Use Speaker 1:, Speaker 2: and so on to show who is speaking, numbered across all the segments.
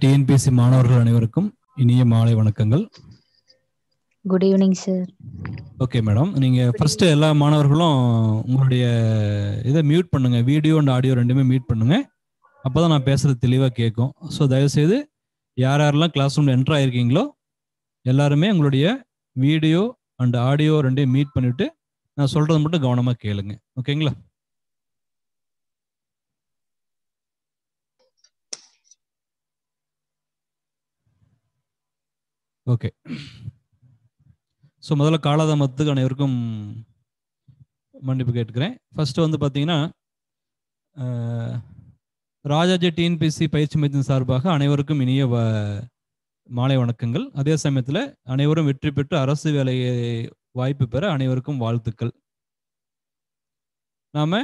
Speaker 1: TNPSC மாணவர்கள் அனைவருக்கும் இனிய மாலை வணக்கங்கள்.
Speaker 2: Good evening sir.
Speaker 1: Okay madam, நீங்க ஃபர்ஸ்ட் எல்லா மாணவர்களும் உங்களுடைய இதை மியூட் பண்ணுங்க, வீடியோ அண்ட் ஆடியோ ரெண்டுமே மியூட் பண்ணுங்க, அப்போதான் நான் பேசுறது தெளிவாக கேட்கும். ஸோ தயவுசெய்து யார் யாரெல்லாம் கிளாஸ் ரூம்ல என்டர் ஆயிருக்கீங்களோ எல்லாருமே உங்களுடைய வீடியோ அண்ட் ஆடியோ ரெண்டையும் மியூட் பண்ணிட்டு நான் சொல்றது மட்டும் கவனமா கேளுங்க. ஓகேங்களா? ஓகே. ஸோ முதல்ல காலாதாமத்துக்கு அனைவருக்கும் மன்னிப்பு கேட்டுக்கிறேன். ஃபர்ஸ்ட் வந்து பார்த்தீங்கன்னா, ராஜாஜி டிஎன்பிஎஸ்சி பயிற்சி மையத்தின் சார்பாக அனைவருக்கும் இனிய மாலை வணக்கங்கள். அதே சமயத்தில் அனைவரும் வெற்றி பெற்று அரசு வேலையை வாய்ப்பு பெற அனைவருக்கும் வாழ்த்துக்கள். நாம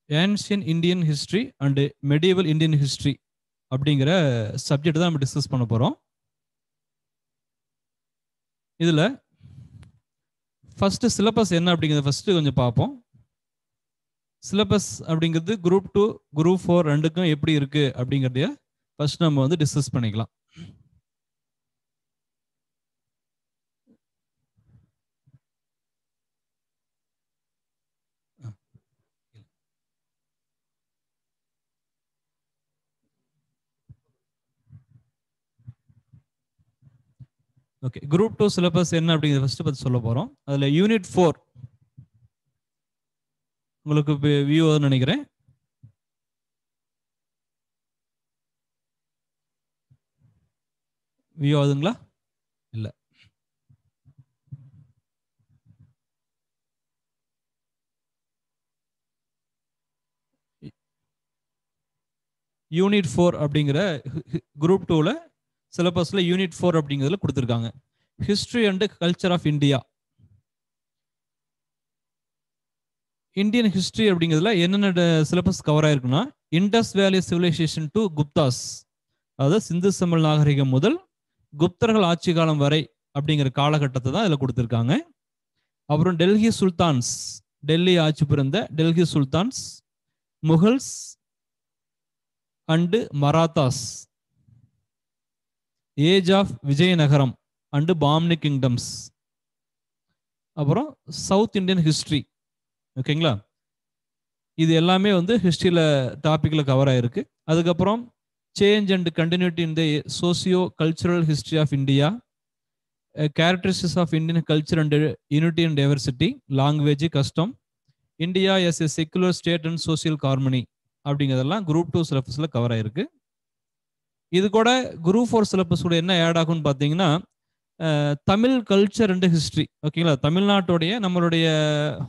Speaker 1: ancient Indian history and medieval Indian history அப்படிங்கிற சப்ஜெக்ட் தான் நம்ம டிஸ்கஸ் பண்ண போகிறோம். இதில் ஃபர்ஸ்ட் சிலபஸ் என்ன அப்படிங்கிறத ஃபர்ஸ்ட் கொஞ்சம் பார்ப்போம். சிலபஸ் அப்படிங்கிறது குரூப் 2 குரூப் 4 ரெண்டுக்கும் எப்படி இருக்கு அப்படிங்கிறதைய ஃபர்ஸ்ட் நம்ம வந்து டிஸ்கஸ் பண்ணிக்கலாம். ஓகே, குரூப் 2 சிலபஸ் என்ன அப்படிங்கிறத ஃபர்ஸ்ட் பற்றி சொல்ல போகிறோம். அதில் யூனிட் 4 உங்களுக்கு வியூ ஆகுதுன்னு நினைக்கிறேன். வியூ ஆகுதுங்களா? இல்லை. யூனிட் 4 அப்படிங்கிற குரூப் 2ல சிலபஸ்ல யூனிட் 4 அப்படிங்கிறதுல கொடுத்துருக்காங்க. History and culture of India. Indian history அப்படிங்கிறதுல என்னென்ன சிலபஸ் கவர் ஆயிருக்குன்னா, Indus valley civilization to Guptas, அதாவது சிந்து சமல் நாகரிகம் முதல் குப்தர்கள் ஆட்சி காலம் வரை அப்படிங்கிற காலகட்டத்தை தான் இதில் கொடுத்துருக்காங்க. அப்புறம் டெல்லி சுல்தான்ஸ், டெல்லி ஆட்சி புரிந்த Delhi sultans, Mughals and Marathas, age of Vijayanagaram and Bahmani kingdoms, அப்புறம் சவுத் இந்தியன் ஹிஸ்டரி. ஓகேங்களா? இது எல்லாமே வந்து ஹிஸ்டரியில் டாப்பிக்கில் கவர் ஆகிருக்கு. அதுக்கப்புறம் change and continuity in the socio cultural history of India, characteristics of Indian culture and unity and diversity, language, custom, India as a secular state and social harmony அப்படிங்கிறதெல்லாம் group 2 சிலபஸில் கவர் ஆகிருக்கு. இது கூட group 4 syllabus கூட என்ன add ஆகும்னு பார்த்தீங்கன்னா, Tamil culture and history. ஓகேங்களா? தமிழ்நாட்டுடைய நம்மளுடைய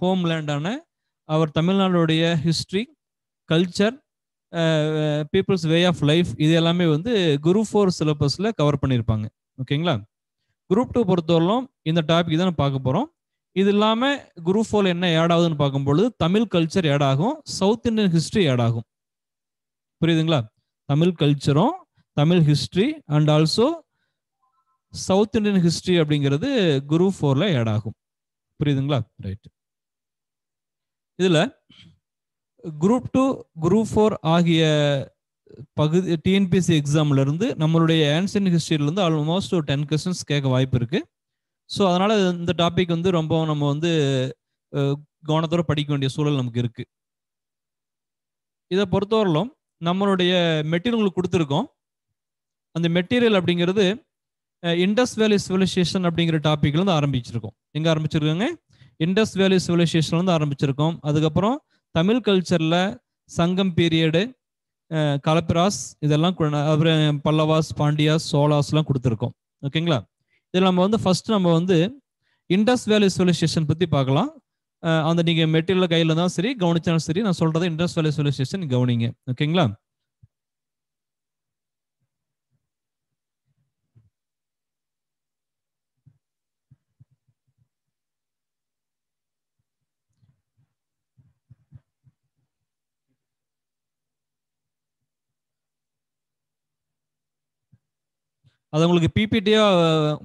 Speaker 1: ஹோம்லேண்டான அவர் தமிழ்நாடுடைய history, culture, people's way of life, இது எல்லாமே வந்து குரூப் 4 சிலபஸில் கவர் பண்ணியிருப்பாங்க. ஓகேங்களா? குரூப் 2 பொறுத்தவரையிலும் இந்த டாபிக் தான் பார்க்க போகிறோம். இது இல்லாமல் குரூப் 4 என்ன ஆட் ஆகுதுன்னு பார்க்கும்பொழுது தமிழ் கல்ச்சர் ஆட் ஆகும், சவுத் இந்தியன் ஹிஸ்ட்ரி ஆட் ஆகும். புரியுதுங்களா? தமிழ் கல்ச்சரும் Tamil history and also south Indian history அப்படிங்கிறது குரூப் 4ல ஆட் ஆகும். புரியுதுங்களா? ரைட். இதுல குரூப் 2 குரூப் 4 ஆகிய பகுதி டிஎன்பிஎஸ்சி எக்ஸாம்ல இருந்து நம்மளுடைய ஆன்சியன்ட் ஹிஸ்டரியில இருந்து ஆல்மோஸ்ட் ஒரு 10 கொஸ்டின்ஸ் கேட்க வாய்ப்பு இருக்கு. ஸோ அதனால இந்த டாபிக் வந்து ரொம்ப நம்ம வந்து கவனத்தோட படிக்க வேண்டிய சூழல் நமக்கு இருக்கு. இதை பொறுத்தவரையிலும் நம்மளுடைய மெட்டீரியல் உங்களுக்கு கொடுத்துருக்கோம். அந்த மெட்டீரியல் அப்படிங்கிறது இண்டஸ் வேலி சிவிலைசேஷன் அப்படிங்கிற டாபிக்ல இருந்து ஆரம்பிச்சிருக்கோம். எங்க ஆரம்பிச்சிருக்கோங்க? இண்டஸ் வேலி சிவிலைசேஷன்ல இருந்து ஆரம்பிச்சிருக்கோம். அதுக்கப்புறம் தமிழ் கல்ச்சர்ல சங்கம் பீரியடு, கலப்பிராஸ், இதெல்லாம் அப்புறம் பல்லவாஸ், பாண்டியாஸ், சோலாஸ்லாம் கொடுத்துருக்கோம். ஓகேங்களா? இதில் நம்ம வந்து ஃபர்ஸ்ட் நம்ம வந்து இண்டஸ் வேலி சிவிலைசேஷன் பத்தி பார்க்கலாம். அந்த நீங்க மெட்டீரியல் கையில தான் சரி, கவனிச்சாலும் சரி, நான் சொல்றது இண்டஸ் வேலி சிவிலைசேஷன் கவனிங்க. ஓகேங்களா? அதை உங்களுக்கு பிபிடியா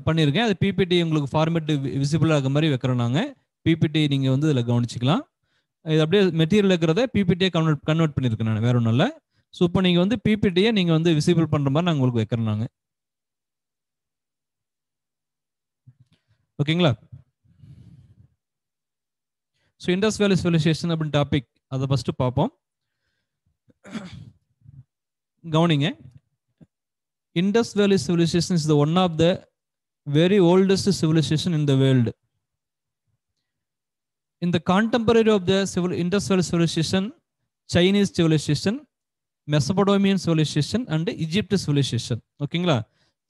Speaker 1: பண்ணியிருக்கேன். அது பிபிடி உங்களுக்கு ஃபார்மேட் விசிபிள் ஆகிற மாதிரி வைக்கிறோம் நாங்கள். பிபிடி நீங்கள் வந்து இதில் கவனிச்சிக்கலாம். இது அப்படியே மெட்டீரியல் இருக்கிறத பிபிடியை கன்வெர்ட் பண்ணியிருக்கேன் நான், வேற ஒன்றும் இல்லை. ஸோ இப்போ நீங்கள் வந்து பிபிடியை நீங்கள் வந்து விசிபிள் பண்ணுற மாதிரி நாங்கள் உங்களுக்கு வைக்கிறோம் நாங்கள். ஓகேங்களா? ஸோ இண்டஸ் வேலி சிவிலைசேஷன் அப்படின்னு டாபிக் அதை ஃபஸ்ட்டு பார்ப்போம். கவனிங்க. Indus valley civilization is the one of the very oldest civilization in the world. In the contemporary of the Indus Valley civilization, Chinese civilization, Mesopotamian civilization and Egypt civilization. ஓகேங்களா?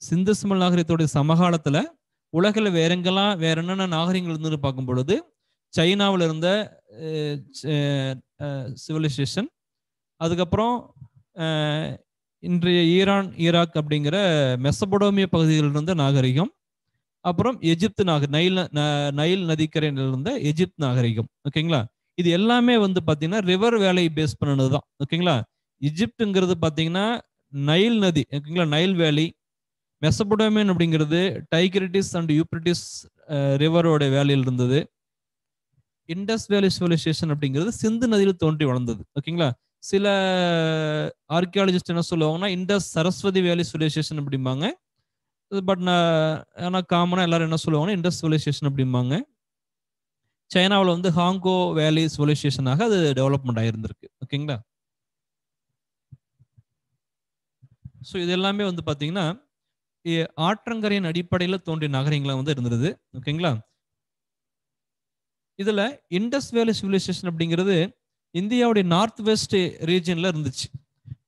Speaker 1: சிந்து சமல் நாகரிகத்தோட சமகாலத்தில் உலகில் வேற என்னென்ன நாகரிகங்கள் இருந்து பார்க்கும் பொழுது சைனாவில் இருந்த சிவிலைசேஷன், அதுக்கப்புறம் இன்றைய ஈரான் ஈராக் அப்படிங்கிற மெசபடோமிய பகுதியில் இருந்த நாகரிகம், அப்புறம் எஜிப்து நைல் நதிக்கரையில் இருந்த எஜிப்த் நாகரிகம். ஓகேங்களா? இது எல்லாமே வந்து பார்த்தீங்கன்னா ரிவர் வேலை பேஸ் பண்ணது தான். ஓகேங்களா? எஜிப்டுங்கிறது பார்த்தீங்கன்னா நைல் நதி, ஓகேங்களா, நைல் வேலி. மெசபடோமியன் அப்படிங்கிறது டைகிரிட்டிஸ் அண்ட் யூப்ரிட்டிஸ் ரிவரோட வேலையில் இருந்தது. இண்டஸ் வேலி சிவிலைசேஷன் அப்படிங்கிறது சிந்து நதியில் தோன்றி வளர்ந்தது. ஓகேங்களா? சில ஆர்கியாலஜிஸ்ட் என்ன சொல்லுவாங்கன்னா இண்டஸ் சரஸ்வதி வேலி சிவிலைசேஷன் அப்படிம்பாங்க. பட் ஆனால் காமனாக எல்லாரும் என்ன சொல்லுவாங்கன்னா இண்டஸ் சிவிலைசேஷன் அப்படிம்பாங்க. சைனாவில் வந்து ஹாங்கோ வேலி சிவிலைசேஷனாக அது டெவலப்மெண்ட் ஆகிருந்திருக்கு. ஓகேங்களா? ஸோ இது எல்லாமே வந்து பார்த்தீங்கன்னா ஆற்றங்கரையின் அடிப்படையில் தோன்றிய நகரங்களாக வந்து இருந்தது. ஓகேங்களா? இதில் இண்டஸ் வேலி சிவிலைசேஷன் அப்படிங்கிறது இந்தியாவுடைய நார்த் வெஸ்ட் ரீஜனில் இருந்துச்சு.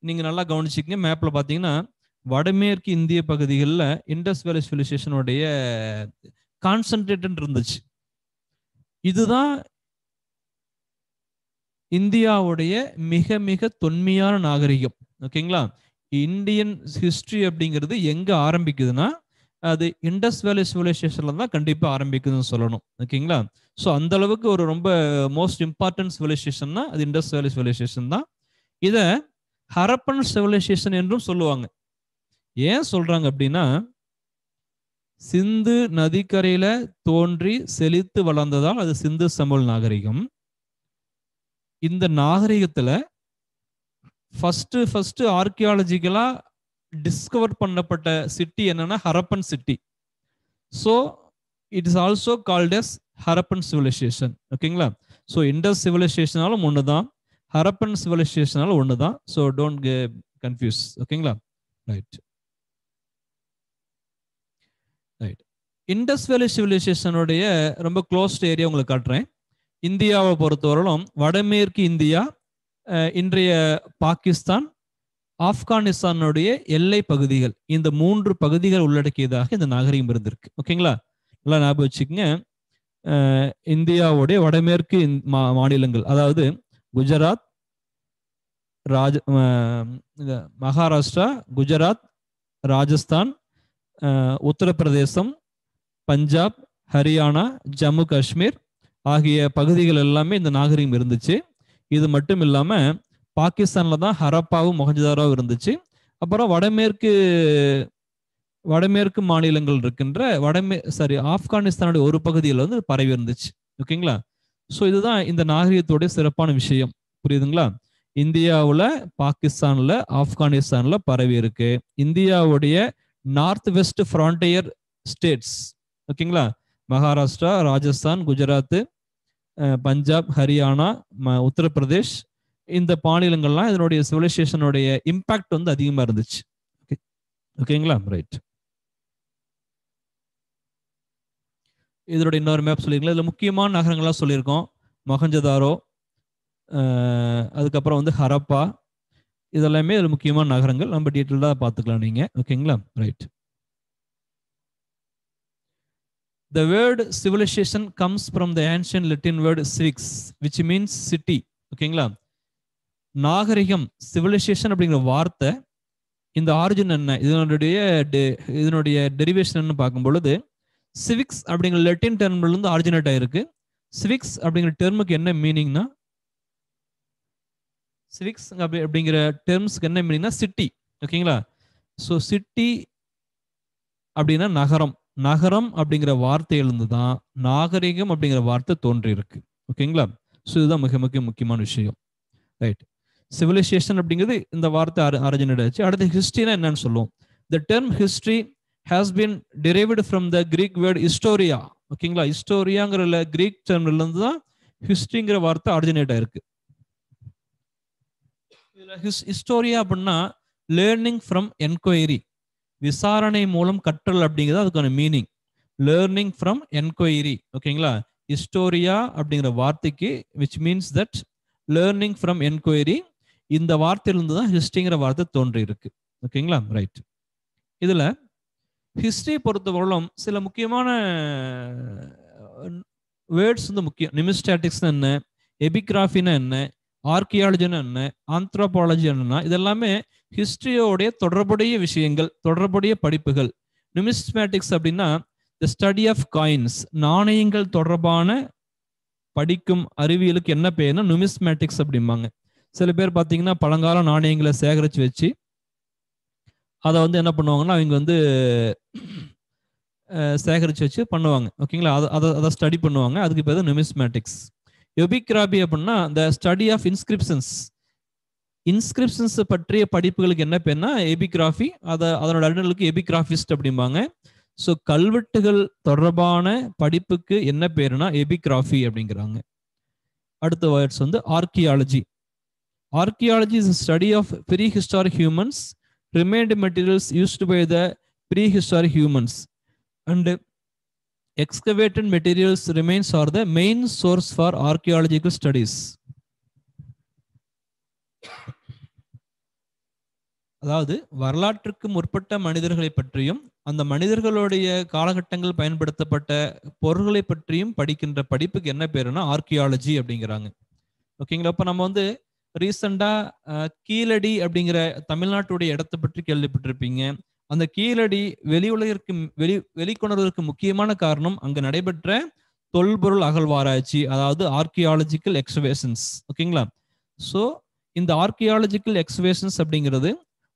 Speaker 1: நீங்கள் நல்லா கவனிச்சிக்கங்க. மேப்பில் பார்த்தீங்கன்னா வடமேற்கு இந்திய பகுதிகளில் இண்டஸ் வேலி சிவிலைசேஷனுடைய கான்சன்ட்ரேட் இருந்துச்சு. இதுதான் இந்தியாவுடைய மிக மிக தொன்மையான நாகரிகம். ஓகேங்களா? இந்தியன் ஹிஸ்டரி அப்படிங்கிறது எங்க ஆரம்பிக்குதுன்னா அது இண்டஸ் வேலி சிவிலைசேஷன்ல தான் கண்டிப்பா ஆரம்பிக்குதுன்னு சொல்லணும். ஓகேங்களா? ஸோ அந்த அளவுக்கு ஒரு ரொம்ப மோஸ்ட் இம்பார்ட்டன்ட் சிவிலைசேஷன்னா அது இண்டஸ் வேலி சிவிலைசேஷன் தான். இதை ஹரப்பன் சிவிலைசேஷன் என்றும் சொல்லுவாங்க. ஏன் சொல்றாங்க அப்படின்னா சிந்து நதிக்கரையில தோன்றி செழித்து வளர்ந்ததால் அது சிந்து சமல் நாகரிகம். இந்த நாகரிகத்துல ஃபர்ஸ்ட் ஆர்கியாலஜிக்கலா டிஸ்கவர் பண்ணப்பட்ட சிட்டி என்னன்னா Harappan city. So it is also called as Harappan civilization. ஓகேங்களா? ஸோ இண்டஸ் சிவிலைசேஷனாலும் ஒன்று தான், ஹரப்பன் சிவிலைசேஷனாலும் ஒன்று தான். So don't get confuse. ஓகேங்களா? ரைட். இண்டஸ் வேலி சிவிலைசேஷனுடைய ரொம்ப க்ளோஸ்ட் ஏரியா உங்களுக்கு காட்டுறேன். இந்தியாவை பொறுத்தவரையிலும் வடமேற்கு இந்தியா, இன்றைய பாகிஸ்தான், ஆப்கானிஸ்தானுடைய எல்லை பகுதிகள், இந்த 3 பகுதிகள் உள்ளடக்கியதாக இந்த நாகரிகம் இருந்திருக்கு. ஓகேங்களா? நல்லா ஞாபகம் வச்சுக்கோங்க. இந்தியாவுடைய வடமேற்கு மாநிலங்கள், அதாவது குஜராத், மகாராஷ்டிரா, குஜராத், ராஜஸ்தான், உத்தரப்பிரதேசம், பஞ்சாப், ஹரியானா, ஜம்மு காஷ்மீர் ஆகிய பகுதிகள் எல்லாமே இந்த நாகரிகம் இருந்துச்சு. இது மட்டும் இல்லாம பாகிஸ்தான்ல தான் ஹரப்பாவும் மொஹஞ்சதாரோவும் இருந்துச்சு. அப்புறம் வடமேற்கு மாநிலங்கள் இருக்கின்ற ஆப்கானிஸ்தானுடைய ஒரு பகுதியில் வந்து பரவி இருந்துச்சு. ஓகேங்களா? ஸோ இதுதான் இந்த நாகரிகத்தோடைய சிறப்பான விஷயம். புரியுதுங்களா? இந்தியாவில், பாகிஸ்தான்ல, ஆப்கானிஸ்தான்ல பரவி இருக்கு. இந்தியாவுடைய நார்த் வெஸ்ட் ஃப்ரான்டியர் ஸ்டேட்ஸ், ஓகேங்களா, மகாராஷ்டிரா, ராஜஸ்தான், குஜராத், பஞ்சாப், ஹரியானா, உத்தரப்பிரதேஷ், இந்த மாநிலங்கள்லாம் இதனுடைய சிவிலைசேஷனுடைய இம்பாக்ட் வந்து அதிகமா இருந்துச்சு. ஓகேங்களா? ரைட். இதனுடைய இன்னொரு மேப் சொல்லியிருக்கலாம். இதுல முக்கியமான நகரங்கள்லாம் சொல்லியிருக்கோம். மொஹஞ்சதாரோ, அதுக்கப்புறம் வந்து ஹரப்பா, இதெல்லாமே இதுல முக்கியமான நகரங்கள். நம்ம டீட்டெயிலாக பார்த்துக்கலாம் நீங்க. ஓகேங்களா? Right. The word civilization comes from the ancient Latin word civix, which means city. ஓகேங்களா? நாகரிகம், சிவிலைசேஷன் அப்படிங்கிற வார்த்தை, இந்த ஆரிஜின் என்ன, இதனுடைய டெரிவேஷன் பார்க்கும் பொழுது சிவிக்ஸ் அப்படிங்கிற லெட்டின் டெர்ம்ல இருந்து ஆரிஜினேட் ஆயிருக்கு. சிவிக்ஸ் அப்படிங்கிற டெர்முக்கு என்ன மீனிங்னா, சிவிக்ஸ் அப்படிங்கிற டெர்ம்ஸ்க்கு என்ன மீனிங்னா சிட்டி. ஓகேங்களா? ஸோ சிட்டி அப்படின்னா நகரம். நகரம் அப்படிங்கிற வார்த்தையிலிருந்து தான் நாகரிகம் அப்படிங்கிற வார்த்தை தோன்றி இருக்கு. ஓகேங்களா? ஸோ இதுதான் மிக மிக முக்கியமான விஷயம். ரைட். சிவிலைசேஷன் அப்படிங்கிறது இந்த வார்த்தை ஆரிஜினேட் ஆச்சு. அடுத்து ஹிஸ்டரினா என்னன்னு சொல்லுவோம். The term history has been derived from the Greek word historia. ஓகேங்களா, ஹிஸ்டோரியாங்கிற கிரீக் டெர்ம்ல இருந்து தான் ஹிஸ்டரிங்கிற வார்த்தை ஆரிஜினேட் ஆயிருக்கு. ஹிஸ்டோரியா அப்படின்னா லேர்னிங் ஃப்ரம் என்கொயரி, விசாரணை மூலம் கற்றல் அப்படிங்கிறது அதுக்கான மீனிங். Learning from enquiry. ஓகேங்களா, ஹிஸ்டோரியா அப்படிங்கிற வார்த்தைக்கு which means that learning from enquiry, இந்த வார்த்தையிலிருந்து தான் ஹிஸ்டரிங்கிற வார்த்தை தோன்றி இருக்கு. ஓகேங்களா, ரைட். இதுல ஹிஸ்டரி பொறுத்தவரையிலும் சில முக்கியமான வேர்ட்ஸ் வந்து முக்கியம். நிமிஸ்டாட்டிக்ஸ் என்ன, எபிகிராஃபின்னா என்ன, ஆர்கியாலஜின்னா என்ன, ஆந்த்ரோபாலஜி என்னன்னா, இதெல்லாமே ஹிஸ்டரியோடைய தொடர்புடைய விஷயங்கள், தொடர்புடைய படிப்புகள். நிமிஸ்மேட்டிக்ஸ் அப்படின்னா த ஸ்டடி ஆஃப் காயின்ஸ், நாணயங்கள் தொடர்பான படிக்கும் அறிவியலுக்கு என்ன பேர்னா நிமிஸ்மேட்டிக்ஸ் அப்படிம்பாங்க. சில பேர் பார்த்தீங்கன்னா பழங்கால நாணயங்களை சேகரித்து வச்சு அதை வந்து என்ன பண்ணுவாங்கன்னா அவங்க வந்து சேகரித்து வச்சு பண்ணுவாங்க. ஓகேங்களா, அதை ஸ்டடி பண்ணுவாங்க. அதுக்கு பேர் நிமிஸ்மேட்டிக்ஸ். எபிகிராபி அப்படின்னா the study of inscriptions, inscriptions பற்றிய படிப்புகளுக்கு என்ன பேர்னா எபிகிராஃபி. அதனோட அலுவலர்களுக்கு எபிகிராஃபிஸ்ட் அப்படிம்பாங்க. ஸோ கல்வெட்டுகள் தொடர்பான படிப்புக்கு என்ன பேருனா எபிகிராஃபி அப்படிங்கிறாங்க. அடுத்த வேர்ட்ஸ் வந்து archaeology. Archaeology is study of prehistoric humans, remained materials used by the prehistoric humans and excavated materials remains are the main source for archaeological studies. அதாவது வரலாற்றுக்கு முற்பட்ட மனிதர்களை பற்றியும் அந்த மனிதர்களுடைய காலகட்டங்கள் பயன்படுத்தப்பட்ட பொருள்களை பற்றியும் படிக்கின்ற படிப்புக்கு என்ன பேருனா ஆர்கியாலஜி அப்படிங்கிறாங்க. ஓகேங்களா, இப்போ நம்ம வந்து ரீசெண்டா கீழடி அப்படிங்கிற தமிழ்நாட்டுடைய இடத்தை பற்றி கேள்விப்பட்டிருப்பீங்க. அந்த கீழடி வெளிக்கொணர்வதற்கு முக்கியமான காரணம் அங்க நடைபெற்ற தொல்பொருள் அகழ்வாராய்ச்சி, அதாவது ஆர்கியாலஜிக்கல் எக்ஸ்கவேஷன்ஸ். ஓகேங்களா, ஸோ இந்த ஆர்கியாலஜிக்கல் எக்ஸ்கவேஷன்ஸ் அப்படிங்கிறது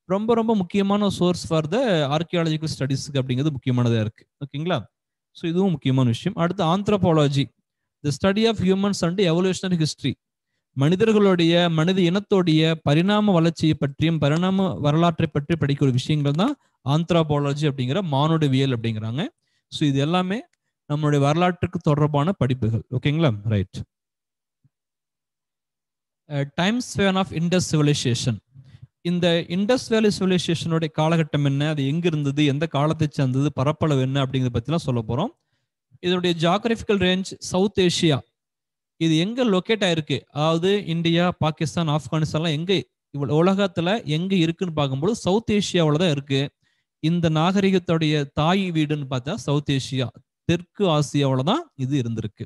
Speaker 1: ரொம்ப ரொம்ப முக்கியமான சோர்ஸ் ஃபார் த ஆர்கியாலஜிக்கல் ஸ்டடீஸ்க்கு அப்படிங்கிறது முக்கியமானதாக இருக்கு. ஓகேங்களா, ஸோ இதுவும் முக்கியமான விஷயம். அடுத்து anthropology, the study of humans and evolutionary history, மனிதர்களுடைய மனித இனத்தோடைய பரிணாம வளர்ச்சியை பற்றியும் பரிணாம வரலாற்றை பற்றி படிக்கிற விஷயங்கள் தான் ஆந்த்ரோபாலஜி அப்படிங்கிற மானுடவியல் அப்படிங்கிறாங்க. ஸோ இது எல்லாமே நம்மளுடைய வரலாற்றுக்கு தொடர்பான படிப்புகள். ஓகேங்களா, right. Time span of Indus civilization. இந்த இண்டஸ் வேலி சிவிலைசேஷனுடைய காலகட்டம் என்ன, அது எங்க இருந்தது, எந்த காலத்தை சேர்ந்தது, பரப்பளவு என்ன அப்படிங்கிறத பத்திலாம் சொல்ல போறோம். இதனுடைய ஜியாகிரபிக்கல் ரேஞ்ச் சவுத் ஏஷியா. இது எங்க லொக்கேட் ஆயிருக்கு, அதாவது இந்தியா, பாகிஸ்தான், ஆப்கானிஸ்தான்லாம் எங்க உலகத்துல எங்க இருக்குன்னு பார்க்கும்போது சவுத் ஏஷியாவில் தான் இருக்கு. இந்த நாகரிகத்துடைய தாய் வீடுன்னு பார்த்தா சவுத் ஏஷியா, தெற்கு ஆசியாவில் தான் இது இருந்திருக்கு.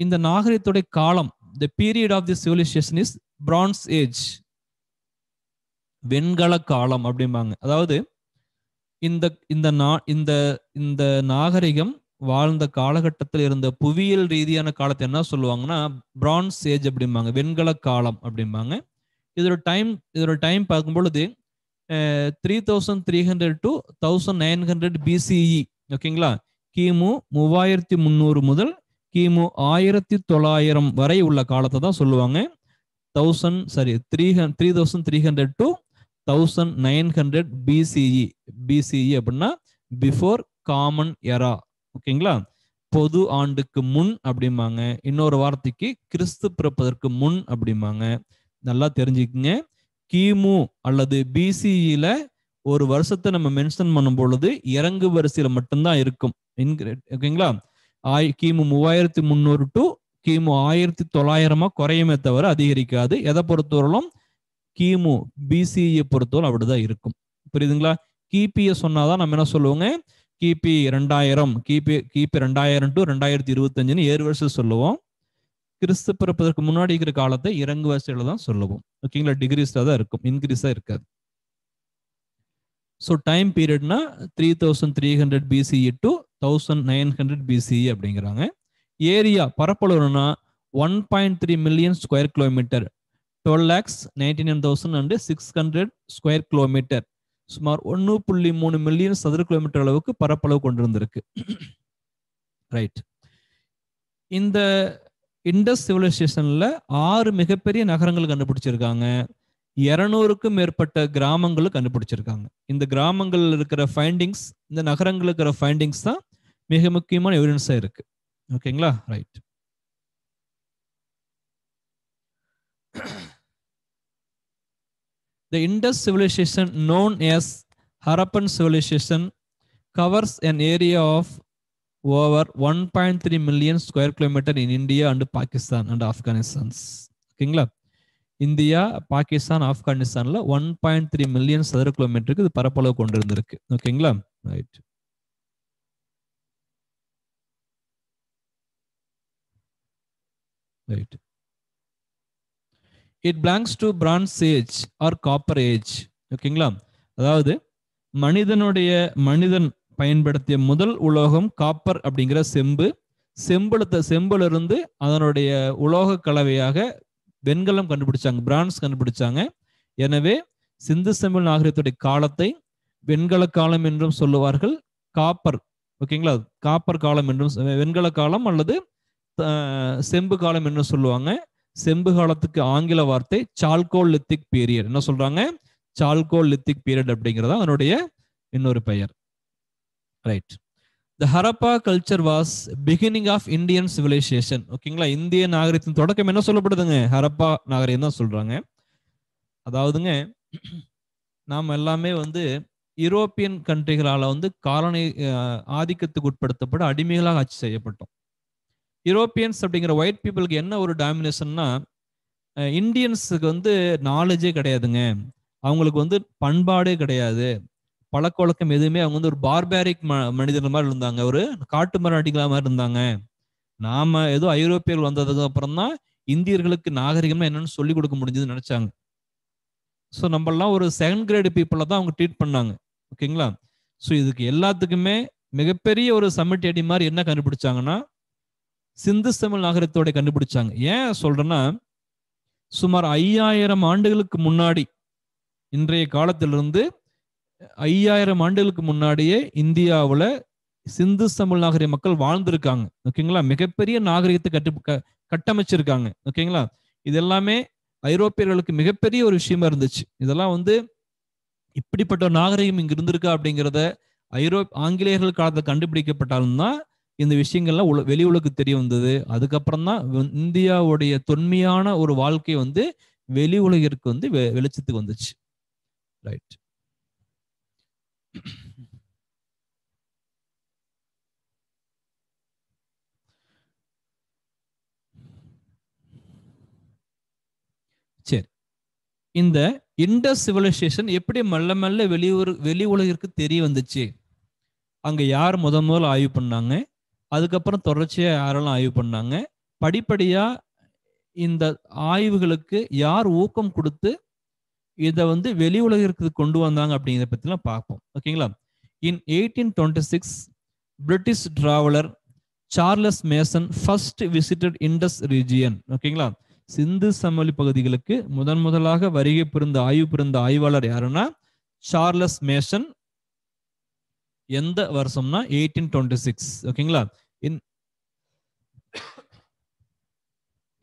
Speaker 1: இந்த நாகரிகத்துடைய காலம், the period of the civilization is bronze age, வெண்கல காலம் அப்படிம்பாங்க. அதாவது இந்த நாகரிகம் வாழ்ந்த காலகட்டத்தில் இருந்த புவியியல் ரீதியான காலத்தை என்ன சொல்லுவாங்கன்னா பிரான்ஸ் ஏஜ் அப்படிம்பாங்க, வெண்கல காலம் அப்படிம்பாங்க. இதோட டைம் பார்க்கும் பொழுது 3300 to 1900 BCE. ஓகேங்களா, கிமு 3300 முதல் கிமு 1900 வரை உள்ள காலத்தை தான் சொல்லுவாங்க. 3300 to 1900 BCE அப்படின்னா பிஃபோர் காமன் எரா. ஓகேங்களா, பொது ஆண்டுக்கு முன் அப்படிம்பாங்க. இன்னொரு வார்த்தைக்கு கிறிஸ்து பிறப்பதற்கு முன் அப்படிம்பாங்க. நல்லா தெரிஞ்சுக்குங்க. கிமு அல்லது பிசிஇல ஒரு வருஷத்தை நம்ம மென்ஷன் பண்ணும் பொழுது இறங்கு வரிசையில மட்டும்தான் இருக்கும். ஓகேங்களா, கிமு 3300 டு கிமு 1900 குறையுமே தவிர அதிகரிக்காது. எதை பொறுத்தவரையிலும் கிமு பிசிஇ பொறுத்தவரை அப்படிதான் இருக்கும். புரியுதுங்களா? கிபியை சொன்னாதான் நம்ம என்ன சொல்லுவோங்க, கிபி 2000, கிபி 2000 டு 2025 ஏறு வருஷம் சொல்லுவோம். கிறிஸ்து பிறப்பதற்கு முன்னாடி இருக்கிற காலத்தை இறங்கு வரிசையில தான் சொல்லுவோம். ஓகேங்களா, டிகிரிஸ்ல தான் இருக்கும், இன்க்ரீஸா இருக்காது. ஸோ டைம் பீரியட்னா 3300 BCE டு 1900 BCE அப்படிங்கிறாங்க. ஏரியா பரப்பளவுனா 1.3 million square kilometre, 12,99,600 square kilometre, சுமார் 1.3 மில்லியன் சதுர கிலோமீட்டர் அளவுக்கு பரப்பளவு கொண்டிருந்திருக்கு. ரைட். இந்த இண்டஸ் சிவிலைசேஷன்ல 6 மிகப்பெரிய நகரங்கள் கண்டுபிடிச்சிருக்காங்க. 200க்கும் மேற்பட்ட கிராமங்கள் கண்டுபிடிச்சிருக்காங்க. இந்த கிராமங்கள் இருக்கிற ஃபைண்டிங்ஸ், இந்த நகரங்கள் இருக்கிற ஃபைண்டிங்ஸ் தான் மிக முக்கியமான எவிடன்ஸா இருக்கு. ஓகேங்களா? Right. The Indus civilization known as Harappan civilization covers an area of over 1.3 million square kilometer in India and Pakistan and Afghanistan. ஓகேங்களா? இந்தியா, பாகிஸ்தான், ஆப்கானிஸ்தான்ல 1.3 மில்லியன் சதுர கிலோமீட்டருக்கு இது பரப்பளவு கொண்டிருந்திருக்கு. ஓகேங்களா? Right. Right. It belongs to bronze age or copper age. ஓகேங்களா? அதாவது மனிதன் பயன்படுத்திய முதல் உலோகம் காப்பர் அப்படிங்கிற செம்பு. செம்புல இருந்து அதனுடைய உலோக கலவையாக வெண்கலம் கண்டுபிடிச்சாங்க, பிரான்ஸ் கண்டுபிடிச்சாங்க. எனவே சிந்து சமவெளி நாகரிகத்துடைய காலத்தை வெண்கல காலம் என்றும் சொல்லுவார்கள். காப்பர், ஓகேங்களா, காப்பர் காலம் என்றும், வெண்கல காலம் அல்லது செம்பு காலம் என்றும் சொல்லுவாங்க. செம்பு காலத்துக்கு ஆங்கில வார்த்தை சால்கோலித்திக் பீரியட். என்ன சொல்றாங்க? சால்கோலித்திக் பீரியட் அப்படிங்கிறதா அதனுடைய இன்னொரு பெயர். Right. The Harappa culture was beginning of Indian civilization. ஓகேங்களா? இந்திய நாகரிகத்தின் தொடக்கம் என்ன சொல்லப்படுதுங்க? ஹரப்பா நாகரிகம் தான் சொல்றாங்க. அதாவதுங்க, நாம் எல்லாமே யூரோப்பியன் கண்ட்ரிகளால காலனி ஆதிக்கத்துக்கு உட்படுத்தப்பட அடிமைகளாக ஆட்சி செய்யப்பட்டோம். யூரோப்பியன்ஸ் அப்படிங்கிற ஒயிட் பீப்புளுக்கு என்ன ஒரு டாமினேஷன்னா, இந்தியன்ஸுக்கு நாலேஜே கிடையாதுங்க. அவங்களுக்கு பண்பாடே கிடையாது, பழக்க வழக்கம் எதுவுமே. அவங்க ஒரு பார்பாரிக் மனிதர்கள் மாதிரி இருந்தாங்க, ஒரு காட்டு மரம் அடிக்கிற மாதிரி இருந்தாங்க. நாம ஏதோ ஐரோப்பியர்கள் வந்ததுக்கு அப்புறம் தான் இந்தியர்களுக்கு நாகரிகம்னா என்னன்னு சொல்லி கொடுக்க முடிஞ்சதுன்னு நினைச்சாங்க. ஸோ நம்மளாம் ஒரு செகண்ட் கிரேடு பீப்புளை தான் அவங்க ட்ரீட் பண்ணாங்க. ஓகேங்களா? ஸோ இதுக்கு எல்லாத்துக்குமே மிகப்பெரிய ஒரு சமிட் அடி மாதிரி என்ன கண்டுபிடிச்சாங்கன்னா, சிந்து சமவெளி நாகரிகத்தோட கண்டுபிடிச்சாங்க. ஏன் சொல்றேன்னா, சுமார் 5000 ஆண்டுகளுக்கு முன்னாடி, இன்றைய காலத்திலிருந்து 5000 ஆண்டுகளுக்கு முன்னாடியே இந்தியாவில் சிந்து சமவெளி நாகரிக மக்கள் வாழ்ந்திருக்காங்க. ஓகேங்களா? மிகப்பெரிய நாகரிகத்தை கட்டமைச்சிருக்காங்க. ஓகேங்களா? இது எல்லாமே ஐரோப்பியர்களுக்கு மிகப்பெரிய ஒரு விஷயமா இருந்துச்சு. இதெல்லாம் இப்படிப்பட்ட ஒரு நாகரிகம் இங்க இருந்திருக்கா அப்படிங்கிறத ஆங்கிலேயர்கள் காலத்தில் கண்டுபிடிக்கப்பட்டாலும் தான் இந்த விஷயங்கள்லாம் வெளி உலகுக்கு தெரிய வந்தது. அதுக்கப்புறம் தான் இந்தியாவுடைய தொன்மையான ஒரு வாழ்க்கை வெளி உலகிற்கு வெளிச்சத்துக்கு வந்துச்சு. ரைட். சரி, இந்த இண்டஸ் சிவிலைசேஷன் எப்படி மெல்ல மெல்ல வெளி உலகிற்கு தெரிய வந்துச்சு? அங்க யார் முதல்ல ஆய்வு பண்ணாங்க? அதுக்கப்புறம் தொடர்ச்சியா யாரெல்லாம் ஆய்வு பண்ணாங்க? படிப்படியா இந்த ஆய்வுகளுக்கு யார் ஊக்கம் கொடுத்து இதை வெளி உலகிற்கு கொண்டு வந்தாங்க அப்படிங்கிறத பத்திலாம் பார்ப்போம். ஓகேங்களா? In 1826, British traveler Charles Mason first visited Indus region. ஓகேங்களா? சிந்து சமவெளி பகுதிகளுக்கு முதலாக வருகை புரிந்த ஆய்வாளர் யாருன்னா சார்லஸ் மேசன். எந்த வருஷம்னா 1826. ஓகேங்களா? இன்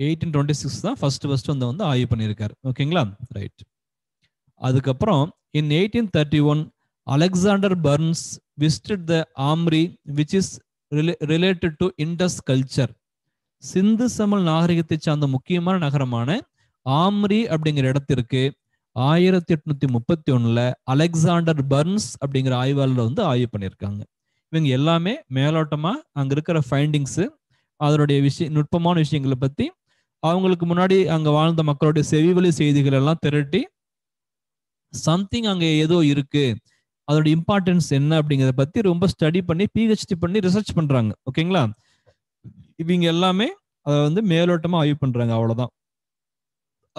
Speaker 1: 1826 தான் ஃபர்ஸ்ட் ஆய்வு பண்ணியிருக்காரு. ஓகேங்களா? ரைட். அதுக்கப்புறம் in 1831 Alexander Burns visited the Amri, which is related to Indus culture. சிந்து சமவெளி நாகரிகத்தை சார்ந்த முக்கியமான நகரமான ஆம்ரி அப்படிங்கிற இடத்திற்கு 1831 அலெக்சாண்டர் பர்ன்ஸ் அப்படிங்கிற ஆய்வாளர் ஆய்வு பண்ணியிருக்காங்க. இவங்க எல்லாமே மேலோட்டமா அங்க இருக்கிற ஃபைண்டிங்ஸ், அதனுடைய நுட்பமான விஷயங்களை பத்தி, அவங்களுக்கு முன்னாடி அங்க வாழ்ந்த மக்களுடைய செவிவழி செய்திகள் எல்லாம் திரட்டி சம்திங் அங்க ஏதோ இருக்கு, அதோட இம்பார்ட்டன்ஸ் என்ன அப்படிங்கிறத பத்தி ரொம்ப ஸ்டடி பண்ணி PhD பண்ணி ரிசர்ச் பண்றாங்க. ஓகேங்களா? இவங்க எல்லாமே அதை மேலோட்டமா ஆய்வு பண்றாங்க, அவ்வளவுதான்.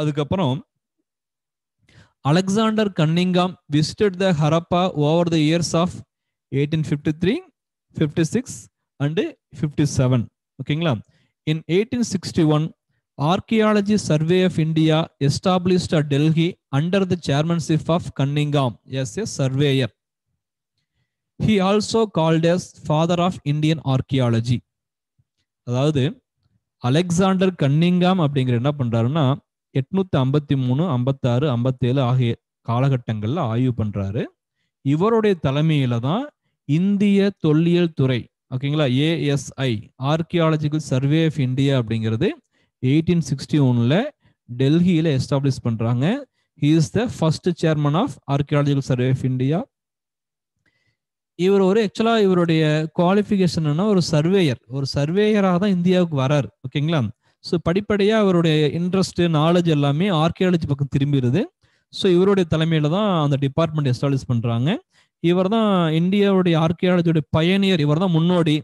Speaker 1: அதுக்கப்புறம் Alexander Cunningham visited the Harappa over the years of 1853, 56 and 57. ஓகேங்களா? In 1861 Archaeology Survey of India established at Delhi under the chairmanship of Cunningham as a surveyor. He also called as father of Indian archaeology. அதாவது Alexander Cunningham அப்படிங்கிற என்ன பண்றாருன்னா 853, 56, 57 ஆகிய காலகட்டங்கள்ல ஆய்வு பண்றாரு. இவருடைய தலைமையில தான் இந்திய தொல்லியல் துறை, ஓகேங்களா, ASI archaeological survey of India அப்படிங்கிறது 1861ல டெல்லியில எஸ்டாப்ளிஷ் பண்றாங்க. He is the first chairman of archaeological survey of India. இவர் ஆக்சுவலா இவருடைய குவாலிஃபிகேஷன் ஒரு சர்வேயராக தான் இந்தியாவுக்கு வராரு, ஓகேங்களா. ஸோ படிப்படியா அவருடைய இன்ட்ரெஸ்ட் நாலேஜ் எல்லாமே ஆர்கியாலஜி பக்கம் திரும்பிடுது. ஸோ இவருடைய தலைமையில தான் அந்த டிபார்ட்மெண்ட் எஸ்டாப்ளிஷ் பண்றாங்க. இவர் தான் இந்தியாவுடைய ஆர்கியாலஜியோட பயனியர், இவர் தான் முன்னோடி.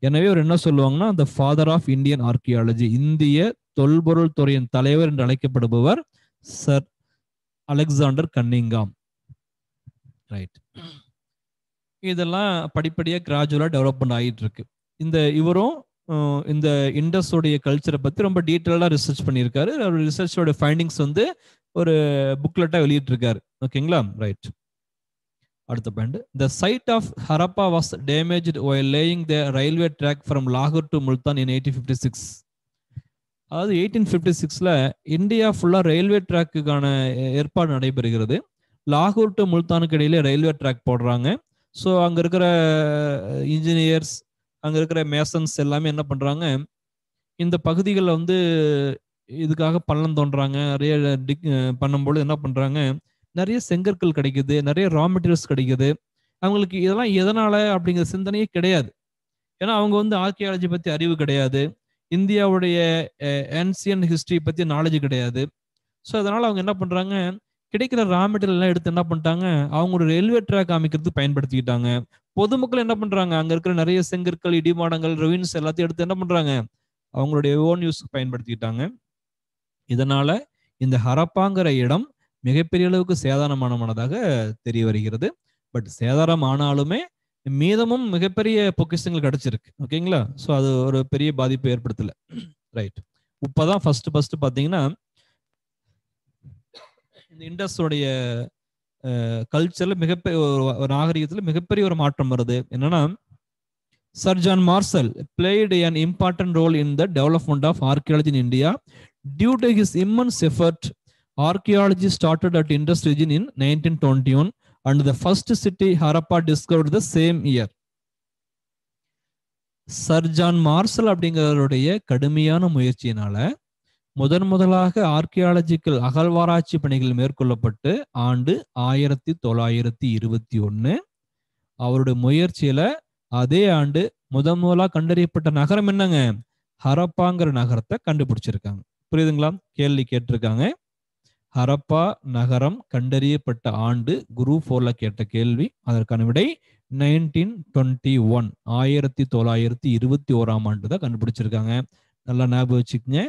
Speaker 1: எனவே இவர் என்ன சொல்லுவாங்கன்னா the father of Indian archaeology, இந்திய தொல்பொருள் துறையின் தலைவர் என்று அழைக்கப்படுபவர் சர் அலெக்சாண்டர் கன்னிங்காம். ரைட். இதெல்லாம் படிப்படியா கிராஜுவலா டெவலப்மெண்ட் ஆகிட்டு இருக்கு. இவரும் இந்த இண்டஸோடைய கல்ச்சரை பத்தி ரொம்ப டீட்டெயிலா ரிசர்ச் பண்ணியிருக்காரு. அவர் ரிசர்ச்சோட ஃபைண்டிங்ஸ் ஒரு புக்லெட்டா வெளியிட்டு இருக்காரு, ஓகேங்களா. ரைட். அடுத்த point, the site of Harappa was damaged while laying the railway track from Lahore to Multan in 1856. அதாவது 1856ல இந்தியா ஃபுல்லா ரயில்வே ட்ராக்குக்கான ஏற்பாடு நடைபெறுகிறது. லாகூர் டு முல்தானுக்கு இடையிலே ரயில்வே ட்ராக் போடுறாங்க. ஸோ அங்க இருக்கிற இன்ஜினியர்ஸ், அங்க இருக்கிற மேசன்ஸ் எல்லாமே என்ன பண்றாங்க, இந்த பகுதிகளில் இதுக்காக பள்ளம் தோன்றாங்க. நிறைய பண்ணும்போது என்ன பண்றாங்க, நிறைய செங்கற்கள் கிடைக்குது, நிறைய ரா மெட்டீரியல்ஸ் கிடைக்குது. அவங்களுக்கு இதெல்லாம் எதனால அப்படிங்கிற சிந்தனையே கிடையாது. ஏன்னா அவங்க ஆர்கியாலஜி பத்தி அறிவு கிடையாது, இந்தியாவுடைய ஏன்சியன் ஹிஸ்டரி பத்தி நாலேஜ் கிடையாது. ஸோ அதனால அவங்க என்ன பண்றாங்க, கிடைக்கிற ரா மெட்டீரியல் எல்லாம் எடுத்து என்ன பண்ணிட்டாங்க, அவங்களோட ரயில்வே ட்ராக் அமைக்கிறதுக்கு பயன்படுத்திக்கிட்டாங்க. பொதுமக்கள் என்ன பண்றாங்க, அங்க இருக்கிற நிறைய செங்கற்கள், இடிமாடங்கள், ரெவின்ஸ் எல்லாத்தையும் எடுத்து என்ன பண்றாங்க, அவங்களுடைய ஓன் யூஸ்க்கு பயன்படுத்திக்கிட்டாங்க. இதனால இந்த ஹரப்பாங்கிற இடம் மிகப்பெரிய அளவுக்கு சேதாரமானதாக தெரிய வருகிறது. பட் சேதாரம் ஆனாலுமே மீதமும் மிகப்பெரிய பொக்கிஷங்கள் கிடைச்சிருக்கு, ஓகேங்களா. ஸோ அது ஒரு பெரிய பாதிப்பு ஏற்படுத்தல. ரைட். இப்பதான் ஃபர்ஸ்ட் பாத்தீங்கன்னா இந்த இண்டஸோடைய கல்ச்சர்ல மிகப்பெரிய ஒரு நாகரிகத்துல மிகப்பெரிய ஒரு மாற்றம் வருது. என்னன்னா, sir John marshal played an important role in the development of archaeology in India. Due to his immense effort, archaeology started at Indus region in 1921 and the first city Harappa discovered the same year. Sir John Marshall அப்படிங்கிறவருடைய கடுமையான முயற்சியினால முதலாக archaeological அகழ்வாராய்ச்சி பணிகள் மேற்கொள்ளப்பட்டு ஆண்டு 1921. அவருடைய முயற்சியில அதே ஆண்டு முதலா கண்டறியப்பட்ட நகரம் என்னங்க, ஹரப்பாங்கிற நகரத்தை கண்டுபிடிச்சிருக்காங்க. புரியுதுங்களா? கேள்வி கேட்டிருக்காங்க. ஹரப்பா நகரம் கண்டறியப்பட்ட ஆண்டு குரூப் 4ல கேட்ட கேள்வி. அதற்கான விடை 1921, 1921ஆம் ஆண்டு தான் கண்டுபிடிச்சிருக்காங்க. நல்லா ஞாபகம் வச்சுக்கோங்க.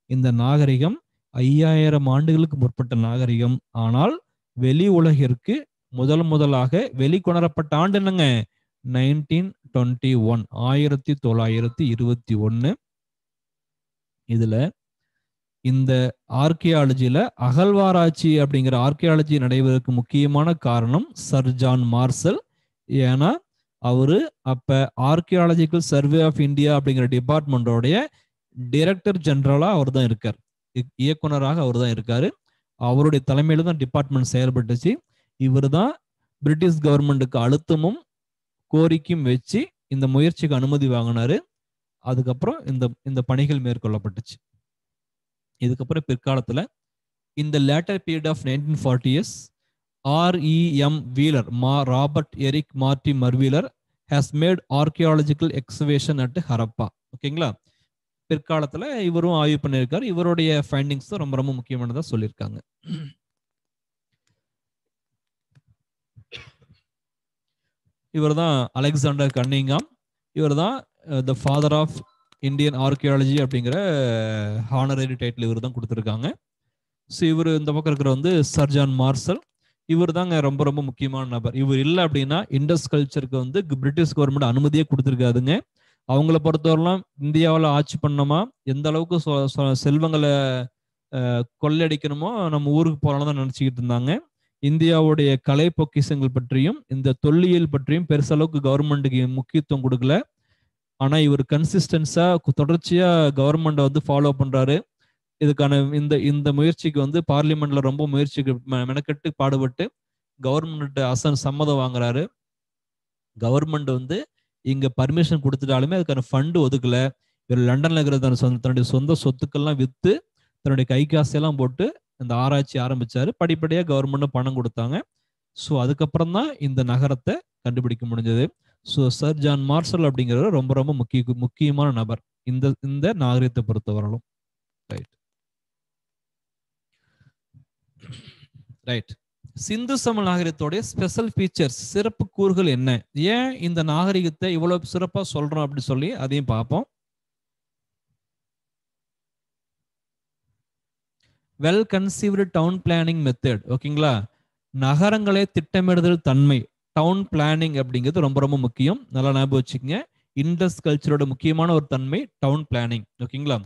Speaker 1: இந்த நாகரிகம் 5000 ஆண்டுகளுக்கு முற்பட்ட நாகரிகம். ஆனால் வெளி உலகிற்கு முதலாக வெளிக்கொணரப்பட்ட ஆண்டு என்னங்க, 1921, 1921. இதுல இந்த ஆர்கியாலஜில அகழ்வாராய்ச்சி அப்படிங்கிற ஆர்கியாலஜி நடைபெறதுக்கு முக்கியமான காரணம் சர் ஜான் மார்சல். ஏன்னா அவரு அப்ப ஆர்கியாலஜிக்கல் சர்வே ஆஃப் இந்தியா அப்படிங்கிற டிபார்ட்மெண்டோடைய டைரக்டர் ஜெனரலா அவர் தான் இருக்கார், இயக்குனராக அவர் தான் இருக்காரு. அவருடைய தலைமையில தான் டிபார்ட்மெண்ட் செயல்பட்டுச்சு. இவர் தான் பிரிட்டிஷ் கவர்மெண்ட்டுக்கு அழுத்தமும் கோரிக்கையும் வச்சு இந்த முயற்சிக்கு அனுமதி வாங்கினாரு. அதுக்கப்புறம் இந்த பணிகள் மேற்கொள்ளப்பட்டுச்சு. இதுக்கப்புறம் பிற்காலத்துல இந்த later period of 1940s R.E.M. Wheeler, Robert Eric Mortimer Wheeler has made archaeological excavation at Harappa. ஓகேங்களா? பிற்காலத்துல இவரும் ஆய்வு பண்ணியிருக்காரு. இவருடைய ஃபைண்டிங்ஸ் தான் ரொம்ப முக்கியமானதா சொல்லியிருக்காங்க. இவர் தான் அலெக்சாண்டர் கன்னிங்காம். இவர் தான் the father of Indian archaeology அப்படிங்கிற ஹானரரி டைட்டில் இவர் தான் கொடுத்துருக்காங்க. ஸோ இவர் இந்த பக்கம் இருக்கிற சர் ஜான் மார்சல். இவர் தாங்க ரொம்ப முக்கியமான நபர். இவர் இல்லை அப்படின்னா இண்டஸ் கல்ச்சருக்கு பிரிட்டிஷ் கவர்மெண்ட் அனுமதியே கொடுத்துருக்காதுங்க. அவங்கள பொறுத்தவரைலாம் இந்தியாவில் ஆட்சி பண்ணோமா, எந்த அளவுக்கு செல்வங்களை கொள்ளையடிக்கணுமோ நம்ம ஊருக்கு போகலான்னு தான் நினச்சிக்கிட்டு இருந்தாங்க. இந்தியாவுடைய கலை பொக்கிஷங்கள் பற்றியும் இந்த தொல்லியல் பற்றியும் பெருசளவுக்கு கவர்மெண்ட்டுக்கு முக்கியத்துவம் கொடுக்கல. ஆனா இவர் கன்சிஸ்டன்ஸா தொடர்ச்சியா கவர்மெண்ட் வந்து ஃபாலோ பண்றாரு. இதுக்கான இந்த இந்த முயற்சிக்கு வந்து பார்லிமெண்ட்ல ரொம்ப முயற்சிக்கு மெனக்கெட்டு பாடுபட்டு கவர்மெண்ட் சம்மதம் வாங்குறாரு. கவர்மெண்ட் வந்து இங்க பர்மிஷன் கொடுத்துட்டாலுமே அதுக்கான ஃபண்ட் ஒதுக்கல. இவர் லண்டன்ல இருக்கிற தன்னுடைய சொந்த சொத்துக்கள்லாம் வித்து தன்னுடைய கை காசெல்லாம் போட்டு இந்த ஆராய்ச்சி ஆரம்பிச்சாரு. படிப்படியா கவர்மெண்ட் பணம் கொடுத்தாங்க. ஸோ அதுக்கப்புறம் தான் இந்த நகரத்தை கண்டுபிடிக்க முடிஞ்சது. ஸோ சர் ஜான் மார்ஷல் அப்படிங்கிறவர் ரொம்ப ரொம்ப முக்கியமான நபர் இந்த இந்த நாகரிகத்தை பொறுத்தவரையிலும். ரைட் ரைட் சிந்து சம நாகரிகத்தோடைய ஸ்பெஷல் ஃபீச்சர்ஸ், சிறப்பு கூறுகள் என்ன, ஏன் இந்த நாகரிகத்தை இவ்வளவு சிறப்பா சொல்றோம் அப்படி சொல்லி அதையும் பார்ப்போம். Well conceived down planning method. ஓகேங்களா, நகரங்களை திட்டமிடுதல் தன்மை, டவுன் பிளானிங் அப்படிங்கிறது ரொம்ப ரொம்ப முக்கியம். நல்லா ஞாபகம் வச்சுக்கோங்க. இண்டஸ் கல்ச்சரோட முக்கியமான ஒரு தன்மை டவுன் பிளானிங். ஓகேங்களா,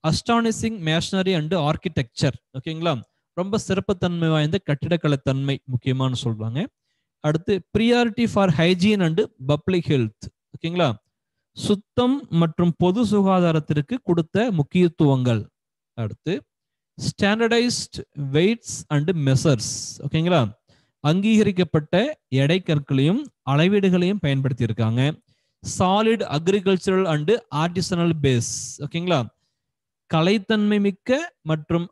Speaker 1: அஸ்டானிஷிங் மேஷனரி அண்ட் ஆர்கிடெக்சர். ஓகேங்களா, ரொம்ப சிறப்புத்தன்மை வாய்ந்த கட்டிடக்கலை தன்மை முக்கியமானு சொல்றாங்க. அடுத்து priority for hygiene and public health. ஓகேங்களா, சுத்தம் மற்றும் பொது சுகாதாரத்திற்கு கொடுத்த முக்கியத்துவங்கள். அடுத்து ஸ்டாண்டர்டைஸ்ட் வெயிட்ஸ் அண்ட் மெசர்ஸ். ஓகேங்களா, அங்கீகரிக்கப்பட்ட எடை கற்களையும் அளவீடுகளையும் பயன்படுத்தி இருக்காங்க. Solid agricultural and artisanal base. ஓகேங்களா, கலைத்தன்மை மிக்க மற்றும்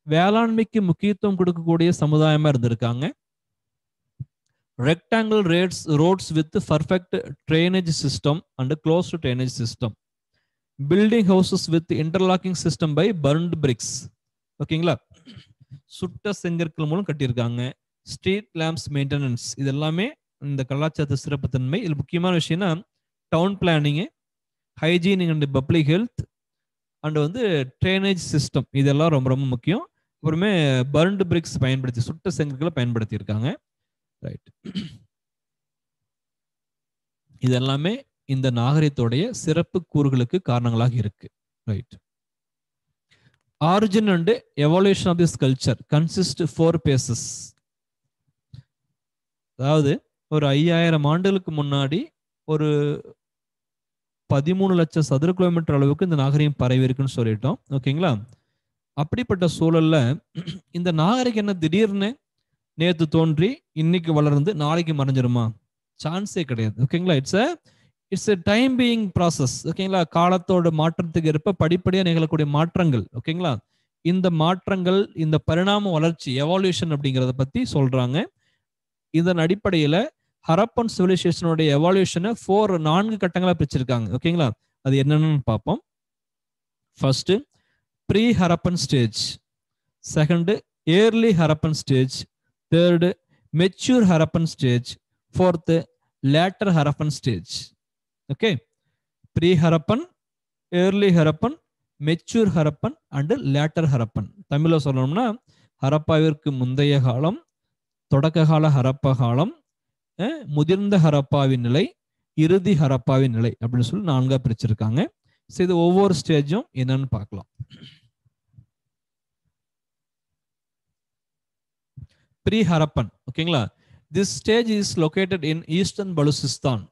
Speaker 1: வேளாண்மைக்கு முக்கியத்துவம் கொடுக்கக்கூடிய சமுதாயமா இருந்திருக்காங்க. Rectangle roads with perfect drainage system and closed drainage system. Building houses with interlocking system by burnt bricks. ஓகேங்களா, சுட்ட செங்கற்கள் மூலம் கட்டியிருக்காங்க. Street lamps maintenance. இது எல்லாமே இந்த கலாச்சார சிறப்புத்தன்மை. இது முக்கியமான விஷயம்னா town planning, hygiene and public health and வந்து ட்ரைனேஜ் சிஸ்டம், இதெல்லாம் ரொம்ப ரொம்ப முக்கியம். அப்புறமே பர்ன்ட் பிரிக்ஸ் பயன்படுத்தி, சுட்ட செங்கற்களை பயன்படுத்தி இருக்காங்க. ரைட், இது எல்லாமே இந்த நாகரிகத்தோடைய சிறப்பு கூறுகளுக்கு காரணங்களாக இருக்கு. Right, origin and evolution of this culture consist 4 phases. அதாவது ஒரு 5000 ஆண்டுகளுக்கு முன்னாடி ஒரு 13 லட்சம் சதுர கிலோமீட்டர் அளவுக்கு இந்த நாகரிகம் பரவி இருக்குன்னு சொல்லிட்டோம். ஓகேங்களா, அப்படிப்பட்ட சூழல்ல இந்த நாகரிகம் என்ன திடீர்னு நேத்து தோன்றி இன்னைக்கு வளர்ந்து நாளைக்கு மறைஞ்சிருமா? சான்ஸே கிடையாது. ஓகேங்களா, it's a time being process. ஓகேங்களா, காலத்தோட மாற்றத்துக்கு ஏற்ப படிப்படியாக நிகழக்கூடிய மாற்றங்கள். ஓகேங்களா, இந்த மாற்றங்கள், இந்த பரிணாம வளர்ச்சி, எவால்யூஷன் அப்படிங்கிறத பத்தி சொல்றாங்க. இதன் அடிப்படையில ஹரப்பன் சிவிலைசேஷனோட எவால்யூஷனை 4 கட்டங்களா பிரிச்சிருக்காங்க. ஓகேங்களா, அது என்னன்னு பார்ப்போம். First pre Harappan stage, second early Harappan stage, third mature Harappan stage, fourth later Harappan stage. Okay, pre Harappan, early Harappan, mature Harappan and later Harappan. தமிழ்ல சொல்லணும்னா ஹரப்பாவிற்கு முந்தைய காலம், தொடக்க கால ஹரப்பா காலம், முதிர்ந்த ஹரப்பாவின் நிலை, இறுதி ஹரப்பாவின் நிலை அப்படின்னு சொல்லி 4 பிரிச்சிருக்காங்க. இது ஒவ்வொரு ஸ்டேஜும் என்னன்னு பார்க்கலாம். ப்ரீ ஹரப்பன். ஓகேங்களா, this stage is located in eastern Balochistan.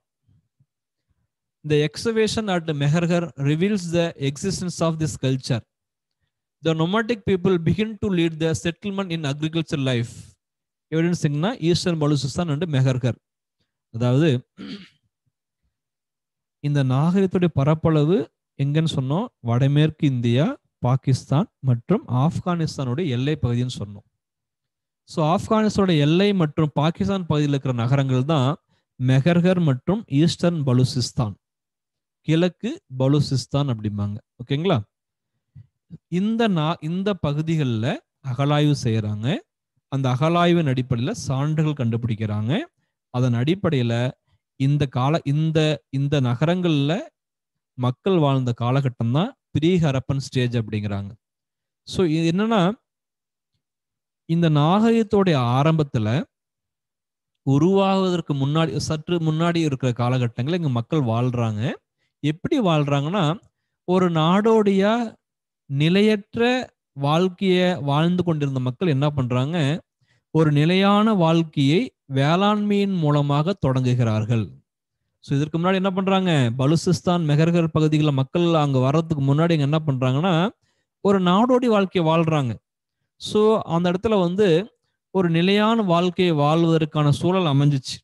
Speaker 1: The excavation at Mehergarh reveals the existence of this culture. The nomadic people begin to lead the settlement in agricultural life. Evidence in Eastern Baluchistan and Mehergarh. அதாவது இந்த நாகரிகத்துடைய பரப்பளவு எங்கன்னு சொன்னோம்? வடமேற்கு India, Pakistan மற்றும் ஆப்கானிஸ்தானுடைய எல்லை பகுதின்னு சொன்னோம். ஸோ ஆப்கானிஸ்தானோட எல்லை மற்றும் பாகிஸ்தான் பகுதியில் இருக்கிற நகரங்கள் தான் மெஹர்கர் மற்றும் ஈஸ்டர்ன் பலுசிஸ்தான், கிழக்கு பலுசிஸ்தான் அப்படிம்பாங்க. ஓகேங்களா, இந்த பகுதிகளில் அகழாய்வு செய்யறாங்க. அந்த அகழாய்வின் அடிப்படையில் சான்றுகள் கண்டுபிடிக்கிறாங்க. அதன் அடிப்படையில் இந்த நகரங்கள்ல மக்கள் வாழ்ந்த காலகட்டம் தான் ப்ரீ ஹரப்பன் ஸ்டேஜ் அப்படிங்கிறாங்க. ஸோ இது என்னன்னா, இந்த நாகரிகத்தோடைய ஆரம்பத்துல உருவாகுவதற்கு முன்னாடி, சற்று முன்னாடி இருக்கிற காலகட்டங்களில் இங்க மக்கள் வாழ்றாங்க. எப்படி வாழ்றாங்கன்னா, ஒரு நாடோடைய நிலையற்ற வாழ்க்கைய வாழ்ந்து கொண்டிருந்த மக்கள் என்ன பண்றாங்க, ஒரு நிலையான வாழ்க்கையை வேளாண்மையின் மூலமாக தொடங்குகிறார்கள். ஸோ இதற்கு முன்னாடி என்ன பண்றாங்க, பலுசிஸ்தான் மெஹர்கர் பகுதிகளில் மக்கள் அங்க வர்றதுக்கு முன்னாடி இங்க என்ன பண்றாங்கன்னா ஒரு நாடோடி வாழ்க்கையை வாழ்றாங்க. ஸோ அந்த இடத்துல வந்து ஒரு நிலையான வாழ்க்கையை வாழ்வதற்கான சூழல் அமைஞ்சிச்சு.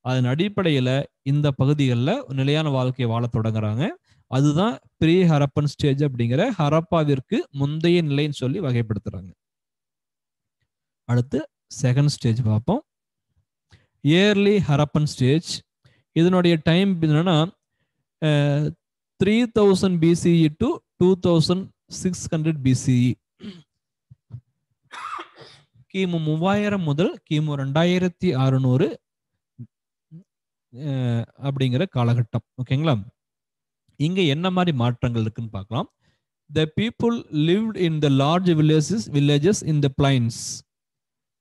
Speaker 1: அதன் அடிப்படையில இந்த பகுதிகளில் நிலையான வாழ்க்கையை வாழ தொடங்குறாங்க. அதுதான் ப்ரீ ஹரப்பன் ஸ்டேஜ் அப்படிங்கிற ஹரப்பாவிற்கு முந்தைய நிலைன்னு சொல்லி வகைப்படுத்துறாங்க. அடுத்து செகண்ட் ஸ்டேஜ் பார்ப்போம். Early Harappan stage. இதனுடைய டைம் என்னன்னா 3000 BCE டு 2600 BCE. கிமு 3000 முதல் கிமு 2600 அப்படிங்கிற காலகட்டம். ஓகேங்களா? இங்க என்ன மாதிரி மாற்றங்கள் இருக்குன்னு பார்க்கலாம். The people lived in the large villages in the plains.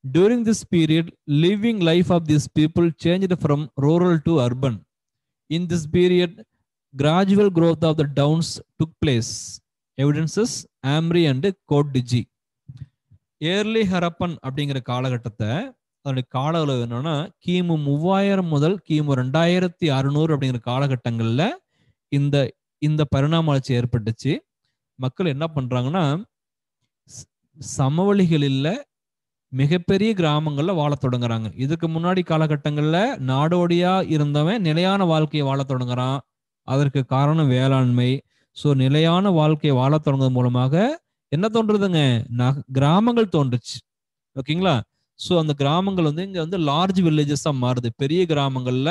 Speaker 1: During this period, living life of these people changed from rural to urban. In this period, gradual growth of the towns took place. Evidences Amri and Kodiji. Early Harappan அப்படிங்கிற காலகட்டத்தை அதனுடைய கால அளவு என்னன்னா கிமு 3000 முதல் கிமு 2600 அப்படிங்கிற காலகட்டங்கள்ல இந்த இந்த பரிணாம வளர்ச்சி ஏற்பட்டுச்சு. மக்கள் என்ன பண்றாங்கன்னா சமவெளிகளில் மிகப்பெரிய கிராமங்கள்ல வாழ தொடங்குறாங்க. இதுக்கு முன்னாடி காலகட்டங்கள்ல நாடோடியா இருந்தவன் நிலையான வாழ்க்கையை வாழ தொடங்குறான். அதற்கு காரணம் வேளாண்மை. ஸோ நிலையான வாழ்க்கையை வாழ தொடங்குறது மூலமாக என்ன தோன்றுதுங்க, கிராமங்கள் தோன்றுச்சு. ஓகேங்களா? ஸோ அந்த கிராமங்கள் வந்து இங்க வந்து லார்ஜ் வில்லேஜஸா மாறுது. பெரிய கிராமங்கள்ல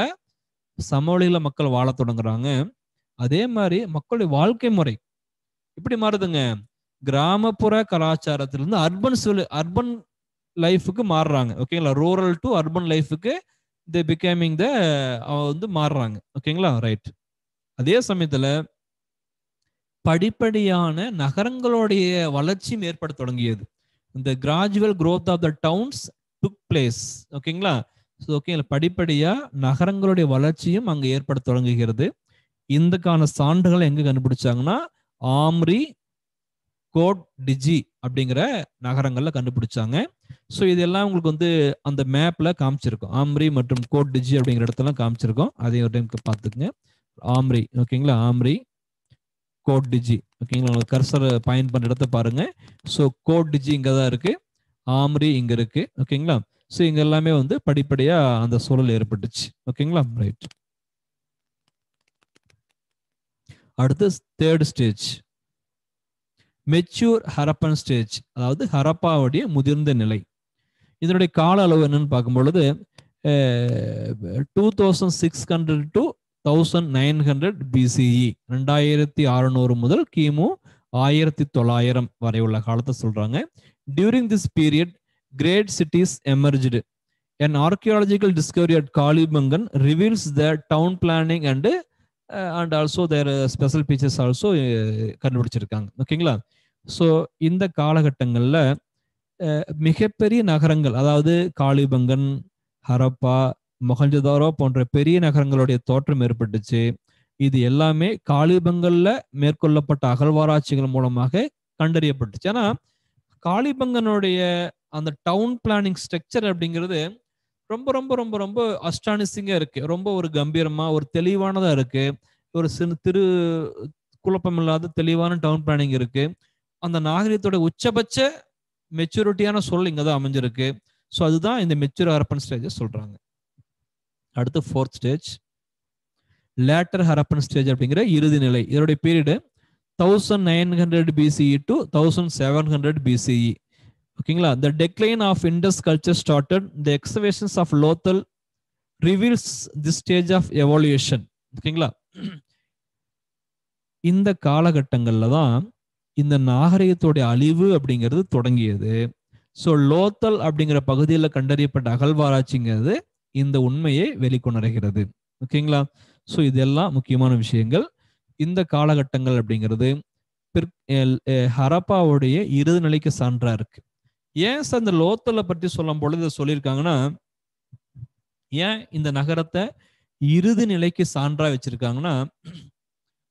Speaker 1: சமவெளியில மக்கள் வாழ தொடங்குறாங்க. அதே மாதிரி மக்களுடைய வாழ்க்கை முறை இப்படி மாறுதுங்க, கிராமப்புற கலாச்சாரத்திலிருந்து அர்பன் லைஃபுக்கு மாறுறாங்க. ஓகேங்களா? ரூரல் டு அர்பன் லைஃபுக்கு தே பிகேமிங் த வந்து மாறுறாங்க. ஓகேங்களா? ரைட். அதே சமயத்துல படிப்படியான நகரங்களுடைய வளர்ச்சியும் ஏற்பட தொடங்கியது. இந்த gradual growth of the towns took place. ஓகேங்களா? ஓகே, படிப்படியா நகரங்களுடைய வளர்ச்சியும் அங்க ஏற்பட தொடங்குகிறது. இந்தக்கான சான்றுகளை எங்க கண்டுபிடிச்சாங்கன்னா ஆம்ரி, கோட் டிஜி அப்படிங்கிற நகரங்கள்ல கண்டுபிடிச்சாங்க. ஸோ இதெல்லாம் உங்களுக்கு வந்து அந்த மேப்ல காமிச்சிருக்கோம். ஆம்ரி மற்றும் கோட் டிஜி அப்படிங்கிற இடத்துல காமிச்சிருக்கோம். அதையும் ஒரு டைம் பார்த்துக்குங்க. ஆம்ரி, ஓகேங்களா? ஆம்ரி, கோட் டிஜி, ஓகேங்களா? கர்சர் பாயிண்ட் பண்ற இடத்த பாருங்க. ஸோ கோட் டிஜி இங்க தான் இருக்கு, ஆம்ரி இங்க இருக்கு. ஓகேங்களா? ஸோ இங்க எல்லாமே வந்து படிப்படியா அந்த சூழல் ஏற்பட்டுச்சு. ஓகேங்களா? ரைட். அடுத்து third stage, mature Harappan stage, அதாவது ஹரப்பாவுடைய முதிர்ந்த நிலை. இதனுடைய கால அளவு என்னன்னு பார்க்கும் பொழுது 2600 டு 1900 BCE, 2600 முதல் கிமு 1900 வரை உள்ள காலத்தை சொல்றாங்க. During this period, great cities emerged. An archaeological discovery at Kalibangan reveals the town planning and also their special features also கண்டுபிடிச்சிருக்காங்க. ஓகேங்களா? ஸோ இந்த காலகட்டங்கள்ல மிகப்பெரிய நகரங்கள், அதாவது காளிபங்கன், ஹரப்பா, மொஹஞ்சதாரோ போன்ற பெரிய நகரங்களுடைய தோற்றம் ஏற்பட்டுச்சு. இது எல்லாமே காளிபங்கல்ல மேற்கொள்ளப்பட்ட அகழ்வாராய்ச்சிகள் மூலமாக கண்டறியப்பட்டுச்சு. ஏன்னா காளிபங்கனுடைய அந்த டவுன் பிளானிங் ஸ்ட்ரக்சர் அப்படிங்கிறது ரொம்ப ரொம்ப ரொம்ப ரொம்ப அஸ்டானிசிங்கா இருக்கு. ரொம்ப ஒரு கம்பீரமா ஒரு தெளிவானதா இருக்கு. ஒரு திரு குழப்பம் இல்லாத தெளிவான டவுன் பிளானிங் இருக்கு. அந்த நாகரிகத்தோட உச்சபட்ச மெச்சூரிட்டியான சூழல் இங்கதான் அமைஞ்சிருக்கு. ஸோ அதுதான் இந்த மெச்சூர் ஹரப்பன் ஸ்டேஜ் சொல்றாங்க. அடுத்து fourth stage, later Harappan stage அப்படிங்கிற இறுதி நிலை. இதோடைய பீரியடு 1900 BCE to 1700 BCE. ஓகேங்களா? The decline of Indus culture started. The excavations of Lothal reveals this stage of evolution. ஓகேங்களா? இந்த காலகட்டங்கள்ல தான் இந்த நாகரிகத்தோடைய அழிவு அப்படிங்கிறது தொடங்கியது. ஸோ லோத்தல் அப்படிங்கிற பகுதியில் கண்டறியப்பட்ட அகழ்வாராய்ச்சிங்கிறது இந்த உண்மையை வெளிக்கொணர்கிறது. ஓகேங்களா? ஸோ இதெல்லாம் முக்கியமான விஷயங்கள். இந்த காலகட்டங்கள் அப்படிங்கிறது ஹரப்பாவுடைய இறுதி நிலைக்கு சான்றா இருக்கு. ஏன் சார் இந்த லோத்தலை பற்றி சொல்லும் பொழுது சொல்லியிருக்காங்கன்னா, ஏன் இந்த நகரத்தை இறுதி நிலைக்கு சான்றா வச்சிருக்காங்கன்னா,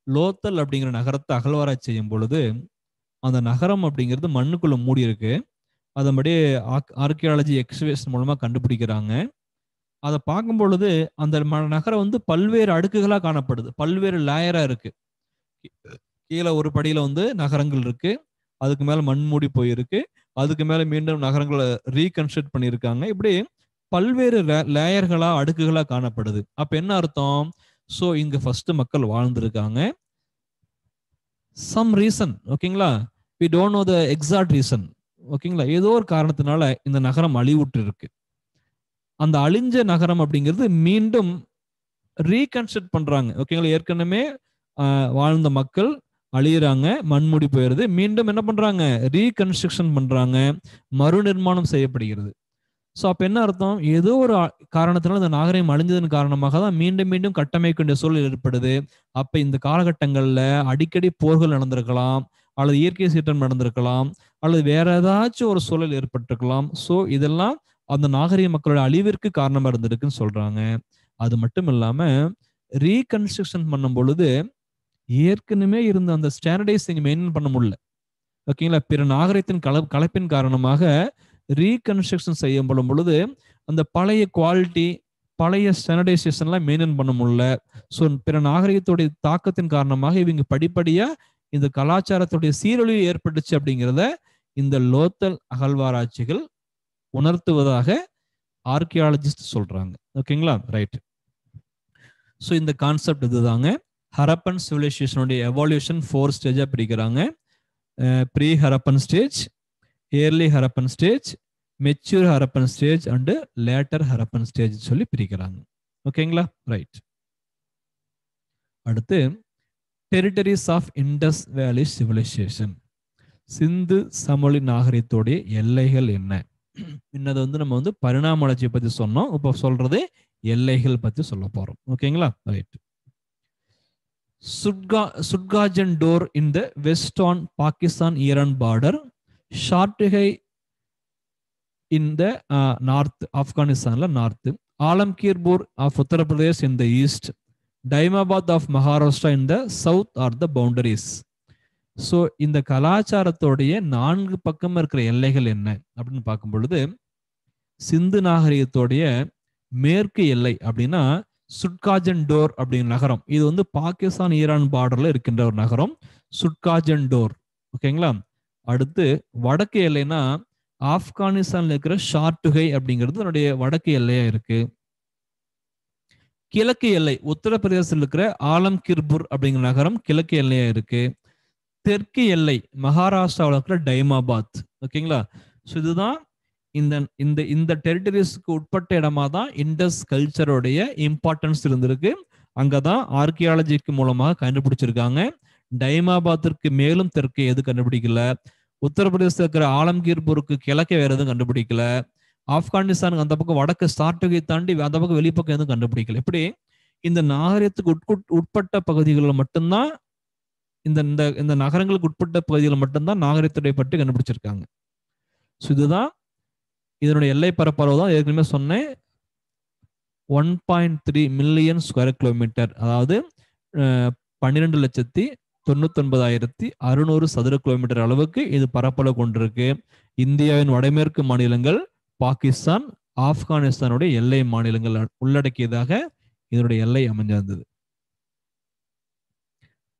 Speaker 1: லோத்தல் அப்படிங்கிற நகரத்தை அகழ்வாராய்ச்சி செய்யும் பொழுது அந்த நகரம் அப்படிங்கிறது மண்ணுக்குள்ள மூடி இருக்கு. அதன்படி ஆர்கியாலஜி எக்ஸ்கவேஷன் மூலமா கண்டுபிடிக்கிறாங்க. அதை பார்க்கும் பொழுது அந்த நகரம் வந்து பல்வேறு அடுக்குகளா காணப்படுது, பல்வேறு லேயரா இருக்கு. கீழே ஒரு படியில வந்து நகரங்கள் இருக்கு, அதுக்கு மேல மண்மூடி போயிருக்கு, அதுக்கு மேல மீண்டும் நகரங்களை ரீகன்ஸ்ட்ரக்ட் பண்ணியிருக்காங்க. இப்படி பல்வேறு லேயர்களா அடுக்குகளா காணப்படுது. அப்ப என்ன அர்த்தம்? சோ இங்க ஃபர்ஸ்ட் மக்கள் வாழ்ந்திருக்காங்க. சம் ரீசன், ஓகேங்களா, we don't know the exact reason, ஓகேங்களா, ஏதோ ஒரு காரணத்தினால இந்த நகரம் அழிவுற்று இருக்கு. அந்த அழிஞ்ச நகரம் அப்படிங்கிறது மீண்டும் ரீகன்ஸ்ட்ரக்ட் பண்றாங்க, ஓகேங்களா. ஏற்கனவே வாழ்ந்த மக்கள் அழியிறாங்க, மண்மூடி போயிருது, மீண்டும் என்ன பண்றாங்க, ரீகன்ஸ்ட்ரக்ஷன் பண்றாங்க, மறுநிர்மாணம் செய்யப்படுகிறது. ஸோ அப்போ என்ன அர்த்தம்? ஏதோ ஒரு காரணத்தினால இந்த நாகரிகம் அழிஞ்சதன் காரணமாக தான் மீண்டும் மீண்டும் கட்டமைக்க வேண்டிய சூழல் ஏற்படுது. அப்போ இந்த காலகட்டங்களில் அடிக்கடி போர்கள் நடந்திருக்கலாம், அல்லது இயற்கை சீற்றம் நடந்திருக்கலாம், அல்லது வேற ஏதாச்சும் ஒரு சூழல் ஏற்பட்டிருக்கலாம். ஸோ இதெல்லாம் அந்த நாகரிக மக்களோட அழிவிற்கு காரணமாக இருந்திருக்குன்னு சொல்றாங்க. அது மட்டும் இல்லாம ரீகன்ஸ்ட்ரக்ஷன் பண்ணும் பொழுது ஏற்கனவே இருந்த அந்த ஸ்டாண்டர்டைசிங் மெயின்டைன் பண்ண முடியல, ஓகேங்களா. பிற நாகரிகத்தின் கலப்பின் காரணமாக ரீகன்ஸ்ட்ரக்ஷன் செய்யப்படும் பொழுது அந்த பழைய குவாலிட்டி, பழைய ஸ்டாண்டர்டைசேஷன்லாம் மெயின்டைன் பண்ண முடியல. ஸோ பிற நாகரிகத்துடைய தாக்கத்தின் காரணமாக இவங்க படிப்படியா இந்த கலாச்சாரத்துடைய சீரழிவு ஏற்பட்டுச்சு அப்படிங்கிறத இந்த லோத்தல் அகழ்வாராய்ச்சிகள் உணர்த்துவதாக ஆர்கியாலஜிஸ்ட் சொல்றாங்க, ஓகேங்களா. ரைட். ஸோ இந்த கான்செப்ட் இதுதாங்க. ஹரப்பன் சிவிலைசேஷனுடைய எவால்யூஷன் 4 ஸ்டேஜா பிரிக்கிறாங்க. Pre Harappan stage, early Harappan stage, mature Harappan stage and later Harappan stage சொல்லி பிரிக்கிறாங்க, ஓகேங்களா. ரைட். அடுத்து territories of Indus valley civilization, Sindhu சமவெளி நாகரிகத்தோடைய எல்லைகள் என்ன? இன்னது வந்து நம்ம வந்து பரிணாம வளர்ச்சியை பத்தி சொன்னோம், இப்போ சொல்றது எல்லைகள் பத்தி சொல்ல போறோம், ஓகேங்களா. Right. Sutkagen Dor in the west on Pakistan Iran border, Shortughai in the north, Afghanistan north, Alamkirpur of Uttar Pradesh in the east, Daimabad of Maharashtra in the south are the boundaries. So இந்த கலாச்சாரத்தோடைய 4 பக்கம் இருக்கிற எல்லைகள் என்ன அப்படின்னு பார்க்கும் பொழுது, சிந்து நாகரிகத்தோடைய மேற்கு எல்லை அப்படின்னா சுட்காஜன் டோர் அப்படிங்கிற நகரம். இது வந்து பாகிஸ்தான் ஈரான் பார்டர்ல இருக்கின்ற ஒரு நகரம், சுட்காஜன் டோர், ஓகேங்களா. அடுத்து வடக்கு எல்லைனா ஆப்கானிஸ்தான்ல இருக்கிற ஷார்ட்டுகை அப்படிங்கிறது அதனுடைய வடக்கு எல்லையா இருக்கு. கிழக்கு எல்லை உத்தரப்பிரதேசத்தில் இருக்கிற ஆலம்கிர்பூர் அப்படிங்கிற நகரம் கிழக்கு எல்லையா இருக்கு. தெற்கு எல்லை மகாராஷ்டிராவில் இருக்கிற டைமாபாத், ஓகேங்களா. ஸோ இதுதான் இந்த டெரிட்டரிஸ்க்கு உட்பட்ட இடமா தான் இண்டஸ் கல்ச்சரோடைய இம்பார்ட்டன்ஸ் இருந்திருக்கு. அங்கதான் ஆர்கியாலஜிக்கு மூலமாக கண்டுபிடிச்சிருக்காங்க. டைமாபாத்திற்கு மேலும் தெற்கு எது கண்டுபிடிக்கல, உத்தரப்பிரதேசத்தில் இருக்கிற ஆலம்கீர்பூருக்கு கிழக்கே வேற எதுவும் கண்டுபிடிக்கல, ஆப்கானிஸ்தானுக்கு அந்த பக்கம் வடக்கு ஸ்டார்ட்டுகை தாண்டி அந்த பக்கம் வெளிப்பக்கம் எதுவும் கண்டுபிடிக்கல. இப்படி இந்த நாகரிகத்துக்கு உட்பட்ட பகுதிகளில் மட்டும்தான் இந்த நகரங்களுக்கு உட்பட்ட பகுதிகளில் மட்டும்தான் நாகரிகத்துடைய பற்றி கண்டுபிடிச்சிருக்காங்க. ஸோ இதுதான் இதனுடைய எல்லை பரப்பளவு தான் ஏற்கனவே சொன்னேன், 1.3 மில்லியன் ஸ்கொயர் கிலோமீட்டர், அதாவது 12,99,600 சதுர கிலோமீட்டர் அளவுக்கு இது பரப்பளவு கொண்டிருக்கு. இந்தியாவின் வடமேற்கு மாநிலங்கள், பாகிஸ்தான், ஆப்கானிஸ்தானுடைய எல்லை மாநிலங்கள் உள்ளடக்கியதாக இதனுடைய எல்லை அமைஞ்சிருந்தது.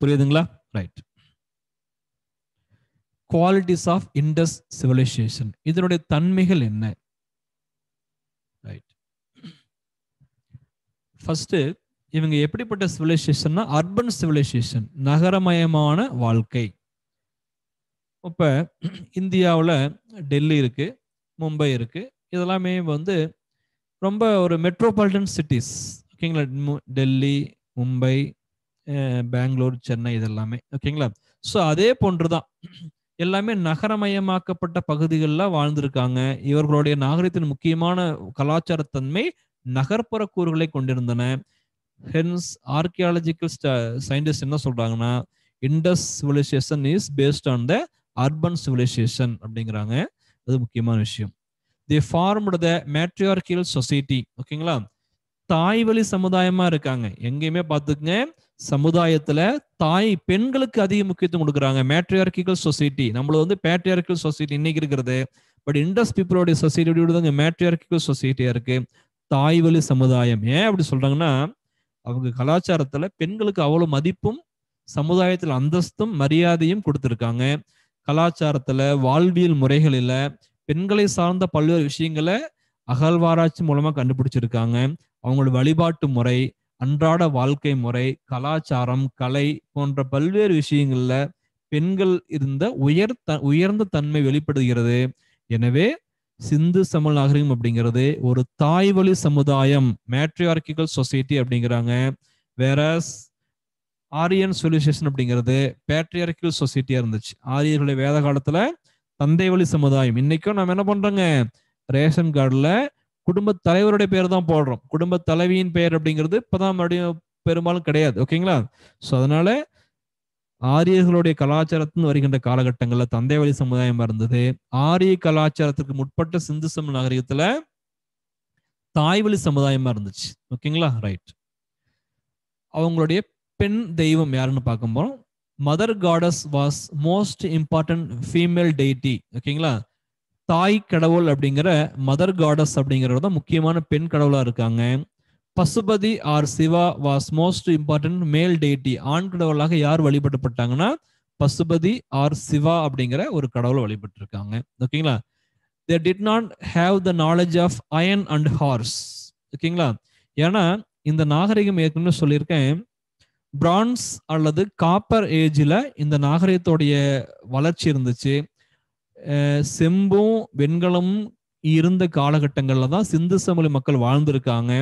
Speaker 1: புரியுதுங்களா? Right. Qualities of Indus civilization, இதனுடைய தன்மைகள் என்ன? ரைட். ஃபர்ஸ்ட் இவங்க எப்படிப்பட்ட சிவிலைசேஷன்னா அர்பன் சிவிலைசேஷன், நகரமயமான வாழ்க்கை. இப்ப இந்தியாவில் டெல்லி இருக்கு, மும்பை இருக்கு, இதெல்லாமே வந்து ரொம்ப ஒரு மெட்ரோபாலிட்டன் சிட்டிஸ், ஓகேங்களா. டெல்லி, மும்பை, பெங்களூர், சென்னை இதெல்லாமே, ஓகேங்களா. ஸோ அதே போன்றுதான் எல்லாமே நகரமயமாக்கப்பட்ட பகுதிகளில் வாழ்ந்திருக்காங்க. இவர்களுடைய நாகரிகத்தின் முக்கியமான கலாச்சாரத்தன்மை நகர்ப்புற கூறுகளை கொண்டிருந்தன. ஹென்ஸ் ஆர்கியாலஜிக்கல் சயின்டிஸ்ட் என்ன சொல்றாங்கன்னா, Indus civilization is based on the urban civilization அப்படிங்கிறாங்க. அது முக்கியமான விஷயம். they formed the matriarchal society, ஓகேங்களா. தாய் வழி சமுதாயமா இருக்காங்க. எங்கேயுமே பார்த்துக்குங்க, சமுதாயத்துல தாய் பெண்களுக்கு அதிக முக்கியத்துவம் கொடுக்குறாங்க. மேட்ரியார்கிக்கல் சொசைட்டி, நம்மள வந்து பேட்ரியார்கிக்கல் சொசைட்டி இன்னைக்கு இருக்கிறது. பட் இண்டஸ் பீப்புளோடைய சொசைட்டி மேட்ரியார்கிக்கல் சொசைட்டியா இருக்கு. தாய்வழி சமுதாயம். ஏன் அப்படி சொல்றாங்கன்னா, அவங்க கலாச்சாரத்துல பெண்களுக்கு அவ்வளவு மதிப்பும் சமுதாயத்தில் அந்தஸ்தும் மரியாதையும் கொடுத்திருக்காங்க. கலாச்சாரத்துல வாழ்வியல் முறைகளில பெண்களை சார்ந்த பல்வேறு விஷயங்களை அகழ்வாராய்ச்சி மூலமா கண்டுபிடிச்சிருக்காங்க. அவங்களோட வழிபாட்டு முறை, அன்றாட வாழ்க்கை முறை, கலாச்சாரம், கலை போன்ற பல்வேறு விஷயங்கள்ல பெண்கள் இருந்த உயர்ந்த தன்மை வெளிப்படுகிறது. எனவே சிந்து சமல் நாகரிகம் அப்படிங்கிறது ஒரு தாய்வழி சமுதாயம், மேட்ரியார்கிக்கல் சொசைட்டி அப்படிங்கிறாங்க. வேற ஆரியன் சிவிலைசேஷன் அப்படிங்கிறது பேட்ரியார்கிக்கல் சொசைட்டியா இருந்துச்சு. ஆரியர்களுடைய வேத காலத்துல தந்தை வழி சமுதாயம். இன்னைக்கும் நம்ம என்ன பண்றோங்க, ரேஷன் கார்டுல குடும்ப தலைவருடைய பேர் தான் போடுறோம். குடும்ப தலைவியின் பெயர் அப்படிங்கிறது இப்பதான் மறுபடியும் பெரும்பாலும் கிடையாது. ஓகேங்களா? ஸோ அதனால ஆரியர்களுடைய கலாச்சாரத்தின் வருகின்ற காலகட்டங்கள்ல தந்தை வழி சமுதாயமா இருந்தது. ஆரிய கலாச்சாரத்துக்கு முற்பட்ட சிந்து சம நாகரிகத்துல தாய்வழி சமுதாயமா இருந்துச்சு. ஓகேங்களா? ரைட். அவங்களுடைய பெண் தெய்வம் யாருன்னு பார்க்கும்போது mother goddess was most important female deity. ஓகேங்களா? தாய் கடவுள் அப்படிங்கிற மதர் காடஸ் அப்படிங்கிறது தான் முக்கியமான பெண் கடவுளா இருக்காங்க. Pashupati or Shiva was most important male deity. ஆண் கடவுளாக யார் வழிபடப்பட்டாங்கன்னா பசுபதி ஆர் சிவா அப்படிங்கிற ஒரு கடவுளை வழிபட்டு இருக்காங்க. ஓகேங்களா? they did not have the knowledge of iron and horse. ஓகேங்களா? ஏன்னா இந்த நாகரிகம் ஏற்கனவே சொல்லியிருக்கேன், பிரான்ஸ் அல்லது காப்பர் ஏஜ்ல இந்த நாகரிகத்தோடைய வளர்ச்சி இருந்துச்சு. செம்பும் வெண்கலமும் இருந்த காலகட்டங்கள்ல தான் சிந்து சமவெளி மக்கள் வாழ்ந்திருக்காங்க.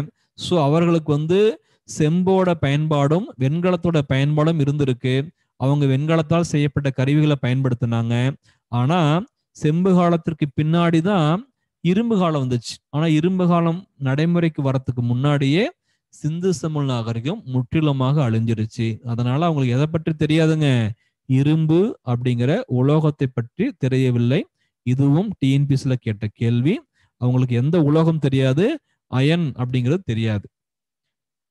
Speaker 1: ஸோ அவர்களுக்கு செம்போட பயன்பாடும் வெண்கலத்தோட பயன்பாடும் இருந்திருக்கு. அவங்க வெண்கலத்தால் செய்யப்பட்ட கருவிகளை பயன்படுத்தினாங்க. ஆனா செம்பு காலத்திற்கு பின்னாடி தான் இரும்பு காலம் வந்துச்சு. ஆனா இரும்பு காலம் நடைமுறைக்கு வரத்துக்கு முன்னாடியே சிந்து சமவெளி நாகரிகம் முற்றிலுமாக அழிஞ்சிருச்சு. அதனால அவங்களுக்கு எதை பற்றி தெரியாதுங்க, இரும்பு அப்படிங்கிற உலோகத்தை பற்றி தெரியவில்லை. இதுவும் டிஎன்பிஎஸ்ல கேட்ட கேள்வி. அவங்களுக்கு எந்த உலோகம் தெரியாது, அயன் அப்படிங்கிறது தெரியாது.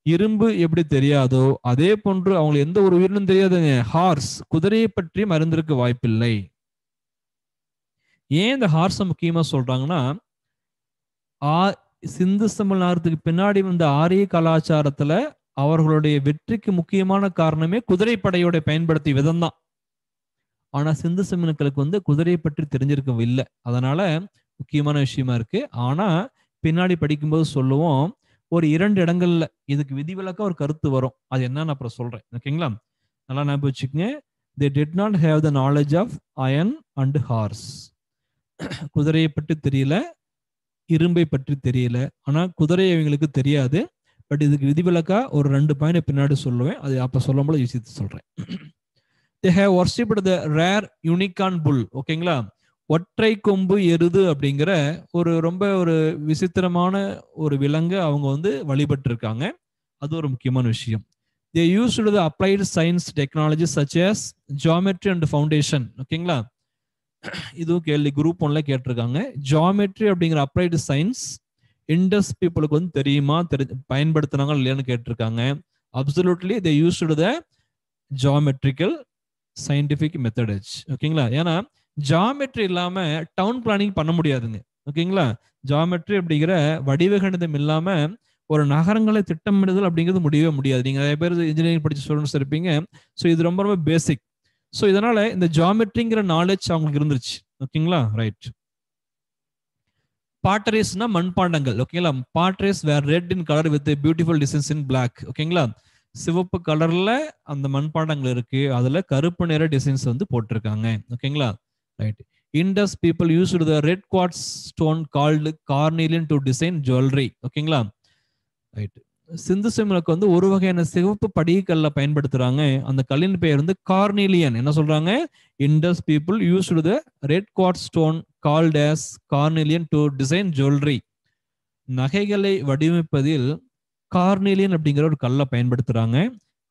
Speaker 1: இரும்பு எப்படி தெரியாதோ அதே போன்று அவங்களுக்கு எந்த ஒரு உயிரினும் தெரியாதுங்க, ஹார்ஸ் குதிரையை பற்றி அறிந்திருக்க வாய்ப்பில்லை. ஏன் இந்த ஹார்ஸை முக்கியமா சொல்றாங்கன்னா, சிந்து சமவெளி நாகரிகத்துக்கு பின்னாடி வந்த ஆரிய கலாச்சாரத்துல அவர்களுடைய வெற்றிக்கு முக்கியமான காரணமே குதிரைப்படையோட பயன்படுத்திய விதம் தான். ஆனா சிந்து சமவெளிகளுக்கு குதிரையை பற்றி தெரிஞ்சிருக்கவில்லை. அதனால முக்கியமான விஷயமா இருக்கு. ஆனா பின்னாடி படிக்கும்போது சொல்லுவோம், ஒரு 2 இடங்கள்ல இதுக்கு விதிவிலக்கா ஒரு கருத்து வரும். அது என்னன்னு அப்புறம் சொல்றேன். ஓகேங்களா? நல்லா ஞாபகம் வச்சுக்கோங்க. they did not have the knowledge of iron and horse. குதிரையை பற்றி தெரியல, இரும்பை பற்றி தெரியல. ஆனா குதிரை இவங்களுக்கு தெரியாது. பட் இதுக்கு விதிவிலக்கா ஒரு 2 பாயிண்ட் பின்னாடி சொல்லுவேன். அது அப்ப சொல்லும்போது விஷயத்தை சொல்றேன். they have worshipped the rare unicorn bull. ஓகேங்களா? ஒற்றை கொம்பு எருது அப்படிங்கிற ரொம்ப விசித்திரமான ஒரு விலங்கு அவங்க வழிபட்டு இருக்காங்க. அது ஒரு முக்கியமான விஷயம். they used the applied science technology such as geometry and foundation. ஓகேங்களா? இதுவும் கேள்வி குரூப் 1ல கேட்டிருக்காங்க. ஜியோமெட்ரி அப்படிங்கிற அப்ளைடு சயின்ஸ் இண்டஸ் பீப்புளுக்கு தெரியுமா, பயன்படுத்தினாங்க இல்லையான்னு கேட்டிருக்காங்க. Absolutely they used the geometrical scientific methods. ஓகேங்களா? ஏன்னா ஜியோமெட்ரி இல்லாம டவுன் பிளானிங் பண்ண முடியாதுங்க. ஓகேங்களா? ஜியோமெட்ரி அப்படிங்கிற வடிவகணிதம் இல்லாம ஒரு நகரங்களை திட்டமிடுதல் அப்படிங்கிறது முடியவே முடியாது. நீங்க நிறைய பேர் இன்ஜினியரிங் படிச்ச ஸ்டூடெண்ட்ஸ் இருப்பீங்க. ஸோ இது ரொம்ப பேசிக். ஸோ இதனால இந்த ஜியோமெட்ரிங்கிற நாலேஜ் அவங்களுக்கு இருந்துச்சு. ஓகேங்களா? ரைட். பாட்டரிஸ்னா மண்பாண்டங்கள். ஓகேங்களா? Potteries were red in colour with beautiful designs in black. ஓகேங்களா? சிவப்பு கலர்ல அந்த மண்பாண்டங்கள் இருக்கு. அதுல கருப்பு நிற டிசைன்ஸ் போட்டிருக்காங்க. ஓகேங்களா? Right. Indus people used the red quartz stone called carnelian to design jewellery. ஓகேங்களா? ரைட். சிந்து சமவெளிக்கு ஒரு வகையான சிவப்பு படிகல்ல பயன்படுத்துறாங்க. அந்த கல்லின் பெயர் கார்னிலியன். என்ன சொல்றாங்க? Indus people used the red quartz stone called as carnelian to design jewellery. நகைகளை வடிவமைப்பதில் கார்னிலியன் அப்படிங்கிற ஒரு கல்லை பயன்படுத்துறாங்க.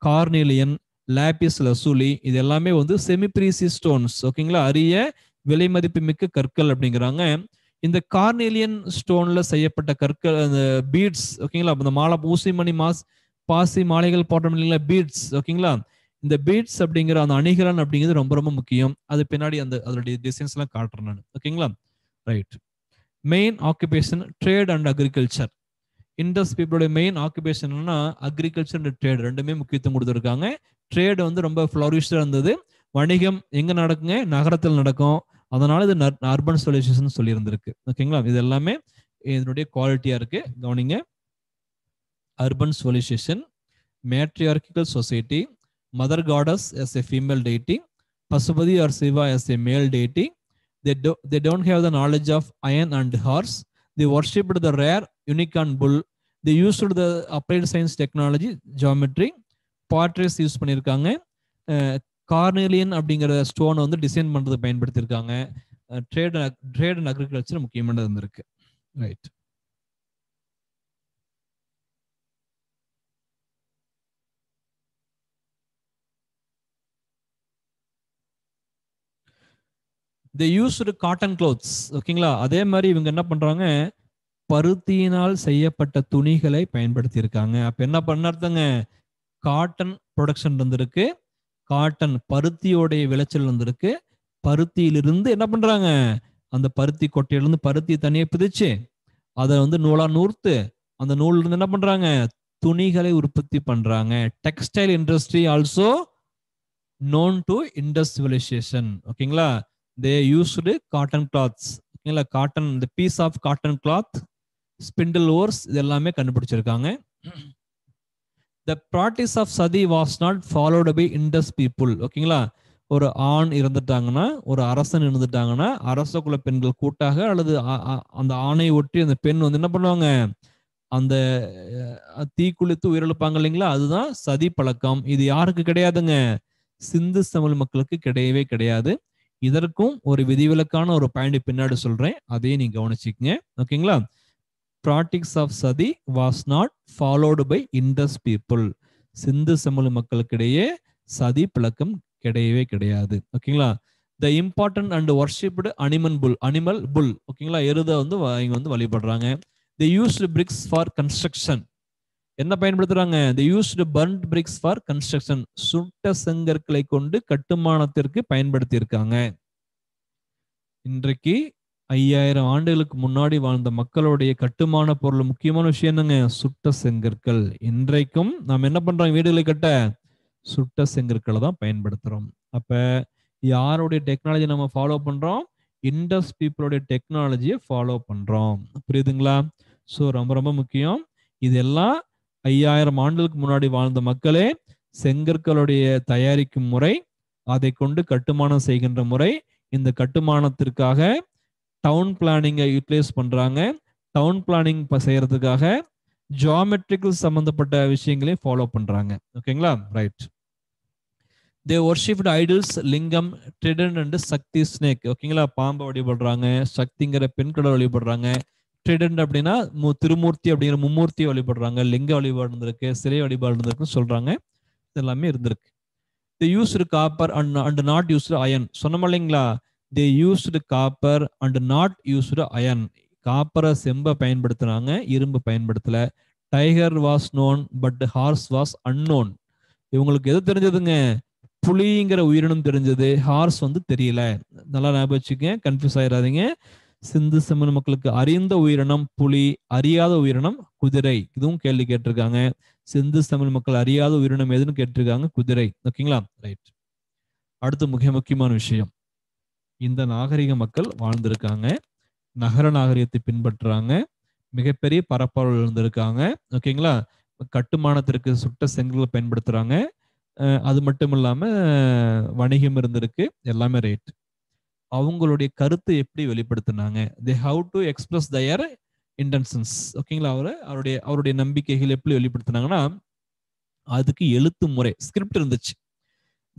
Speaker 1: கார்னிலியன், லாபிஸ் லசூலி இது எல்லாமே செமி பிரீசியஸ் ஸ்டோன்ஸ். ஓகேங்களா? அரிய விலை மதிப்பு மிக்க கற்கள் அப்படிங்கிறாங்க. இந்த கார்னிலியன் ஸ்டோன்ல செய்யப்பட்ட கற்கள், அந்த பீட்ஸ். ஓகேங்களா? இந்த மாலை, ஊசி மணி, பாசி மாலைகள் போட்ட பீட்ஸ். ஓகேங்களா? இந்த பீட்ஸ் அப்படிங்கிற அந்த அணிகலன் அப்படிங்கிறது ரொம்ப முக்கியம். அது பின்னாடி அதோடைய டிசைன்ஸ் எல்லாம் காட்டுறேன் நான். ஓகேங்களா? Right. Main occupation trade and agriculture. Indus பீப்புளுடைய மெயின் ஆக்குபேஷன் என்னன்னா அக்ரிகல்ச்சர் அண்ட் ட்ரேட் ரெண்டுமே முக்கியத்துவம் கொடுத்துருக்காங்க. ட்ரேடு வந்து ரொம்ப ஃப்ளரிஷ்டாக இருந்தது. வணிகம் எங்க நடக்குங்க? நகரத்தில் நடக்கும். அதனால இது அர்பன் சிவிலைசேஷன் சொல்லி இருந்திருக்கு. ஓகேங்களா? இது எல்லாமே இதனுடைய குவாலிட்டியா இருக்கு. கவனிங்க. Urban civilisation, matriarchal society, mother goddess as a female deity, Pashupati or Shiva as a male deity. They don't have the knowledge of iron and horse. They worshipped the rare unicorn bull. They used the applied science technology, geometry, portraits use பண்ணியிருக்காங்க. Carnelian அப்படிங்கிற ஸ்டோனை வந்து design பண்றது பயன்படுத்தியிருக்காங்க. Trade and agriculture முக்கியமானது இருந்திருக்கு. Right. they used cotton clothes. ஓகேங்களா? அதே மாதிரி இவங்க என்ன பண்றாங்க? பருத்தியினால் செய்யப்பட்ட துணிகளை பயன்படுத்தி இருக்காங்க. அப்ப என்ன பண்ண அர்த்தங்க? காட்டன் ப்ரொடக்ஷன் இருந்திருக்கு. காட்டன் பருத்தியோடைய விளைச்சல் இருந்திருக்கு. பருத்தியிலிருந்து என்ன பண்றாங்க? அந்த பருத்தி கொட்டையிலிருந்து பருத்தியை தனியே பிரிச்சு அதை வந்து நூலா நூர்த்து அந்த நூல்ல இருந்து என்ன பண்றாங்க? துணிகளை உற்பத்தி பண்றாங்க. Textile industry also known to Indus civilization. ஓகேங்களா? they used cotton cloths. ஓகேங்களா? Cotton, the piece of cotton cloth, spindle oars இது எல்லாமே கண்டுபிடிச்சிருக்காங்க. the practice of sati was not followed by Indus people. ஓகேங்களா? ஒரு ஆண் இருந்துட்டாங்கன்னா, ஒரு அரசன் இருந்துட்டாங்கன்னா, அரச குல பெண்கள் கூட்டாக அல்லது அந்த ஆணை ஒட்டி அந்த பெண் வந்து என்ன பண்ணுவாங்க? அந்த தீக்குளித்து உயிரிழப்பாங்க இல்லைங்களா? அதுதான் சதி பழக்கம். இது யாருக்கு கிடையாதுங்க? சிந்து தமிழ் மக்களுக்கு கிடையவே கிடையாது. இதற்கும் ஒரு விதிவிலக்கான ஒரு பாயிண்ட் பின்னாடி சொல்றேன், அதையும் நீங்க கவனிச்சுக்கங்க. ஓகேங்களா? practice of sati was not followed by Indus people. சிந்து சமூக மக்களுக்கிடையே சதி பழக்கம் கிடையவே கிடையாது. ஓகேங்களா? the important and worshipped animal bull. ஓகேங்களா? எருதை வந்து இங்க வந்து வழிபடுறாங்க. they used bricks for construction. என்ன பயன்படுத்துறாங்க? they used burnt bricks for construction. சுட்ட செங்கற்களை கொண்டு கட்டுமானத்திற்கு பயன்படுத்தி இருக்காங்க. இன்றைக்கு 5000 ஆண்டுகளுக்கு முன்னாடி வாழ்ந்த மக்களுடைய கட்டுமான பொருள் முக்கியமான விஷயம் என்னங்க? சுட்ட செங்கற்கள். இன்றைக்கும் நாம் என்ன பண்றோம்? வீடுகளை கட்ட சுட்ட செங்கற்களை தான் பயன்படுத்துறோம். அப்ப யாருடைய டெக்னாலஜி நம்ம ஃபாலோ பண்றோம்? இண்டஸ் பீப்புளுடைய டெக்னாலஜியை ஃபாலோ பண்றோம். புரியுதுங்களா? ஸோ ரொம்ப ரொம்ப முக்கியம். இதெல்லாம் 5000 ஆண்டுகளுக்கு முன்னாடி வாழ்ந்த மக்களே செங்கற்களுடைய தயாரிக்கும் முறை, அதை கொண்டு கட்டுமானம் செய்கின்ற முறை, இந்த கட்டுமானத்திற்காக டவுன் பிளானிங்கை யூட்டிலைஸ் பண்றாங்க. டவுன் பிளானிங் செய்யறதுக்காக ஜியோமெட்ரிக்கல் சம்பந்தப்பட்ட விஷயங்களையும் ஃபாலோ பண்றாங்க. ஓகேங்களா? ரைட். they worshipped idols, லிங்கம், ட்ரிடன்ட் அண்ட் சக்தி ஸ்னேக். ஓகேங்களா? பாம்பை வழிபடுறாங்க. சக்திங்கிற பெண் கடவுளை வழிபடுறாங்க. ட்ரிடன்ட் அப்படின்னா திருமூர்த்தி அப்படிங்கிற மும்மூர்த்தியை வழிபடுறாங்க. லிங்க வழிபாடு இருந்திருக்கு, சிலை வழிபாடு இருந்திருக்குன்னு சொல்றாங்க. இது எல்லாமே இருந்திருக்கு. they used copper and not used iron. சொன்னோம் இல்லைங்களா? they used copper and not used iron. காப்பரை செம்ப பயன்படுத்தினாங்க, இரும்பு பயன்படுத்தல. Tiger was known but horse was unknown. இவங்களுக்கு எது தெரிஞ்சதுங்க? புலிங்கிற உயிரினம் தெரிஞ்சது, ஹார்ஸ் வந்து தெரியல. நல்லா ஞாபகம் வச்சுக்கங்க, கன்ஃபியூஸ் ஆயிடாதீங்க. சிந்து சமண மக்களுக்கு அறிந்த உயிரினம் புலி, அறியாத உயிரினம் குதிரை. இதுவும் கேள்வி கேட்டிருக்காங்க. சிந்து தமிழ் மக்கள் அறியாத உயிரினம் எதுன்னு கேட்டிருக்காங்க? குதிரை. ஓகேங்களா? ரைட். அடுத்து முக்கியமான விஷயம், இந்த நாகரிக மக்கள் வாழ்ந்திருக்காங்க, நகர நாகரிகத்தை பின்பற்றுறாங்க, மிகப்பெரிய பரப்பளவில் இருந்திருக்காங்க. ஓகேங்களா? கட்டுமானத்திற்கு சுட்ட செங்கல்களை பயன்படுத்துறாங்க. அது மட்டும் இல்லாம வணிகம் இருந்திருக்கு, எல்லாமே ரைட். அவங்களுடைய கருத்தை எப்படி வெளிப்படுத்தினாங்க? they have to express their intentions. ஓகேங்களா? அவருடைய நம்பிக்கைகள் எப்படி வெளிப்படுத்தினாங்கன்னா, அதுக்கு எழுத்து முறை, ஸ்கிரிப்ட் இருந்துச்சு.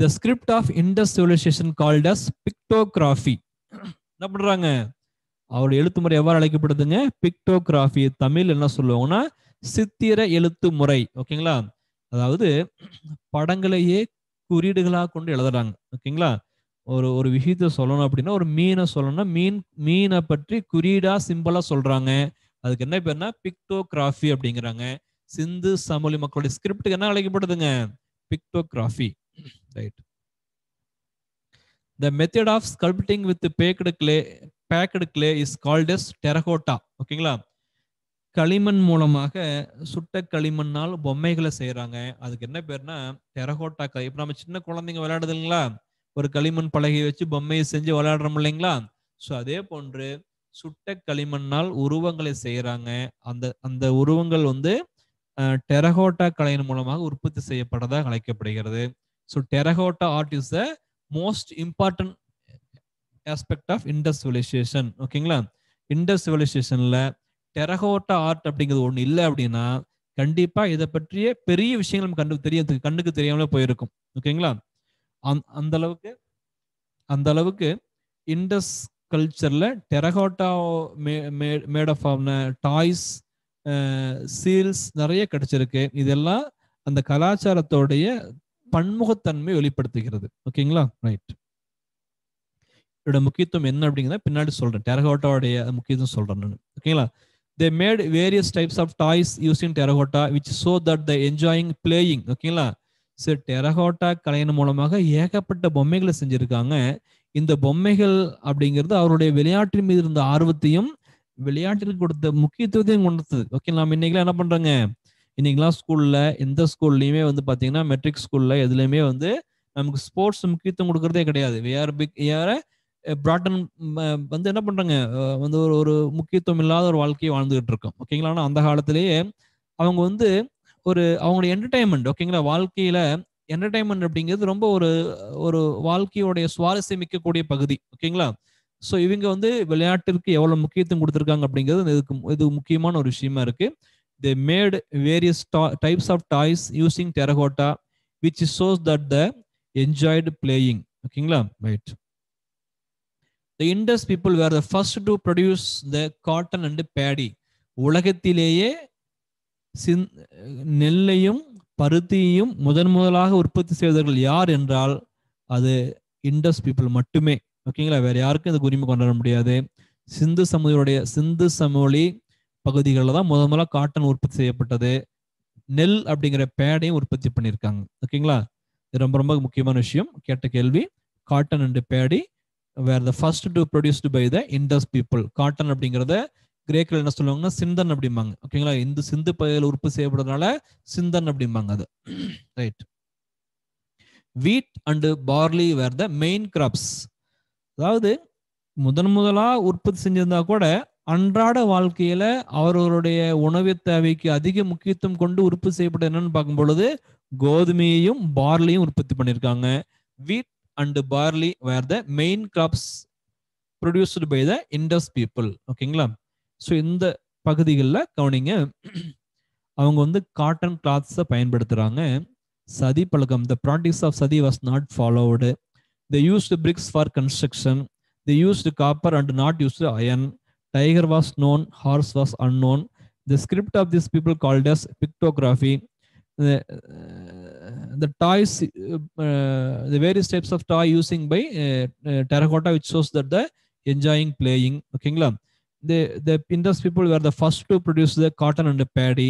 Speaker 1: the script of Indus civilization called as pictography. என்ன பண்றாங்க? அவருடைய எழுத்து முறை எவ்வாறு அழைக்கப்படுதுங்க? பிக்டோகிராஃபி. தமிழ் என்ன சொல்லுவாங்கன்னா சித்திர எழுத்து முறை. ஓகேங்களா? அதாவது படங்களையே குறியீடுகளா கொண்டு எழுதுறாங்க. ஓகேங்களா? ஒரு விஷயத்த சொல்லணும் அப்படின்னா, ஒரு மீனை சொல்லணும்னா மீனை பற்றி குறியீடா சிம்பிளா சொல்றாங்க. அதுக்கு என்ன பேர்னா பிக்டோகிராஃபி அப்படிங்கிறாங்க. சிந்து சமவெளி மக்களுடைய ஸ்கிரிப்டுக்கு என்ன அழைக்கப்படுதுங்க? பிக்டோகிராஃபி. Right. The method of sculpting with packed clay is called as terracotta. ஓகேங்களா? களிமண் மூலமாக சுட்ட களிமண்ணால் பொம்மைகளை செய்யறாங்க. அதுக்கு என்ன பேர்னா டெரகோட்டா கலை. இப்ப நம்ம சின்ன குழந்தைங்க விளையாடுது இல்லைங்களா, ஒரு களிமண் பலகையை வச்சு பொம்மையை செஞ்சு விளையாடுறோம் இல்லைங்களா. ஸோ அதே போன்று சுட்ட களிமண்ணால் உருவங்களை செய்யறாங்க. அந்த அந்த உருவங்கள் வந்து டெரகோட்டா கலையின் மூலமாக உற்பத்தி செய்யப்பட்டதாக அழைக்கப்படுகிறது. So terracotta art is the most important aspect of Indus civilization. ஓகேங்களா. இண்டஸ் சிவிலைசேஷன்ல டெரகோட்டா ஆர்ட் அப்படிங்கிறது ஒண்ணு இல்லை அப்படின்னா கண்டிப்பா இதை பற்றிய பெரிய விஷயங்கள் நம்ம கண்ணுக்கு தெரியாமலே போயிருக்கும். ஓகேங்களா. அந்த அளவுக்கு இண்டஸ் கல்ச்சர்ல terracotta made of toys, seals நிறைய கிடைச்சிருக்கு. இதெல்லாம் அந்த கலாச்சாரத்தோடைய பன்முகத்தன்மை வெளிப்படுத்துகிறது. ஓகேங்களா. ரைட். இதோட முக்கியத்துவம் என்ன அப்படிங்கிறத பின்னாடி சொல்றேன். டெரகோட்டாவுடைய முக்கியத்துவம் சொல்றேன் நான். ஓகேங்களா. They made various types of toys using terracotta which show that they enjoying playing. ஓகேங்களா. ஸோ டெரகோட்டா கலையின் மூலமாக ஏகப்பட்ட பொம்மைகளை செஞ்சிருக்காங்க. இந்த பொம்மைகள் அப்படிங்கிறது அவருடைய விளையாட்டின் மீது இருந்த ஆர்வத்தையும் விளையாட்டிற்கு கொடுத்த முக்கியத்துவத்தையும் கொண்டது. ஓகே. நம்ம இன்னைக்கெல்லாம் என்ன பண்றாங்க, இன்னைக்கெல்லாம் ஸ்கூல்ல எந்த ஸ்கூல்லையுமே வந்து பாத்தீங்கன்னா மெட்ரிக் ஸ்கூல்ல எதுலையுமே வந்து நமக்கு ஸ்போர்ட்ஸ் முக்கியத்துவம் கொடுக்கறதே கிடையாது. பிராட்டன் வந்து என்ன பண்றாங்க, வந்து ஒரு முக்கியத்துவம் இல்லாத ஒரு வாழ்க்கையை வாழ்ந்துகிட்டு இருக்கோம். ஓகேங்களா. ஆனா அந்த காலத்திலேயே அவங்க வந்து அவங்களுடைய என்டர்டைன்மெண்ட், ஓகேங்களா, வாழ்க்கையில என்டர்டைன்மெண்ட் அப்படிங்கிறது ரொம்ப ஒரு வாழ்க்கையோடைய சுவாரஸ்யம் மிக்கக்கூடிய பகுதி. ஓகேங்களா. ஸோ இவங்க வந்து விளையாட்டிற்கு எவ்வளவு முக்கியத்துவம் கொடுத்துருக்காங்க அப்படிங்கிறது இது முக்கியமான ஒரு விஷயமா இருக்கு. They made various types of toys using terracotta which shows that they enjoyed playing. ஓகேங்களா. Right. The Indus people were the first to produce the cotton and paddy. உலகத்திலேயே நெல்லையும் பருத்தியையும் முதலாக உற்பத்தி செய்தவர்கள் யார் என்றால் அது இண்டஸ் பீப்புள் மட்டுமே. ஓகேங்களா. வேற யாருக்கும் இதுக்கு உரிமை கொண்டாட முடியாது. சிந்து சமவெளி பகுதிகளில் தான் முதல்ல காட்டன் உற்பத்தி செய்யப்பட்டது. நெல் அப்படிங்கிற பேடையும் உற்பத்தி பண்ணியிருக்காங்க. ஓகேங்களா. இது ரொம்ப ரொம்ப முக்கியமான விஷயம். கேட்ட கேள்வி. Cotton and Bedi were the first to produced by the Indus people. Cotton அப்படிங்கிறத கிரேக்கில் என்ன சொல்லுவாங்கன்னா சிந்தன் அப்படிம்பாங்க. ஓகேங்களா. இந்த சிந்து பகுதியில் உற்பத்தி செய்யப்படுறதுனால சிந்தன் அப்படிம்பாங்க அது. Right. Wheat and barley were the main crops. அதாவது முதலா உற்பத்தி செஞ்சிருந்தா கூட அன்றாட வாழ்க்கையில அவர்களுடைய உணவு தேவைக்கு அதிக முக்கியத்துவம் கொண்டு உற்பத்தி செய்யப்பட்ட என்னன்னு பார்க்கும் பொழுது கோதுமையையும் பார்லியும் உற்பத்தி பண்ணியிருக்காங்க. வீட் and barley were the main crops produced by the Indus people. ஓகேங்களா. ஸோ இந்த பகுதிகளில் கவனிங்க, அவங்க வந்து காட்டன் கிளாத்ஸை பயன்படுத்துறாங்க. சதி பழக்கம், the practice of sadi was not followed. They used bricks for construction. They used copper and not used iron. Tiger was known, horse was unknown. The script of these people called as pictography. The toys, the various types of toy using by terracotta which shows that the enjoying playing. ஓகேங்களா. The Indus people were the first to produce the cotton and paddy.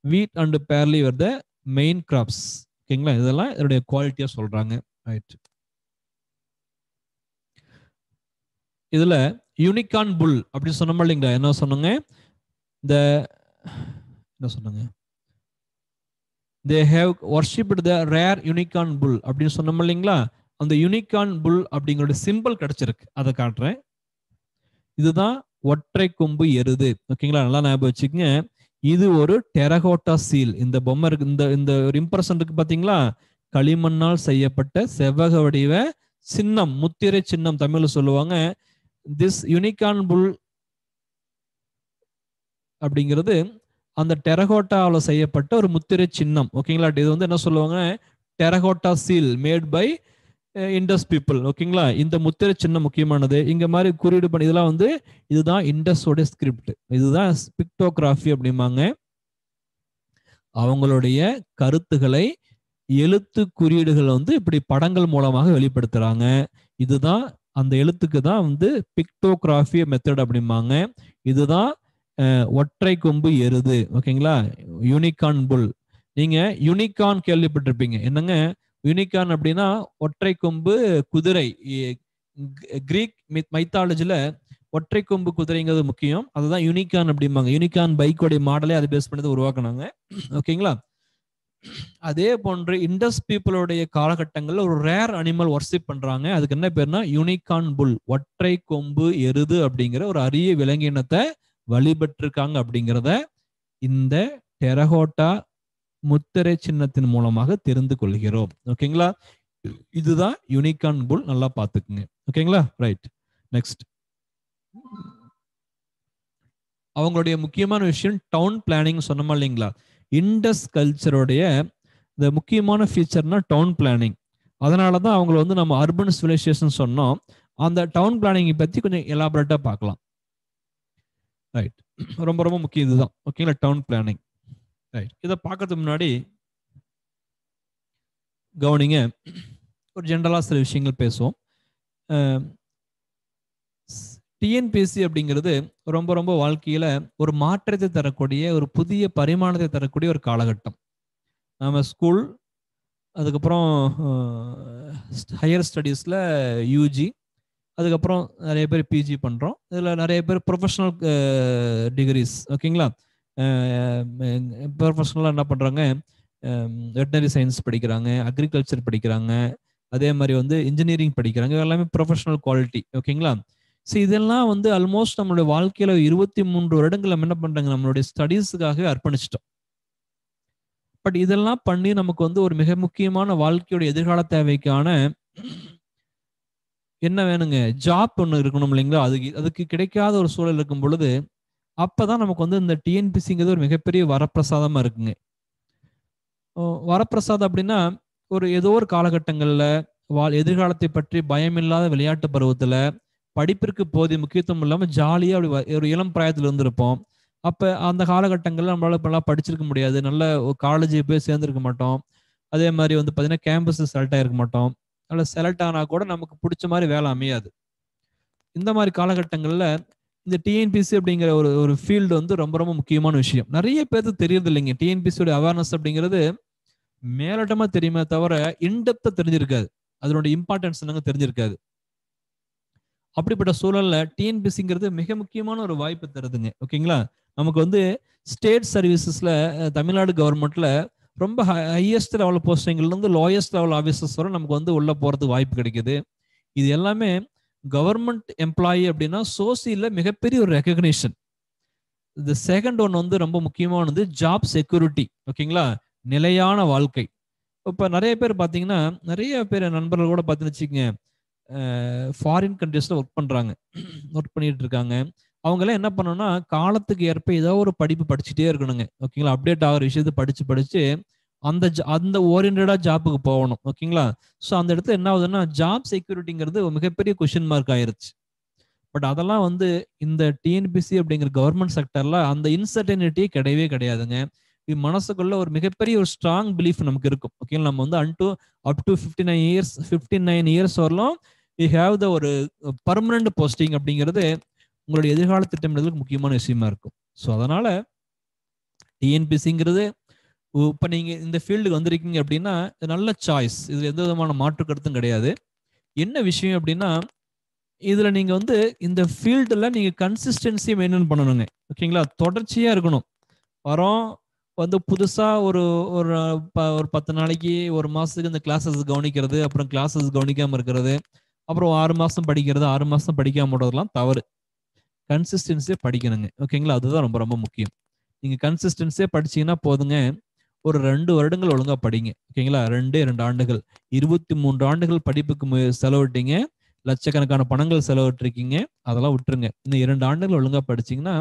Speaker 1: Wheat and barley were the main crops. ஓகேங்களா. இதெல்லாம் இதோடைய குவாலிட்டியா சொல்றாங்க. Right. இதுல unicorn புல் அப்படின்னு சொன்னோம் இல்லைங்களா. என்ன சொன்னாங்க, என்ன சொன்னாங்க, they have worshipped the rare unicorn bull அப்படின்னு சொன்னோம் இல்லைங்களா. அந்த யூனிகார்ன் புல் அப்படிங்கிற சிம்பிள் கிடைச்சிருக்கு, அதை காட்டுறேன். இதுதான் ஒற்றை கொம்பு எருது. ஓகேங்களா. நல்லா ஞாபகம் வச்சுக்கோங்க. இது ஒரு டெரகோட்டா சீல். இந்த பொம்மை இருக்கு, இந்த ஒரு இம்ப்ரெஷன் இருக்கு பாத்தீங்களா, களிமண்ணால் செய்யப்பட்ட செவ்வக வடிவ சின்னம், முத்திரை சின்னம் தமிழ்ல சொல்லுவாங்க. திஸ் யூனிகார்ன் புல் அப்படிங்கிறது அந்த டெரகோட்டாவில் செய்யப்பட்ட ஒரு முத்திரை சின்னம். ஓகேங்களா. இது வந்து என்ன சொல்லுவாங்க, terracotta seal made by Indus people. ஓகேங்களா. இந்த முத்திரை சின்னம் முக்கியமானது. இங்க மாதிரி குறியீடு பண்ணி இதெல்லாம் வந்து இதுதான் இண்டஸோட ஸ்கிரிப்ட். இதுதான் பிக்டோகிராஃபி அப்படிம்பாங்க. அவங்களுடைய கருத்துக்களை எழுத்து குறியீடுகள் வந்து இப்படி படங்கள் மூலமாக வெளிப்படுத்துறாங்க. இதுதான் அந்த எழுத்துக்கு தான் வந்து பிக்டோகிராஃபி மெத்தட் அப்படிம்பாங்க. இதுதான் ஒற்றை கொம்பு எருது. ஓகேங்களா. யூனிகார்ன் புல். நீங்க யூனிகார்ன் கேள்விப்பட்டிருப்பீங்க. என்னங்க யூனிகார்ன் அப்படின்னா ஒற்றை கொம்பு குதிரை. கிரீக் மைத்தாலஜில ஒற்றை கொம்பு குதிரைங்கிறது முக்கியம். அதுதான் யூனிகான் அப்படிம்பாங்க. யூனிகான் பைக்கோடைய மாடலே அதை பேஸ் பண்ணி உருவாக்குனாங்க. ஓகேங்களா? அதே போன்று இண்டஸ் பீப்புளுடைய காலகட்டங்கள்ல ஒரு ரேர் அனிமல் வர்ஷிப் பண்றாங்க. அதுக்கு என்ன பேர்னா யூனிகான் புல், ஒற்றை கொம்பு எருது அப்படிங்கிற ஒரு அரிய விலங்கினத்தை வழிபட்டிருக்காங்க அப்படிங்கிறத இந்த டெரகோட்டா முத்திரை சின்னத்தின் மூலமாக தெரிந்து கொள்கிறோம். ஓகேங்களா? இதுதான் யூனிகான் புல், நல்லா பார்த்துக்குங்க. ஓகேங்களா? ரைட். நெக்ஸ்ட், அவங்களுடைய முக்கியமான விஷயம் டவுன் பிளானிங் சொன்னோமா இல்லைங்களா? இண்டஸ் கல்ச்சருடைய இந்த முக்கியமான ஃபீச்சர்னா டவுன் பிளானிங். அதனால தான் அவங்கள வந்து நம்ம அர்பன் சிவிலைசேஷன் சொன்னோம். அந்த டவுன் பிளானிங்கை பற்றி கொஞ்சம் எலாபரேட்டாக பார்க்கலாம். ரைட், ரொம்ப ரொம்ப முக்கியம் இதுதான். ஓகேங்களா? Down planning. ரைட், இதை பார்க்கறதுக்கு முன்னாடி கவனிங்க, ஒரு ஜென்ரலாக சில விஷயங்கள் பேசுவோம். டிஎன்பிஎஸ்சி அப்படிங்கிறது ரொம்ப ரொம்ப வாழ்க்கையில ஒரு மாற்றத்தை தரக்கூடிய, ஒரு புதிய பரிமாணத்தை தரக்கூடிய ஒரு காலகட்டம். நம்ம ஸ்கூல், அதுக்கப்புறம் ஹையர் ஸ்டடீஸில் யூஜி, அதுக்கப்புறம் நிறைய பேர் பிஜி பண்ணுறோம். இதில் நிறைய பேர் ப்ரொஃபஷனல் டிகிரிஸ். ஓகேங்களா? ப்ரொஃபஷனலாக என்ன பண்ணுறாங்க, வெட்டனரி சயின்ஸ் படிக்கிறாங்க, அக்ரிகல்ச்சர் படிக்கிறாங்க, அதே மாதிரி வந்து இன்ஜினியரிங் படிக்கிறாங்க. எல்லாமே ப்ரொஃபஷனல் குவாலிட்டி. ஓகேங்களா? ஸோ இதெல்லாம் வந்து ஆல்மோஸ்ட் நம்மளுடைய வாழ்க்கையில 23 வருடங்கள் நம்ம என்ன பண்றாங்க, நம்மளுடைய ஸ்டடீஸுக்காகவே அர்ப்பணிச்சிட்டோம். பட் இதெல்லாம் பண்ணி நமக்கு வந்து ஒரு மிக முக்கியமான வாழ்க்கையோட எதிர்கால தேவைக்கான என்ன வேணுங்க, ஜாப் ஒன்று இருக்கணும் இல்லைங்களா? அதுக்கு கிடைக்காத ஒரு சூழல் இருக்கும் பொழுது அப்பதான் நமக்கு வந்து இந்த டிஎன்பிசிங்கிறது ஒரு மிகப்பெரிய வரப்பிரசாதமா இருக்குங்க. வரப்பிரசாதம் அப்படின்னா, ஒரு ஏதோ ஒரு காலகட்டங்கள்ல எதிர்காலத்தை பற்றி பயமில்லாத விளையாட்டு பருவத்துல படிப்பிற்கு போதிய முக்கியத்துவம் இல்லாம ஜாலியா அப்படி ஒரு இளம் பிராயத்துல இருந்திருப்போம். அப்ப அந்த காலகட்டங்கள்ல நம்மளால இப்பெல்லாம் படிச்சிருக்க முடியாது, நல்ல காலேஜ் போய் சேர்ந்திருக்க மாட்டோம். அதே மாதிரி வந்து பாத்தீங்கன்னா கேம்பஸ் செலக்ட் ஆயிருக்க மாட்டோம். அதில் செலக்ட் ஆனா கூட நமக்கு பிடிச்ச மாதிரி வேலை அமையாது. இந்த மாதிரி காலகட்டங்கள்ல இந்த டிஎன்பிசி அப்படிங்கிற ஒரு ஃபீல்டு வந்து ரொம்ப ரொம்ப முக்கியமான விஷயம். நிறைய பேருக்கு தெரியறது இல்லைங்க. டிஎன்பிசியோட அவேர்னஸ் அப்படிங்கிறது மேலோட்டமா தெரியுமே தவிர இன்டெப்தா தெரிஞ்சிருக்காது, அதனுடைய இம்பார்ட்டன்ஸ் என்னங்க தெரிஞ்சிருக்காது. அப்படிப்பட்ட சூழல்ல டிஎன்பிசிங்கிறது மிக முக்கியமான ஒரு வாய்ப்பு தருதுங்க. ஓகேங்களா? நமக்கு வந்து ஸ்டேட் சர்வீசஸ்ல தமிழ்நாடு கவர்மெண்ட்ல ரொம்ப ஹையஸ்ட் லெவல் போஸ்டிங்ல இருந்து லோயஸ்ட் லெவல் ஆபீசர்ஸ் வரை நமக்கு வந்து உள்ள போறதுக்கு வாய்ப்பு கிடைக்குது. இது எல்லாமே கவர்மெண்ட் எம்ப்ளாயி அப்படின்னா சோசியல்ல மிகப்பெரிய ஒரு ரெகக்னிஷன். இந்த செகண்ட் ஒன் வந்து ரொம்ப முக்கியமானது ஜாப் செக்யூரிட்டி. ஓகேங்களா? நிலையான வாழ்க்கை. இப்ப நிறைய பேர் பாத்தீங்கன்னா, நிறைய பேர் நண்பர்கள் கூட பாத்தீங்கன்னு வச்சுக்கோங்க, ஃபாரின் கண்ட்ரீஸ்ல ஒர்க் பண்றாங்க, ஒர்க் பண்ணிட்டு இருக்காங்க. அவங்க எல்லாம் என்ன பண்ணணும்னா காலத்துக்கு ஏற்ப ஏதோ ஒரு படிப்பு படிச்சுட்டே இருக்கணுங்க. ஓகேங்களா? அப்டேட் ஆகிற விஷயத்தை படிச்சு அந்த ஓரியன்டா ஜாப்புக்கு போகணும். ஓகேங்களா? ஸோ அந்த இடத்துல என்ன ஆகுதுன்னா ஜாப் செக்யூரிட்டிங்கிறது ஒரு மிகப்பெரிய கொஸ்டின் மார்க் ஆயிருச்சு. பட் அதெல்லாம் வந்து இந்த டிஎன்பிசி அப்படிங்கிற கவர்மெண்ட் செக்டர்ல அந்த இன்சர்டனிட்டியே கிடையவே கிடையாதுங்க. மனசுக்குள்ள ஒரு மிகப்பெரிய ஒரு ஸ்ட்ராங் பிலீஃப் நமக்கு இருக்கும். ஓகேங்களா? நம்ம வந்து அப் டு 59 இயர்ஸ் வரலாம் வி ஹேவ் த ஒரு பர்மனன்ட் போஸ்டிங் அப்படிங்கிறது உங்களுடைய எதிர்கால திட்டமிடுதலுக்கு முக்கியமான விஷயமா இருக்கும். ஸோ அதனால டிஎன்பிசிங்கிறது இப்போ நீங்க இந்த ஃபீல்டுக்கு வந்திருக்கீங்க அப்படின்னா நல்ல சாய்ஸ். இதுல எந்த விதமான மாற்று கருத்தும் கிடையாது. என்ன விஷயம் அப்படின்னா, இதுல நீங்க வந்து இந்த ஃபீல்டுல நீங்க கன்சிஸ்டன்சி மெயின்டைன் பண்ணணுங்க. ஓகேங்களா? தொடர்ச்சியா இருக்கணும். வரோம் வந்து புதுசா ஒரு ஒரு 10 நாளைக்கு, ஒரு மாசத்துக்கு இந்த கிளாஸஸ் கவனிக்கிறது, அப்புறம் கிளாஸஸ் கவனிக்காம இருக்கிறது, அப்புறம் 6 மாசம் படிக்கிறது, 6 மாசம் படிக்காம விடுறதுலாம் தவறு. கன்சிஸ்டன்சியா படிக்கணுங்க. ஓகேங்களா? அதுதான் ரொம்ப ரொம்ப முக்கியம். நீங்க கன்சிஸ்டன்சியா படிச்சீங்கன்னா போதுங்க. ஒரு 2 வருடங்கள் ஒழுங்கா படிங்க. ஓகேங்களா? 2 ஆண்டுகள், 23 ஆண்டுகள் படிப்புக்கு செலவிட்டீங்க, லட்சக்கணக்கான பணங்கள் செலவிட்டிருக்கீங்க, அதெல்லாம் விட்டுருங்க. இன்னும் 2 ஆண்டுகள் ஒழுங்கா படிச்சீங்கன்னா,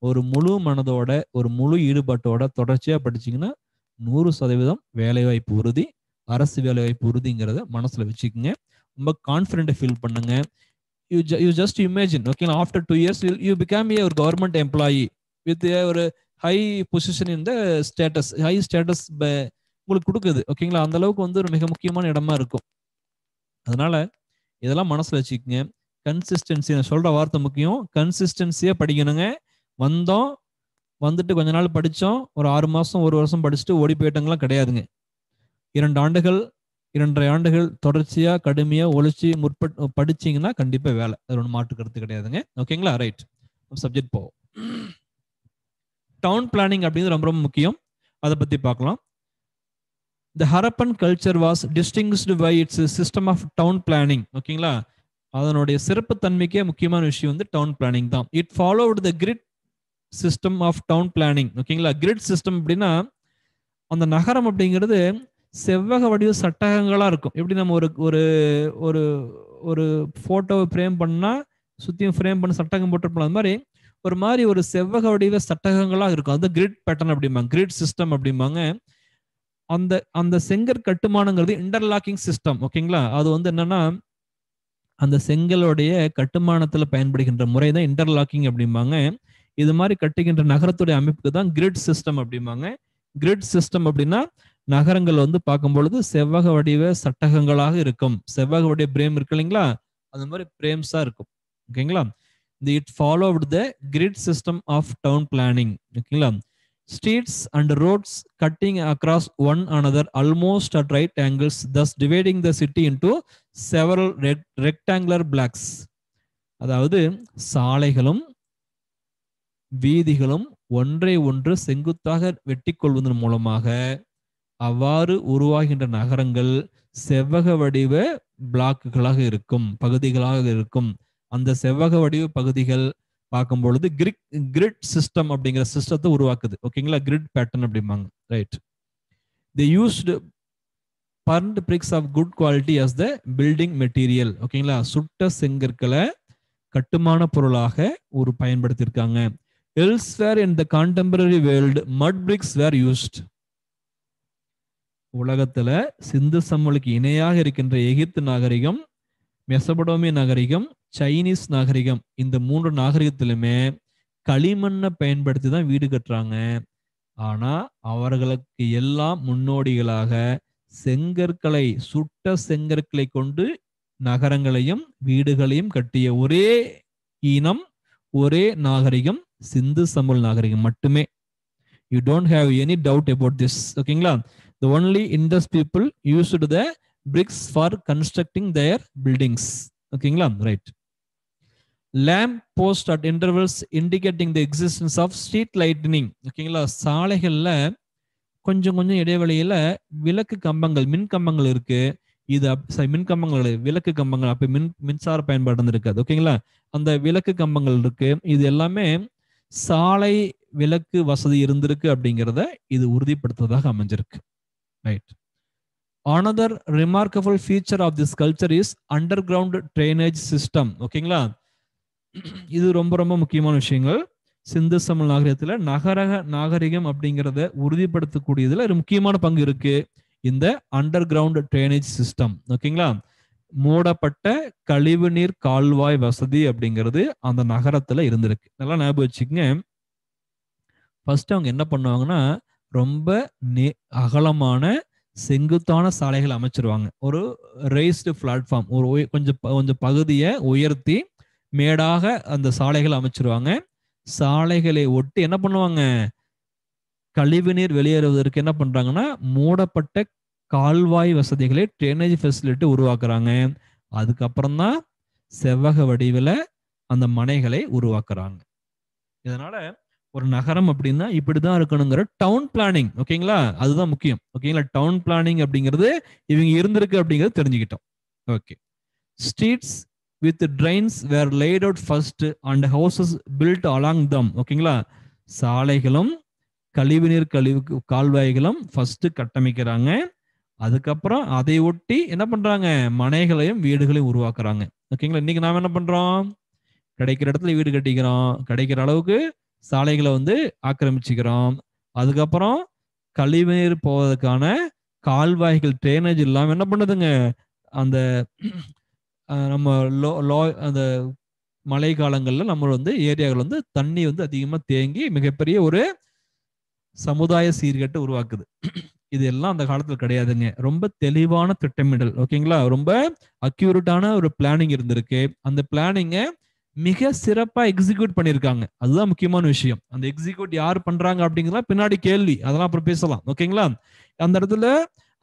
Speaker 1: ஒரு முழு மனதோட, ஒரு முழு ஈடுபாட்டோட தொடர்ச்சியா படிச்சீங்கன்னா 100% வேலைவாய்ப்பு உறுதி, அரசு வேலைவாய்ப்பு உறுதிங்கிறத மனசுல வச்சுக்கோங்க. ரொம்ப கான்ஃபிடென்ட் ஃபீல் பண்ணுங்க. you just imagine, okay, after 2 years you become a government employee with ஒரு high position in the status, high status உங்களுக்கு கொடுக்குது. ஓகேங்களா? அந்த அளவுக்கு வந்து ஒரு மிக முக்கியமான இடமா இருக்கும். அதனால இதெல்லாம் மனசுல வச்சுக்கோங்க. கன்சிஸ்டன்சி, நான் சொல்ற வார்த்தை முக்கியம். கன்சிஸ்டன்சியா படிக்கணுங்க. வந்துட்டு கொஞ்ச நாள் படிச்சோம், ஒரு 6 மாசம் 1 வருஷம் படிச்சுட்டு ஓடி போயிட்டவங்களாம் கிடையாதுங்க. 2 ஆண்டுகள் 2.5 ஆண்டுகள் தொடர்ச்சியா கடுமையா உழைச்சி படிச்சீங்கன்னா கண்டிப்பா வேலை. அது ஒன்றும் மாற்று கருத்து கிடையாதுங்க. ஓகேங்களா? ரைட். சப்ஜெக்ட் போவோம். டவுன் பிளானிங் அப்படிங்கிறது ரொம்ப ரொம்ப முக்கியம். அதை பத்தி பார்க்கலாம். The Harappan culture was distinguished by its system of town planning. ஓகேங்களா? அதனுடைய சிறப்பு தன்மைக்கே முக்கியமான விஷயம் வந்து டவுன் பிளானிங் தான். It followed the grid system of town planning. ஓகேங்களா? கிரிட் சிஸ்டம் அப்படின்னா அந்த நகரம் அப்படிங்கிறது செவ்வக வடிவ சட்டகங்களா இருக்கும். எப்படி நம்ம ஒரு ஒரு ஒரு ஒரு போட்டோவை ஃப்ரேம் பண்ணா சுத்தியும் ஃப்ரேம் பண்ண சட்டகம் போட்டிருப்போம். அது மாதிரி ஒரு செவ்வக வடிவ சட்டகங்களா இருக்கும். அது கிரிட் பேட்டர்ன் அப்படிம்பாங்க, கிரிட் சிஸ்டம் அப்படிம்பாங்க. அந்த அந்த செங்கற் கட்டுமானங்கிறது இன்டர்லாக்கிங் சிஸ்டம். ஓகேங்களா? அது வந்து என்னன்னா அந்த செங்கலுடைய கட்டுமானத்துல பயன்படுகின்ற முறை தான் இன்டர்லாக்கிங் அப்படிம்பாங்க. இது மாதிரி கட்டுகின்ற நகரத்துடைய அமைப்புக்கு தான் கிரிட் சிஸ்டம் அப்படிம்பாங்க. கிரிட் சிஸ்டம் அப்படின்னா நகரங்கள் வந்து பார்க்கும் பொழுது செவ்வக வடிவ சட்டகங்களாக இருக்கும். செவ்வக வடிவ பிரேம் இருக்கு இல்லைங்களா? அது மாதிரி பிரேம்ஸா இருக்கும். ஓகேங்களா? It followed the grid system of town planning. ஓகேங்களா? Streets and roads cutting across one another almost at right angles, thus dividing the city into several rectangular blocks. அதாவது சாலைகளும் வீதிகளும் ஒன்றை ஒன்று செங்குத்தாக வெட்டி கொள்வதன் மூலமாக அவ்வாறு உருவாகின்ற நகரங்கள் செவ்வக வடிவ பிளாக்குகளாக இருக்கும், பகுதிகளாக இருக்கும். அந்த செவ்வக வடிவ பகுதிகள் பார்க்கும் பொழுது கிரிட் சிஸ்டம் அப்படிங்கிற சிஸ்டத்தை உருவாக்குது. ஓகேங்களா? கிரிட் பேட்டர்ன் அப்படிம்பாங்க. Right. They used burnt bricks of good quality as the building material. ஓகேங்களா? சுட்ட செங்கற்களை கட்டுமான பொருளாக ஒரு பயன்படுத்தியிருக்காங்க. Elsewhere in the contemporary world, mud bricks were used. உலகத்துல சிந்து சமவெளிக்கு இணையாக இருக்கின்ற எகிப்து நாகரிகம், மெசபடோமிய நாகரிகம், சைனீஸ் நாகரிகம், இந்த 3 நாகரிகத்திலுமே களிமண்ணை பயன்படுத்தி தான் வீடு கட்டுறாங்க. ஆனா அவர்களுக்கு எல்லாம் முன்னோடிகளாக செங்கற்களை, சுட்ட செங்கற்களை கொண்டு நகரங்களையும் வீடுகளையும் கட்டிய ஒரே இனம், ஒரே நாகரிகம் சிந்து சமவெளி நாகரிகம் மட்டுமே. You don't have any doubt about this. ஓகேங்களா? The only Indus people used the bricks for constructing their buildings. ஓகேங்களா? Right. lamp post at intervals indicating the existence of street lighting. ஓகேங்களா? சாலைகள்ல கொஞ்சம் கொஞ்சம் இடைவெளியில விளக்கு கம்பங்கள், மின் கம்பங்கள் இருக்கு. இது மின் கம்பங்கள், விளக்கு கம்பங்கள், அப்ப மின்சார பயன்பாடு இருக்காது. ஓகேங்களா? அந்த விளக்கு கம்பங்கள் இருக்கு. இது எல்லாமே சாலை விளக்கு வசதி இருந்திருக்கு அப்படிங்கிறத இது உறுதிப்படுத்துவதாக அமைஞ்சிருக்கு. Right. Another remarkable feature of this culture is underground drainage system. ஓகேங்களா? இது ரொம்ப ரொம்ப முக்கியமான விஷயங்கள். சிந்து சமவெளி நாகரிகத்துல நாகரிகம் அப்படிங்கிறத உறுதிப்படுத்தக்கூடியதுல ஒரு முக்கியமான பங்கு இருக்கு இந்த அண்டர் கிரவுண்ட் ட்ரைனேஜ் சிஸ்டம். ஓகேங்களா? மூடப்பட்ட கழிவு நீர் கால்வாய் வசதி அப்படிங்கிறது அந்த நகரத்துல இருந்திருக்கு. நல்லா ஞாபகம் வச்சுக்கங்க. ஃபர்ஸ்ட் அவங்க என்ன பண்ணுவாங்கன்னா ரொம்ப அகலமான செங்குத்தான சாலைகள் அமைச்சிருவாங்க. ஒரு ரெய்ஸ்டு பிளாட்ஃபார்ம், ஒரு கொஞ்சம் பகுதியை உயர்த்தி மேடாக அந்த சாலைகள் அமைச்சிருவாங்க. சாலைகளை ஒட்டி என்ன பண்ணுவாங்க, கழிவு நீர் வெளியேறுவதற்கு என்ன பண்றாங்கன்னா மூடப்பட்ட கால்வாய் வசதிகளை, ட்ரைனேஜ் ஃபெசிலிட்டி உருவாக்குறாங்க. அதுக்கப்புறம் தான் செவ்வக வடிவில் அந்த மனைகளை உருவாக்குறாங்க. இதனால ஒரு நகரம் அப்படின்னா இப்படிதான் இருக்கணுங்கிற டவுன் பிளானிங், ஓகேங்களா, அதுதான் முக்கியம். ஓகேங்களா? டவுன் பிளானிங் அப்படிங்கிறது இவங்க இருந்திருக்கு அப்படிங்கிறது தெரிஞ்சுக்கிட்டோம். Okay. Streets with drains were laid out first and houses built along them. ஓகேங்களா? சாலைகளும் கழிவுநீர் கால்வாய்களும் ஃபர்ஸ்ட் கட்டமைக்கிறாங்க. அதுக்கப்புறம் அதை ஒட்டி என்ன பண்றாங்க, மனைகளையும் வீடுகளையும் உருவாக்குறாங்க. ஓகேங்களா? இன்னைக்கு நாம என்ன பண்றோம், கிடைக்கிற இடத்துல வீடு கட்டிக்கிறோம், கிடைக்கிற அளவுக்கு சாலைகளை வந்து ஆக்கிரமிச்சுக்கிறோம். அதுக்கப்புறம் கழிவுநீர் போவதற்கான கால்வாய்கள், ட்ரைனேஜ் இல்லாம என்ன பண்ணுதுங்க, அந்த நம்ம அந்த மழை காலங்கள்ல நம்ம வந்து ஏரியாக்கள் வந்து தண்ணி வந்து அதிகமா தேங்கி மிகப்பெரிய ஒரு சமுதாய சீர்கேட்டை உருவாக்குது. இது எல்லாம் அந்த காலத்துல கிடையாதுங்க. ரொம்ப தெளிவான திட்டமிடல், ஓகேங்களா, ரொம்ப அக்யூரேட்டான ஒரு பிளானிங் இருந்திருக்கு. அந்த பிளானிங்கை மிக சிறப்பா எக்ஸிக்யூட் பண்ணியிருக்காங்க. அதுதான் முக்கியமான விஷயம். அந்த எக்ஸிக்யூட் யார் பண்றாங்க அப்படிங்கிறதா பின்னாடி கேள்வி, அதெல்லாம் அப்புறம் பேசலாம். ஓகேங்களா? அந்த இடத்துல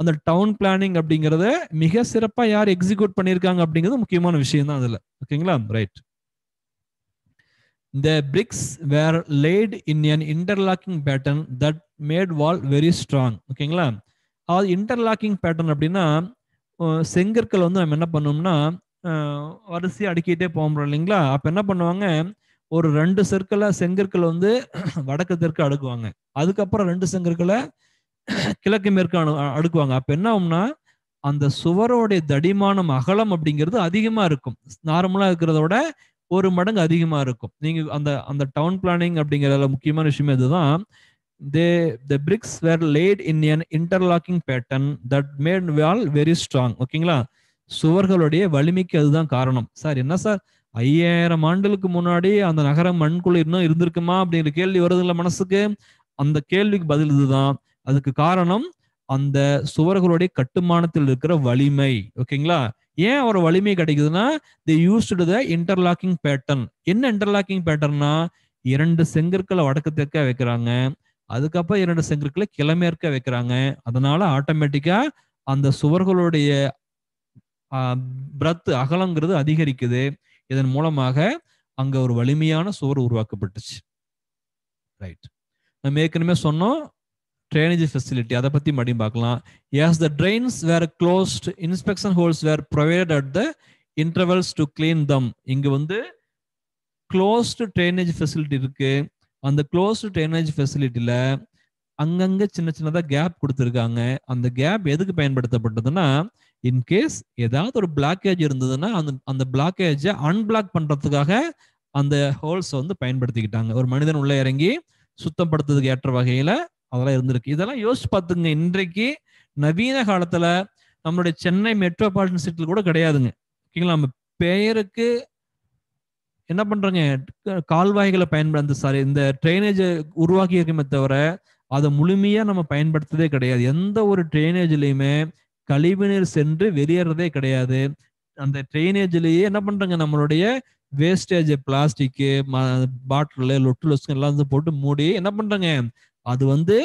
Speaker 1: அந்த டவுன் பிளானிங் அப்படிங்கறத மிக சிறப்பா யார் எக்ஸிக்யூட் பண்ணியிருக்காங்க அப்படிங்கிறது முக்கியமான விஷயம் தான் அதுல. ஓகேங்களா, right. The bricks were laid in an interlocking pattern that made wall very strong. ஓகேங்களா, அது இன்டர்லாக்கிங் பேட்டர்ன் அப்படின்னா செங்கற்கள் வந்து நம்ம என்ன பண்ணோம்னா வரிசையை அடுக்கிட்டே போகிறோம் இல்லைங்களா. அப்ப என்ன பண்ணுவாங்க, ஒரு 2 செங்கற்களை வந்து வடக்கு தெற்கு அடுக்குவாங்க. அதுக்கப்புறம் 2 செங்கற்களை கிழக்கு மேற்கு அடுக்குவாங்க. அப்ப என்ன ஆகும்னா அந்த சுவரோடைய தடிமானம் அகலம் அப்படிங்கிறது அதிகமா இருக்கும். நார்மலா இருக்கிறத விட 1 மடங்கு அதிகமா இருக்கும். நீங்க அந்த அந்த டவுன் பிளானிங் அப்படிங்கறதுல முக்கியமான விஷயம் இதுதான். The bricks were laid in an interlocking pattern that made wall very strong. ஓகேங்களா, சுவர்களுடைய வலிமைக்கு அதுதான் காரணம். சார் என்ன சார் 5000 ஆண்டுகளுக்கு முன்னாடி அந்த நகரம் மண்குள்ள இன்னும் இருந்திருக்குமா அப்படிங்கிற கேள்வி வருதுல்ல மனசுக்கு. அந்த கேள்விக்கு பதில் இதுதான். அதுக்கு காரணம் அந்த சுவர்களுடைய கட்டுமானத்தில் இருக்கிற வலிமை. ஓகேங்களா, ஏன் ஒரு வலிமை கிடைக்குதுன்னா they used the interlocking pattern. என்ன இன்டர்லாக்கிங் பேட்டர்னா 2 செங்கற்களை வடக்கு தெற்கா வைக்கிறாங்க, அதுக்கப்புறம் 2 செங்கற்களை கிழமேற்க வைக்கிறாங்க. அதனால ஆட்டோமேட்டிக்கா அந்த சுவர்களுடைய பிரத் அகலங்கிறது அதிகரிக்குது. இதன் மூலமாக அங்க ஒரு வலிமையான சுவர் உருவாக்கப்பட்டுச்சு. ரைட், நம்ம ஏற்கனவே சொன்னோம் drainage facility, அதை பத்தி மறுபடியும் பார்க்கலாம். As the drains were closed, inspection holes were provided at the intervals to clean them. இங்க வந்து closed drainage facility இருக்கு. அந்த closed drainage facilityல அங்கங்க சின்ன சின்னதா கேப் கொடுத்துருக்காங்க. அந்த கேப் எதுக்கு பயன்படுத்தப்பட்டதுன்னா, இன்கேஸ் ஏதாவது ஒரு பிளாக்கேஜ் இருந்ததுன்னா அந்த பிளாக்கேஜை அன்பிளாக் பண்றதுக்காக அந்த ஹோல்ஸ் வந்து பயன்படுத்திக்கிட்டாங்க. ஒரு மனிதன் உள்ள இறங்கி சுத்தப்படுத்துறதுக்கு ஏற்ற வகையில அதெல்லாம் இருந்திருக்கு. இதெல்லாம் யோசிச்சு பார்த்துங்க. இன்றைக்கு நவீன காலத்துல நம்மளுடைய சென்னை மெட்ரோபாலிட்டன் சிட்டியில் கூட கிடையாதுங்க. ஓகேங்களா, நம்ம பெயருக்கு என்ன பண்றாங்க, கால்வாய்களை இந்த ட்ரைனேஜ் உருவாக்கி இருக்கமே தவிர அதை முழுமையா நம்ம பயன்படுத்துறதே கிடையாது. எந்த ஒரு ட்ரைனேஜ்லயுமே கழிவுநீர் சென்று வெளியேறதே கிடையாது. அந்த ட்ரைனேஜ்லயே என்ன பண்றாங்க, நம்மளுடைய வேஸ்டேஜ் பிளாஸ்டிக் பாட்டில் லொட்டு எல்லாம் வந்து போட்டு மூடி என்ன பண்றாங்க, அது வந்து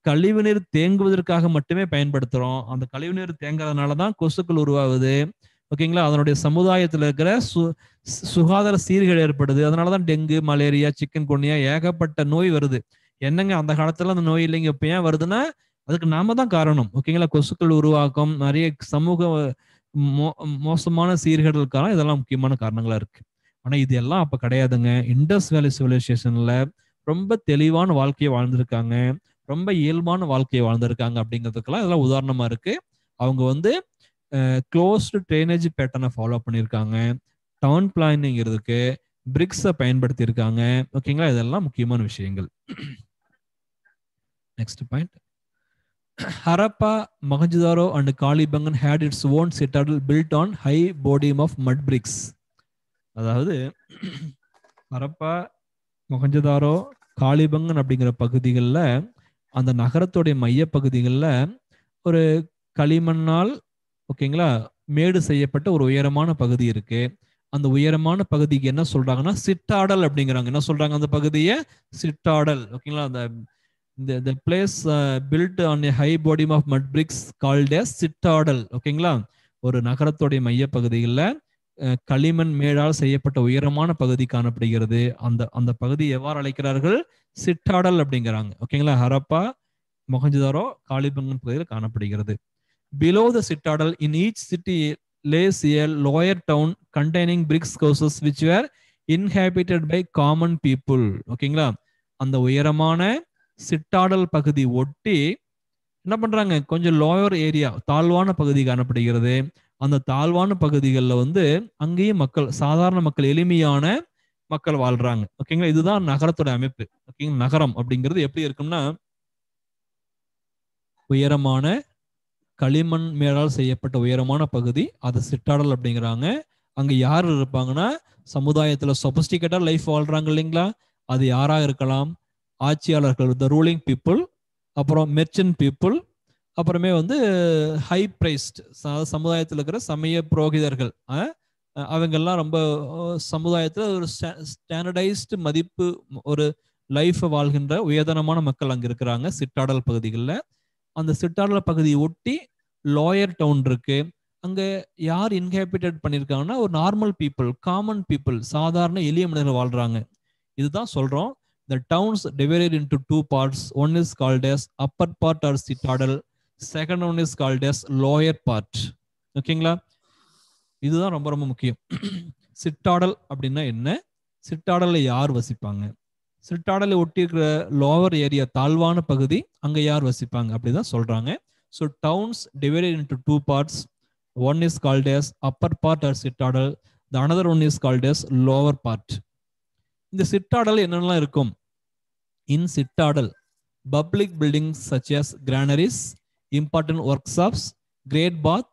Speaker 1: கழிவுநீர் தேங்குவதற்காக மட்டுமே பயன்படுத்துறோம். அந்த கழிவுநீர் தேங்கிறதுனாலதான் கொசுக்கள் உருவாகுது. ஓகேங்களா, அதனுடைய சமுதாயத்தில் இருக்கிற சுகாதார சீர்கேடு ஏற்படுது. அதனாலதான் டெங்கு, மலேரியா, சிக்கன் குனியா ஏகப்பட்ட நோய் வருது. என்னங்க அந்த காலத்துல அந்த நோய் இல்லைங்க, இப்ப ஏன் வருதுன்னா அதுக்கு நாம தான் காரணம். ஓகேங்களா, கொசுக்கள் உருவாக்கம், நிறைய சமூக மோசமான சீர்கேடுகளுக்கான இதெல்லாம் முக்கியமான காரணங்களா இருக்கு. ஆனா இது எல்லாம் அப்ப கிடையாதுங்க. இண்டஸ் வேலி சிவிலைசேஷன்ல ரொம்ப தெளிவான வாழ்க்கையை வாழ்ந்திருக்காங்க, ரொம்ப இயல்பான வாழ்க்கையை வாழ்ந்திருக்காங்க. அப்படிங்கிறதுக்கெல்லாம் இதெல்லாம் உதாரணமா இருக்கு. அவங்க வந்து க்ளோஸ்டு ட்ரைனேஜ் பேட்டர்னை ஃபாலோ பண்ணியிருக்காங்க. டவுன் பிளானிங்கிறதுக்கு பிரிக்ஸை பயன்படுத்தி இருக்காங்க. ஓகேங்களா, இதெல்லாம் முக்கியமான விஷயங்கள். Next point, Harappa, Mohenjo-daro and Kalibangan had its own citadel built on high podium of mud bricks. அதாவது ஹரப்பா, மொஹஞ்சதாரோ, காளிபங்கன் அப்படிங்கிற பகுதிகளில் அந்த நகரத்துடைய மைய பகுதிகளில் ஒரு களிமண்ணால் ஓகேங்களா மேடு செய்யப்பட்ட ஒரு உயரமான பகுதி இருக்கு. அந்த உயரமான பகுதிக்கு என்ன சொல்றாங்கன்னா சிட்டாடல் அப்படிங்கிறாங்க. என்ன சொல்றாங்க, அந்த பகுதியை சிட்டாடல். ஓகேங்களா, அந்த the place built on a high body of mud bricks called as citadel. ஓகேங்களா, ஒரு நகரத்துடைய மைய பகுதிகளில் களிமண் மேடால் செய்யப்பட்ட உயரமான பகுதி காணப்படுகிறது. அந்த பகுதி எவ்வாறு அழைக்கிறார்கள், சிட்டாடல் அப்படிங்கிறாங்க. ஓகேங்களா, ஹரப்பா, மொஹஞ்சதாரோ, காளிபங்கன் பகுதியில் காணப்படுகிறது. Below the citadel in each city lays a lower town containing bricks houses which were inhabited by common people. ஓகேங்களா, அந்த உயரமான சிட்டாடல் பகுதி ஒட்டி என்ன பண்றாங்க, கொஞ்சம் லோயர் ஏரியா, தாழ்வான பகுதி காணப்படுகிறது. அந்த தாழ்வான பகுதிகளில் வந்து அங்கேயும் மக்கள், சாதாரண மக்கள், எளிமையான மக்கள் வாழ்றாங்க. ஓகேங்களா, இதுதான் நகரத்தோட அமைப்பு. ஓகேங்களா, நகரம் அப்படிங்கிறது எப்படி இருக்கும்னா உயரமான களிமண் மேலால் செய்யப்பட்ட உயரமான பகுதி, அது சிட்டாடல் அப்படிங்கிறாங்க. அங்க யார் இருப்பாங்கன்னா சமுதாயத்துல சொபஸ்டிகேட்டா லைஃப் வாழ்றாங்க இல்லைங்களா. அது யாரா இருக்கலாம், ஆட்சியாளர்கள், த ரூலிங் பீப்புள், அப்புறம் மெர்ச்சன்ட் பீப்புள், அப்புறமே வந்து ஹை பிரைஸ்ட் சமுதாயத்தில் இருக்கிற சமய புரோகிதர்கள். அவங்கெல்லாம் ரொம்ப சமுதாயத்தில் ஒரு ஸ்டாண்டர்டைஸ்டு மதிப்பு, ஒரு லைஃப் வாழ்கின்ற உயர்தனமான மக்கள் அங்க இருக்கிறாங்க சிட்டாடல் பகுதிகளில். அந்த சிட்டாடல் பகுதியை ஒட்டி லோயர் டவுன் இருக்கு. அங்க யார் இன்ஹேபிட்டட் பண்ணியிருக்காங்கன்னா ஒரு நார்மல் பீப்புள், காமன் பீப்புள், சாதாரண எளிய மனிதர்கள் வாழ்றாங்க. இதுதான் சொல்றோம். The towns divided into two parts. One is called as upper part or citadel. Second one is called as lower part. ஓகேங்களா? இதுதான் ரொம்ப ரொம்ப முக்கியம். சிட்டாடல் அப்படின்னா என்ன? சிட்டாடல்ல யார் வசிப்பாங்க? சிட்டாடலை ஒட்டி இருக்கிற லோவர் ஏரியா, தாழ்வான பகுதி, அங்க யார் வசிப்பாங்க அப்படிதான் சொல்றாங்க. So towns divided into two parts. One is called as upper part or citadel. The another one is called as lower part. இந்த சிட்டாடல் என்னென்னலாம் இருக்கும்? In citadel public buildings such as granaries, important workshops, great bath,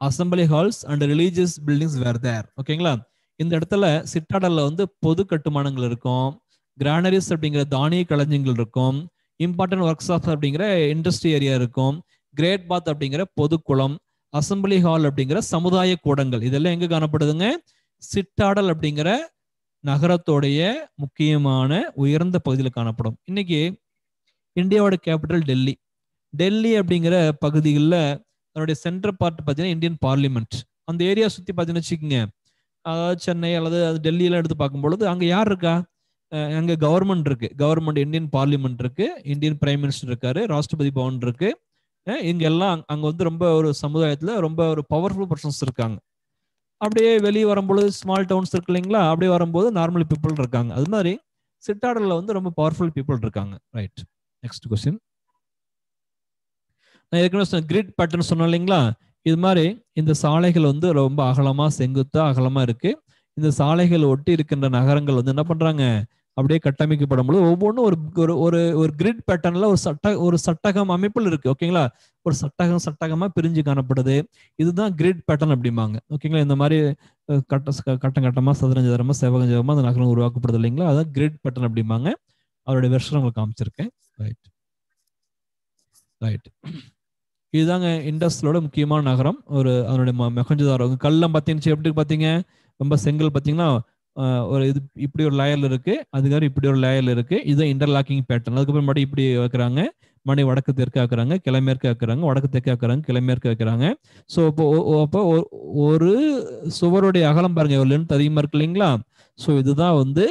Speaker 1: assembly halls and religious buildings were there. ஓகேங்களா? இந்த இடத்துல சிட்டாடல்ல வந்து பொது கட்டுமானங்கள் இருக்கும், கிரானரிஸ் அப்படிங்கிற தானிய களஞ்சியங்கள் இருக்கும், இம்பார்ட்டன்ட் ஒர்க் ஷாப்ஸ் அப்படிங்கிற இண்டஸ்ட்ரி ஏரியா இருக்கும், கிரேட் பாத் அப்படிங்கிற பொதுக்குளம், அசம்பிளி ஹால் அப்படிங்கிற சமுதாய கூடங்கள், இதெல்லாம் எங்க காணப்படுதுங்க? சிட்டாடல் அப்படிங்கிற நகரத்தோடைய முக்கியமான உயர்ந்த பகுதியில் காணப்படும். இன்னைக்கு இந்தியாவோட கேபிட்டல் டெல்லி. டெல்லி அப்படிங்கிற பகுதிகளில் அதனுடைய சென்ட்ரல் பார்ட் பார்த்தீங்கன்னா இந்தியன் பார்லிமெண்ட். அந்த ஏரியா சுற்றி பார்த்தீங்கன்னு வச்சுக்கோங்க, அதாவது சென்னை அல்லது டெல்லியெல்லாம் எடுத்து பார்க்கும்பொழுது அங்கே யார் இருக்கா? அங்கே கவர்மெண்ட் இருக்கு, கவர்மெண்ட் இந்தியன் பார்லிமெண்ட் இருக்கு, இந்தியன் பிரைம் மினிஸ்டர் இருக்காரு, ராஷ்டிரபதி பவன் இருக்கு. இங்க எல்லாம் அங்க வந்து ரொம்ப ஒரு சமுதாயத்துல ரொம்ப ஒரு பவர்ஃபுல் பர்சன்ஸ் இருக்காங்க. அப்படியே வெளியே வரும்போது ஸ்மால் டவுன்ஸ் இருக்கு இல்லைங்களா, அப்படியே வரும்போது நார்மல் பீப்புள் இருக்காங்க. அது மாதிரி சிட்டாடல்ல வந்து ரொம்ப பவர்ஃபுல் பீப்புள் இருக்காங்க. Right, next question. நான் ஏற்கனவே கிரிட் பேட்டர்ன் சொன்னேன் இல்லைங்களா, இது மாதிரி இந்த சாலைகள் வந்து ரொம்ப அகலமா செங்குத்தா அகலமா இருக்கு. இந்த சாலைகள் ஒட்டி இருக்கின்ற நகரங்கள் வந்து என்ன பண்றாங்க, அப்படியே கட்டமைக்கப்படும் பொழுது ஒவ்வொன்றும் ஒரு ஒரு ஒரு கிரிட் பேட்டர்ன்ல ஒரு சட்டகம் அமைப்பில் இருக்கு. ஓகேங்களா? ஒரு சட்டகமா பிரிஞ்சு காணப்படுது. இதுதான் கிரிட் பேட்டர்ன் அப்படிம்பாங்க. ஓகேங்களா? இந்த மாதிரி கட்டம் கட்டமா சதுரஞ்சதுரமா செவகஞ்சமா அந்த நகரம் உருவாக்கப்படுது இல்லைங்களா, அதான் கிரிட் பேட்டர்ன் அப்படிம்பாங்க. அவருடைய வெர்ஷன் உங்களுக்கு காமிச்சிருக்கேன். ரைட் ரைட் இதுதாங்க இண்டஸ்ட்ரியோட முக்கியமான நகரம். ஒரு அதனுடைய மொஹஞ்சதாரோ கல்லாம் பார்த்தீங்கன்னா எப்படி பார்த்தீங்க, ரொம்ப செங்கல் பார்த்தீங்கன்னா ஒரு இது இப்படி ஒரு லேயர்ல இருக்கு, அதுக்காக இப்படி ஒரு லேயர்ல இருக்கு. இதுதான் இன்டர்லாக்கிங் பேட்டர்ன். அதுக்கப்புறம் மறுபடியும் இப்படி வைக்கிறாங்க, மணி வடக்கு தெற்கு ஆக்குறாங்க, கிழமேற்கு ஆக்குறாங்க, வடக்கு தெற்கு ஆக்குறாங்க, கிழமேற்கு ஆக்குறாங்க. ஸோ அப்போ ஒரு சுவருடைய அகலம் பாருங்க எவ்வளோ லென்த் அதிகமா இருக்கு இல்லைங்களா. ஸோ இதுதான் வந்து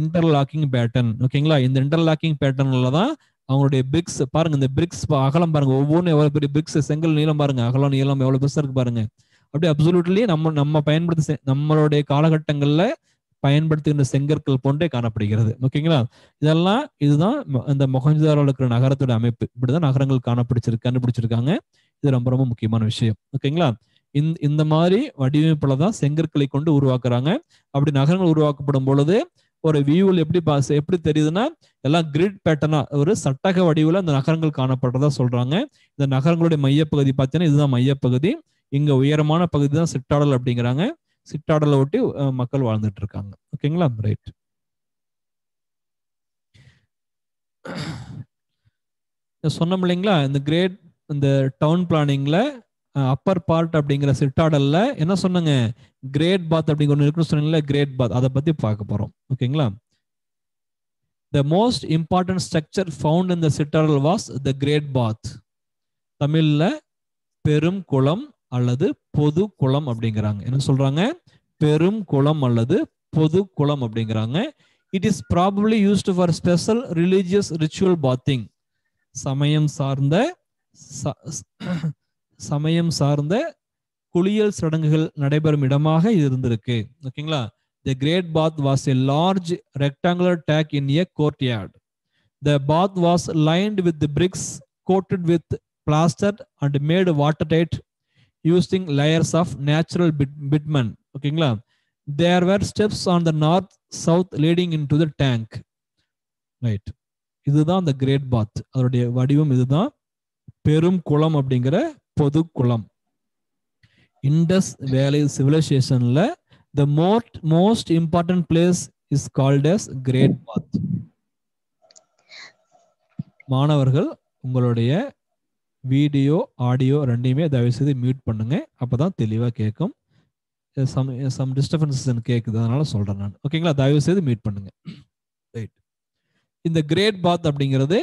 Speaker 1: இன்டர்லாக்கிங் பேட்டர்ன். ஓகேங்களா? இந்த இன்டர்லாக்கிங் பேட்டர்ன்ல தான் அவங்களுடைய பிரிக்ஸ் பாருங்க, இந்த பிரிக்ஸ் அகலம் பாருங்க, ஒவ்வொன்றும் எவ்வளவு பெரிய பிரிக்ஸ், செங்கல் நீளம் பாருங்க, அகலம் நீளம் எவ்வளவு பெருசா இருக்கு பாருங்க. அப்படியே அப்சல்யூட்லி நம்ம பயன்படுத்த நம்மளுடைய காலகட்டங்கள்ல பயன்படுத்துகின்ற செங்கற்கள் போன்றே காணப்படுகிறது. ஓகேங்களா? இதுதான் இந்த மொஹஞ்சதாரோல இருக்கிற நகரத்தோட அமைப்பு. இப்படிதான் நகரங்கள் கண்டுபிடிச்சிருக்காங்க. இது ரொம்ப ரொம்ப முக்கியமான விஷயம். ஓகேங்களா? இந்த மாதிரி வடிவமைப்புல தான் செங்கற்களை கொண்டு உருவாக்குறாங்க. அப்படி நகரங்கள் உருவாக்கப்படும் பொழுது ஒரு வியூவில் எப்படி தெரியுதுன்னா, எல்லாம் கிரிட் பேட்டர்னா ஒரு சட்டக வடிவில் அந்த நகரங்கள் காணப்படுறதா சொல்றாங்க. இந்த நகரங்களுடைய மையப்பகுதி பார்த்தீங்கன்னா இதுதான் மையப்பகுதி. இங்க உயரமான பகுதி தான் சிட்டாடல் அப்படிங்கிறாங்க. சிட்டாடலை ஒட்டி மக்கள் வாழ்ந்துட்டு இருக்காங்க. ஓகேங்களா? ரைட். சொன்னோம் இல்லைங்களா, இந்த டவுன் பிளானிங்ல அப்பர் பார்ட் அப்படிங்கிற சிட்டாடல்ல என்ன சொன்னாங்க, கிரேட் பாத் அப்படிங்கிற ஒன்று இருக்குன்னு சொன்னீங்களா, கிரேட் பாத், அதை பத்தி பார்க்க போறோம். ஓகேங்களா? The most important structure found in the citadel was the great bath. தமிழ்ல பெரும் குளம் அல்லது பொது குளம் அப்படிங்கிறாங்க. என்ன சொல்றாங்க? பெரும் குளம் அல்லது பொது குளம் அப்படிங்கிறாங்க. It is probably used for special religious ritual bathing. சமயம் சார்ந்த குளியல் சடங்குகள் நடைபெறும் இடமாக இது இருந்திருக்கு. ஓகேங்களா? The great bath was a large rectangular tank in a courtyard. The bath was lined with the bricks coated with plaster and made watertight using layers of natural bitumen. ஓகேங்களா? There were steps on the north south leading into the tank. Right, இதுதான் அந்த great பாத். அதோடைய வடிவம் இதுதான், பெரும் குளம் அப்படிங்கிற பொது குளம். இண்டஸ் வேலி சிவிலைசேஷன்ல the most important place is called as great bath. மாணவர்கள் உங்களுடைய வீடியோ ஆடியோ ரெண்டையுமே தயவு செய்து மியூட் பண்ணுங்க, அப்பதான் தெளிவா கேட்கும். சம் டிஸ்டர்பன்சஸ் கேட்குது, அதனால சொல்றேன் நான். ஓகேங்களா? தயவு செய்து மியூட் பண்ணுங்க. ரைட். இந்த கிரேட் பாத் அப்படிங்கிறது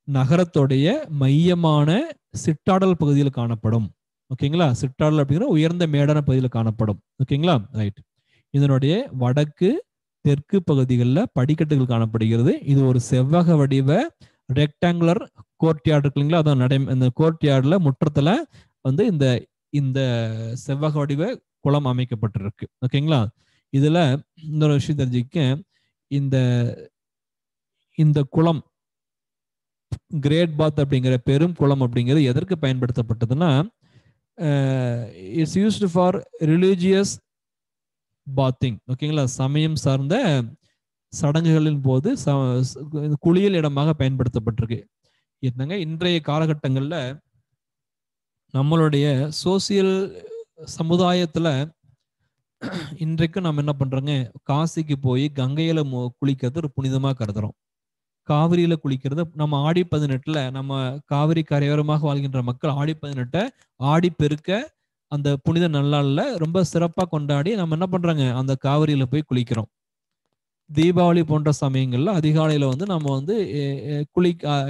Speaker 1: நகரத்துடைய மையமான சிட்டாடல் பகுதியில் காணப்படும். ஓகேங்களா. சிற்றாடல் அப்படிங்கிற உயர்ந்த மேடான பகுதியில் காணப்படும். ஓகேங்களா. ரைட். இதனுடைய வடக்கு தெற்கு பகுதிகளில் படிக்கட்டுகள் காணப்படுகிறது. இது ஒரு செவ்வக வடிவ ரெக்டாங்குலர் கோர்ட்யார்டு இருக்குங்களா, அதான் இந்த கோர்ட்யார்டுல முற்றத்துல வந்து இந்த இந்த செவ்வக வடிவ குளம் அமைக்கப்பட்டிருக்கு. ஓகேங்களா. இதுல இன்னொரு விஷயம் தெரிஞ்சுக்க, இந்த இந்த குளம் கிரேட் பாத் அப்படிங்கிற பெரும் குளம் அப்படிங்கிறது எதற்கு பயன்படுத்தப்பட்டதுன்னா, it's used for religious bathing. ஓகேங்களா. சமயம் சார்ந்த சடங்குகளின் போது குளியல் இடமாக பயன்படுத்தப்பட்டிருக்கு. என்னங்க இன்றைய காலகட்டங்கள்ல நம்மளுடைய சோசியல் சமுதாயத்துல இன்றைக்கு நம்ம என்ன பண்றோங்க, காசிக்கு போய் கங்கையில குளிக்கிறது ஒரு புனிதமா கருதுறோம். காவிரியில குளிக்கிறது நம்ம ஆடி 18ல நம்ம காவிரி கரையோரமாக வாழ்கின்ற மக்கள் ஆடி 18 ஆடி பெருக்க அந்த புனித நல்லாள்ல ரொம்ப சிறப்பா கொண்டாடி நம்ம என்ன பண்றாங்க, அந்த காவிரியில போய் குளிக்கிறோம். தீபாவளி போன்ற சமயங்கள்ல அதிகாலையில வந்து நம்ம வந்து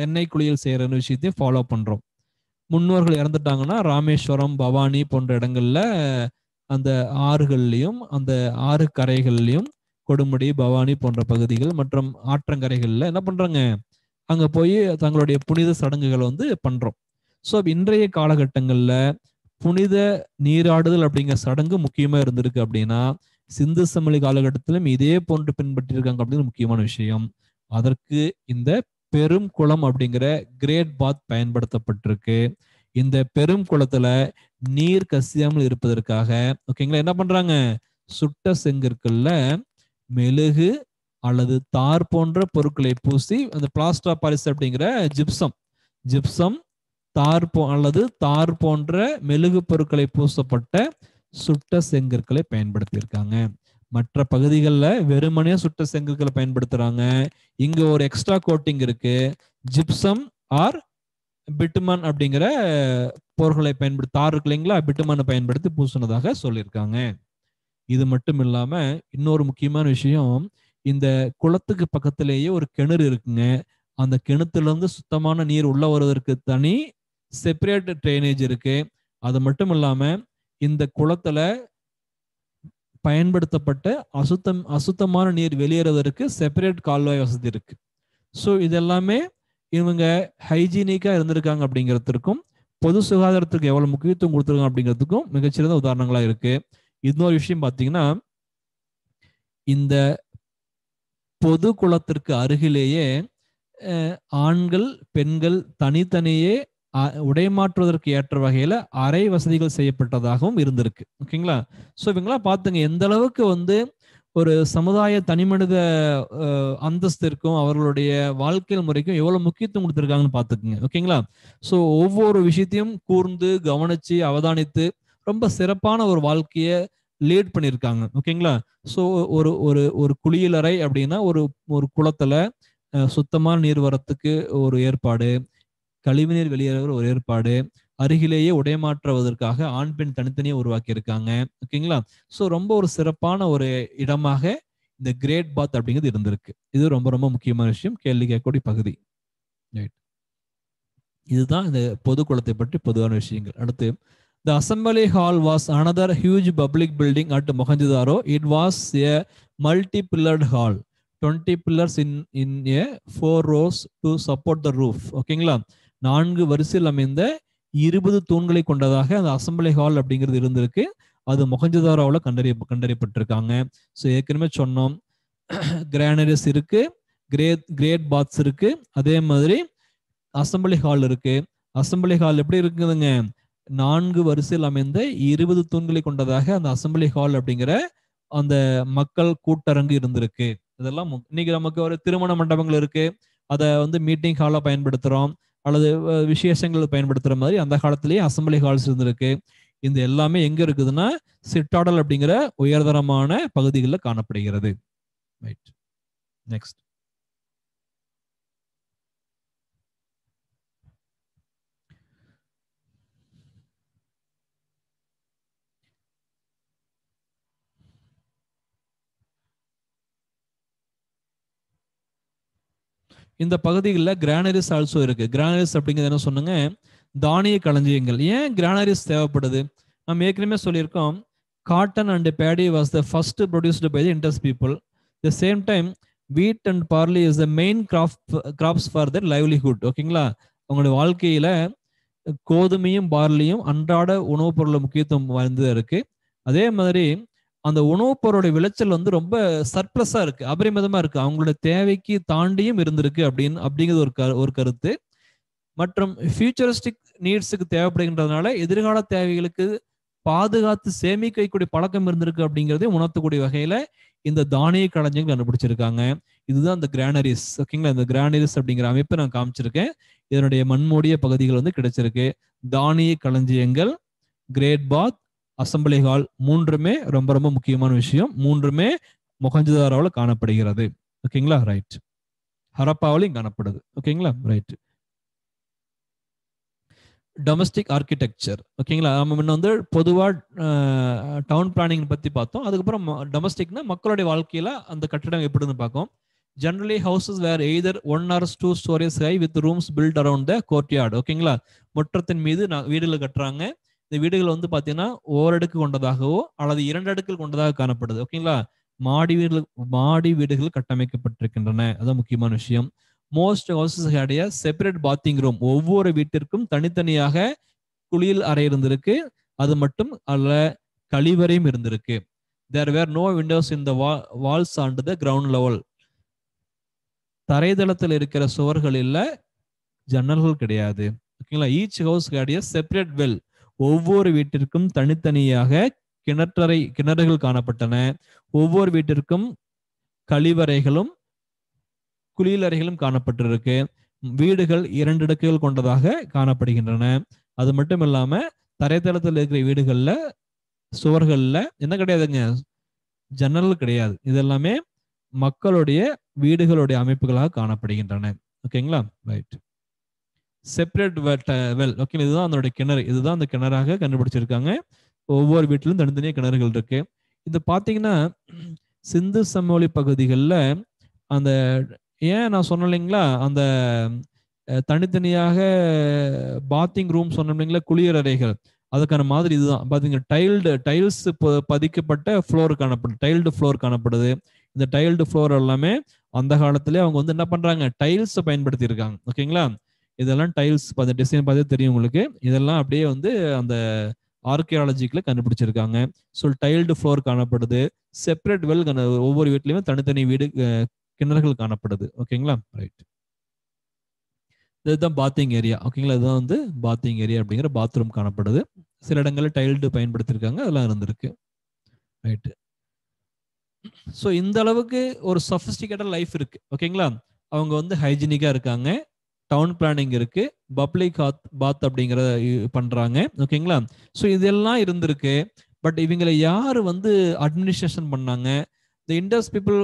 Speaker 1: எண்ணெய் குளியல் செய்யற விஷயத்தையும் ஃபாலோ பண்றோம். முன்னோர்கள் இறந்துட்டாங்கன்னா ராமேஸ்வரம், பவானி போன்ற இடங்கள்ல அந்த ஆறுகள்லையும் அந்த ஆறு கரைகள்லையும் கொடுமுடி, பவானி போன்ற பகுதிகள் மற்றும் ஆற்றங்கரைகள்ல என்ன பண்றாங்க, அங்க போய் தங்களுடைய புனித சடங்குகளை வந்து பண்றோம். ஸோ இன்றைய காலகட்டங்கள்ல புனித நீராடுதல் அப்படிங்கிற சடங்கு முக்கியமா இருந்திருக்கு அப்படின்னா, சிந்து சமவெளி காலகட்டத்திலும் இதே போன்று பின்பற்றிருக்காங்க அப்படிங்கிற முக்கியமான விஷயம். அதற்கு இந்த பெரும் குளம் அப்படிங்கிற கிரேட் பாத் பயன்படுத்தப்பட்டிருக்கு. இந்த பெரும் குளத்துல நீர் கசியாமல் இருப்பதற்காக ஓகேங்களா என்ன பண்றாங்க, சுட்ட செங்கற்கள்ல மெழுகு அல்லது தார் போன்ற பொருட்களை பூசி அந்த பிளாஸ்டர் ஆஃப் பாரிஸ் அப்படிங்கிற ஜிப்சம் அல்லது தார் போன்ற மெழுகு பொருட்களை பூசப்பட்ட சுட்ட செங்கற்களை பயன்படுத்தியிருக்காங்க. மற்ற பகுதிகளில் வெறுமனே சுட்ட செங்கற்களை பயன்படுத்துறாங்க. இங்க ஒரு எக்ஸ்ட்ரா கோட்டிங் இருக்கு, ஜிப்சம் ஆர் பிட்டுமன் அப்படிங்கிற பொருட்களை பயன்படுத்தி, தார் இருக்கு இல்லைங்களா, பிட்டுமனை பயன்படுத்தி பூசினதாக சொல்லியிருக்காங்க. இது மட்டும் இல்லாம இன்னொரு முக்கியமான விஷயம், இந்த குளத்துக்கு பக்கத்திலேயே ஒரு கிணறு இருக்குங்க. அந்த கிணத்துல இருந்து சுத்தமான நீர் உள்ள வருவதற்கு தனி செப்பரேட் ட்ரைனேஜ் இருக்கு. அது மட்டும் இல்லாம இந்த குளத்துல பயன்படுத்தப்பட்ட அசுத்தமான நீர் வெளியேறுவதற்கு செப்பரேட் கால்வாய் வசதி இருக்கு. ஸோ இதெல்லாமே இவங்க ஹைஜீனிக்கா இருந்திருக்காங்க அப்படிங்கிறதுக்கும் பொது சுகாதாரத்துக்கு எவ்வளவு முக்கியத்துவம் கொடுத்துருக்காங்க அப்படிங்கிறதுக்கும் மிகச்சிறந்த உதாரணங்களா இருக்கு. இன்னொரு விஷயம் பார்த்தீங்கன்னா, இந்த பொது குளத்திற்கு அருகிலேயே ஆண்கள் பெண்கள் தனித்தனியே உடை மாற்றுவதற்கு ஏற்ற வகையில அறை வசதிகள் செய்யப்பட்டதாகவும் இருந்திருக்கு. ஓகேங்களா. ஸோ இவங்களாம் பார்த்துங்க எந்த அளவுக்கு வந்து ஒரு சமுதாய தனிமனித அந்தஸ்திற்கும் அவர்களுடைய வாழ்க்கை முறைக்கும் எவ்வளவு முக்கியத்துவம் கொடுத்துருக்காங்கன்னு பார்த்துக்குங்க. ஓகேங்களா. ஸோ ஒவ்வொரு விஷயத்தையும் கூர்ந்து கவனிச்சு அவதானித்து ரொம்ப சிறப்பான ஒரு வாழ்க்கையை லீட் பண்ணியிருக்காங்க. ஓகேங்களா. ஸோ ஒரு ஒரு ஒரு குளியலறை அப்படின்னா ஒரு ஒரு குளத்துல சுத்தமான நீர் வரத்துக்கு ஒரு ஏற்பாடு, கழிவுநீர் வெளியேற ஒரு ஏற்பாடு, அருகிலேயே உடைமாற்றுவதற்காக ஆண் பெண் தனித்தனியே உருவாக்கி இருக்காங்க. ஓகேங்களா. ஸோ ரொம்ப ஒரு சிறப்பான ஒரு இடமாக இந்த கிரேட் பாத் அப்படிங்கிறது இருந்திருக்கு. இது ரொம்ப ரொம்ப முக்கியமான விஷயம், கேள்வி கேட்கக்கூடிய பகுதி. இதுதான் இந்த பொது குளத்தை பற்றி பொதுவான விஷயங்கள். அடுத்து, the assembly hall was another huge public building at Mohenjo-daro. It was a multi-pillared hall, 20 pillars in a 4 rows to support the roof. ஓகேங்களா. 4 வரிசையில் அமைந்த 20 தூண்களை கொண்டதாக அந்த அசம்பிளி ஹால் அப்படிங்கிறது இருந்திருக்கு. அது மொஹஞ்சதாரோவில் கண்டறியப்பட்டிருக்காங்க. ஸோ ஏற்கனவே சொன்னோம், கிரானரிஸ் இருக்கு, கிரேட் பாத்ஸ் இருக்கு, அதே மாதிரி அசம்பிளி ஹால் இருக்கு. அசம்பிளி ஹால் எப்படி இருக்குதுங்க, 4 வரிசையில் அமைந்த 20 தூண்களை கொண்டதாக அந்த அசம்பிளி ஹால் அப்படிங்கிற அந்த மக்கள் கூட்டரங்கு இருந்திருக்கு. இதெல்லாம் இன்னைக்கு நமக்கு ஒரு திருமண மண்டபங்கள் இருக்கு, அதை வந்து மீட்டிங் ஹாலா பயன்படுத்துறோம் அல்லது விசேஷங்கள் பயன்படுத்துற மாதிரி அந்த காலத்திலேயே அசம்பிளி ஹால்ஸ் இருந்திருக்கு. இந்த எல்லாமே எங்க இருக்குதுன்னா சிற்றாடல் அப்படிங்கிற உயர்தரமான பகுதிகளில் காணப்படுகிறது. ரைட். நெக்ஸ்ட். இந்த பகுதிகளில் கிரானரிஸ் ஆல்சோ இருக்கு. கிரானரிஸ் அப்படிங்கிறது என்ன சொன்னுங்க, தானிய களஞ்சியங்கள். ஏன் கிரானரிஸ் தேவைப்படுது? நம்ம ஏற்கனவே சொல்லியிருக்கோம், cotton and paddy was the first produced by the Indus people. The same time wheat and barley is the main crops for their livelihood. ஓகேங்களா? அவங்களுடைய வாழ்க்கையில கோதுமையும் பார்லியும் அன்றாட உணவுப் பொருள் முக்கியத்துவம் வாய்ந்ததா இருக்கு. அதே மாதிரி அந்த உணவுப் பொருளுடைய விளைச்சல் வந்து ரொம்ப சர்ப்ளஸா இருக்கு, அபரிமிதமா இருக்கு, அவங்களோட தேவைக்கு தாண்டியும் இருந்திருக்கு அப்படிங்கிறது ஒரு கருத்து. மற்றும் ஃபியூச்சரிஸ்டிக் நீட்ஸுக்கு தேவைப்படுகின்றதுனால எதிர்கால தேவைகளுக்கு பாதுகாத்து சேமிக்கக்கூடிய பழக்கம் இருந்திருக்கு அப்படிங்கிறதை உணர்த்தக்கூடிய வகையில இந்த தானிய களஞ்சியங்கள் கண்டுபிடிச்சிருக்காங்க. இதுதான் இந்த கிரானரிஸ். ஓகேங்களா? இந்த கிரானரிஸ் அப்படிங்கிற அமைப்பை நான் காமிச்சிருக்கேன். இதனுடைய மண்மூடிய பகுதிகள் வந்து கிடைச்சிருக்கு. தானிய களஞ்சியங்கள், கிரேட் பாத், அசம்பிளி ஹால், மூன்றுமே ரொம்ப ரொம்ப முக்கியமான விஷயம். மூன்றுமே மொஹஞ்சதாரோவில் காணப்படுகிறது. ஓகேங்களா? ரைட். ஹரப்பாவிலையும் காணப்படுது. ஓகேங்களா? ரைட். Domestic architecture. ஓகேங்களா? நம்ம முன்ன வந்து பொதுவாக டவுன் பிளானிங் பற்றி பார்த்தோம். அதுக்கப்புறம் டொமஸ்டிக்னா மக்களுடைய வாழ்க்கையில் அந்த கட்டிடம் எப்படின்னு பார்க்கும். Generally houses were either 1 or 2 stories high with rooms built around the courtyard. ஓகேங்களா? முற்றத்தின் மீது வீடுகள் கட்டுறாங்க. இந்த வீடுகள் வந்து பார்த்தீங்கன்னா ஓரடுக்கு கொண்டதாகவோ அல்லது 2 அடுக்குகள் கொண்டதாக காணப்படுது. ஓகேங்களா? மாடி வீடுகள் கட்டமைக்கப்பட்டிருக்கின்றன. அதான் முக்கியமான விஷயம். Most houses had a separate bathing room. ஒவ்வொரு வீட்டிற்கும் தனித்தனியாக குளியல் அறை இருந்திருக்கு. அது மட்டும் அல்ல, கழிவறையும் இருந்திருக்கு. There were no windows in the walls on the ground level. தரைதளத்தில் இருக்கிற சுவர்களில் ஜன்னல்கள் கிடையாது. ஓகேங்களா? Each house had a separate well. ஒவ்வொரு வீட்டிற்கும் தனித்தனியாக கிணறுகள் காணப்பட்டன. ஒவ்வொரு வீட்டிற்கும் கழிவறைகளும் குளியலறைகளும் காணப்பட்டிருக்கு. வீடுகள் 2 அடுக்குகள் கொண்டதாக காணப்படுகின்றன. அது மட்டும் இல்லாம தரைத்தளத்தில் இருக்கிற வீடுகள்ல சுவர்கள்ல என்ன கிடையாதுங்க? ஜன்னல்கள் கிடையாது. இதெல்லாமே மக்களுடைய வீடுகளுடைய அமைப்புகளாக காணப்படுகின்றன. ஓகேங்களா? ரைட். Separate well. ஓகே, இதுதான் அதனுடைய கிணறு. இதுதான் அந்த கிணறாக கண்டுபிடிச்சிருக்காங்க. ஒவ்வொரு வீட்டிலும் தனித்தனியாக கிணறுகள் இருக்கு. இது பார்த்தீங்கன்னா சிந்து சமவெளி பகுதிகளில் அந்த ஏன் நான் சொன்னேன் இல்லைங்களா, அந்த தனித்தனியாக பாத்திங் ரூம் சொன்னோம் இல்லைங்களா, குளியலறைகள், அதுக்கான மாதிரி இதுதான். பார்த்தீங்கன்னா டைல்ஸ் பதிக்கப்பட்ட ஃப்ளோர் காணப்படுது. டைல்டு ஃப்ளோர் காணப்படுது. இந்த டைல்டு ஃப்ளோர் எல்லாமே அந்த காலத்திலே அவங்க வந்து என்ன பண்றாங்க, டைல்ஸ் பயன்படுத்தி இருக்காங்க. ஓகேங்களா? இதெல்லாம் டைல்ஸ் டிசைன் பார்த்து தெரியும் உங்களுக்கு. இதெல்லாம் அப்படியே வந்து அந்த ஆர்கியாலஜிக்கில் கண்டுபிடிச்சிருக்காங்க. ஸோ டைல்டு ஃப்ளோர் காணப்படுது. செப்பரேட் வெல், ஒவ்வொரு வீட்லையுமே தனித்தனி வீடு கிணறுகள் காணப்படுது. ஓகேங்களா? ரைட். இதுதான் பாத்திங் ஏரியா. ஓகேங்களா? இதுதான் வந்து பாத்திங் ஏரியா அப்படிங்கிற பாத்ரூம் காணப்படுது. சில இடங்களில் டைல்டு பயன்படுத்தியிருக்காங்க. அதெல்லாம் இருந்திருக்கு. ரைட்டு. ஸோ இந்த அளவுக்கு ஒரு சொஃபிஸ்டிகேட்டட் லைஃப் இருக்கு. ஓகேங்களா? அவங்க வந்து ஹைஜீனிக்கா இருக்காங்க. டவுன் பிளானிங் இருக்கு. பப்ளிக் பாத் அப்படிங்கிறத பண்றாங்க. ஓகேங்களா? ஸோ இதெல்லாம் இருந்திருக்கு. பட் இவங்களை யார் வந்து அட்மினிஸ்ட்ரேஷன் பண்ணாங்க? The Indus people,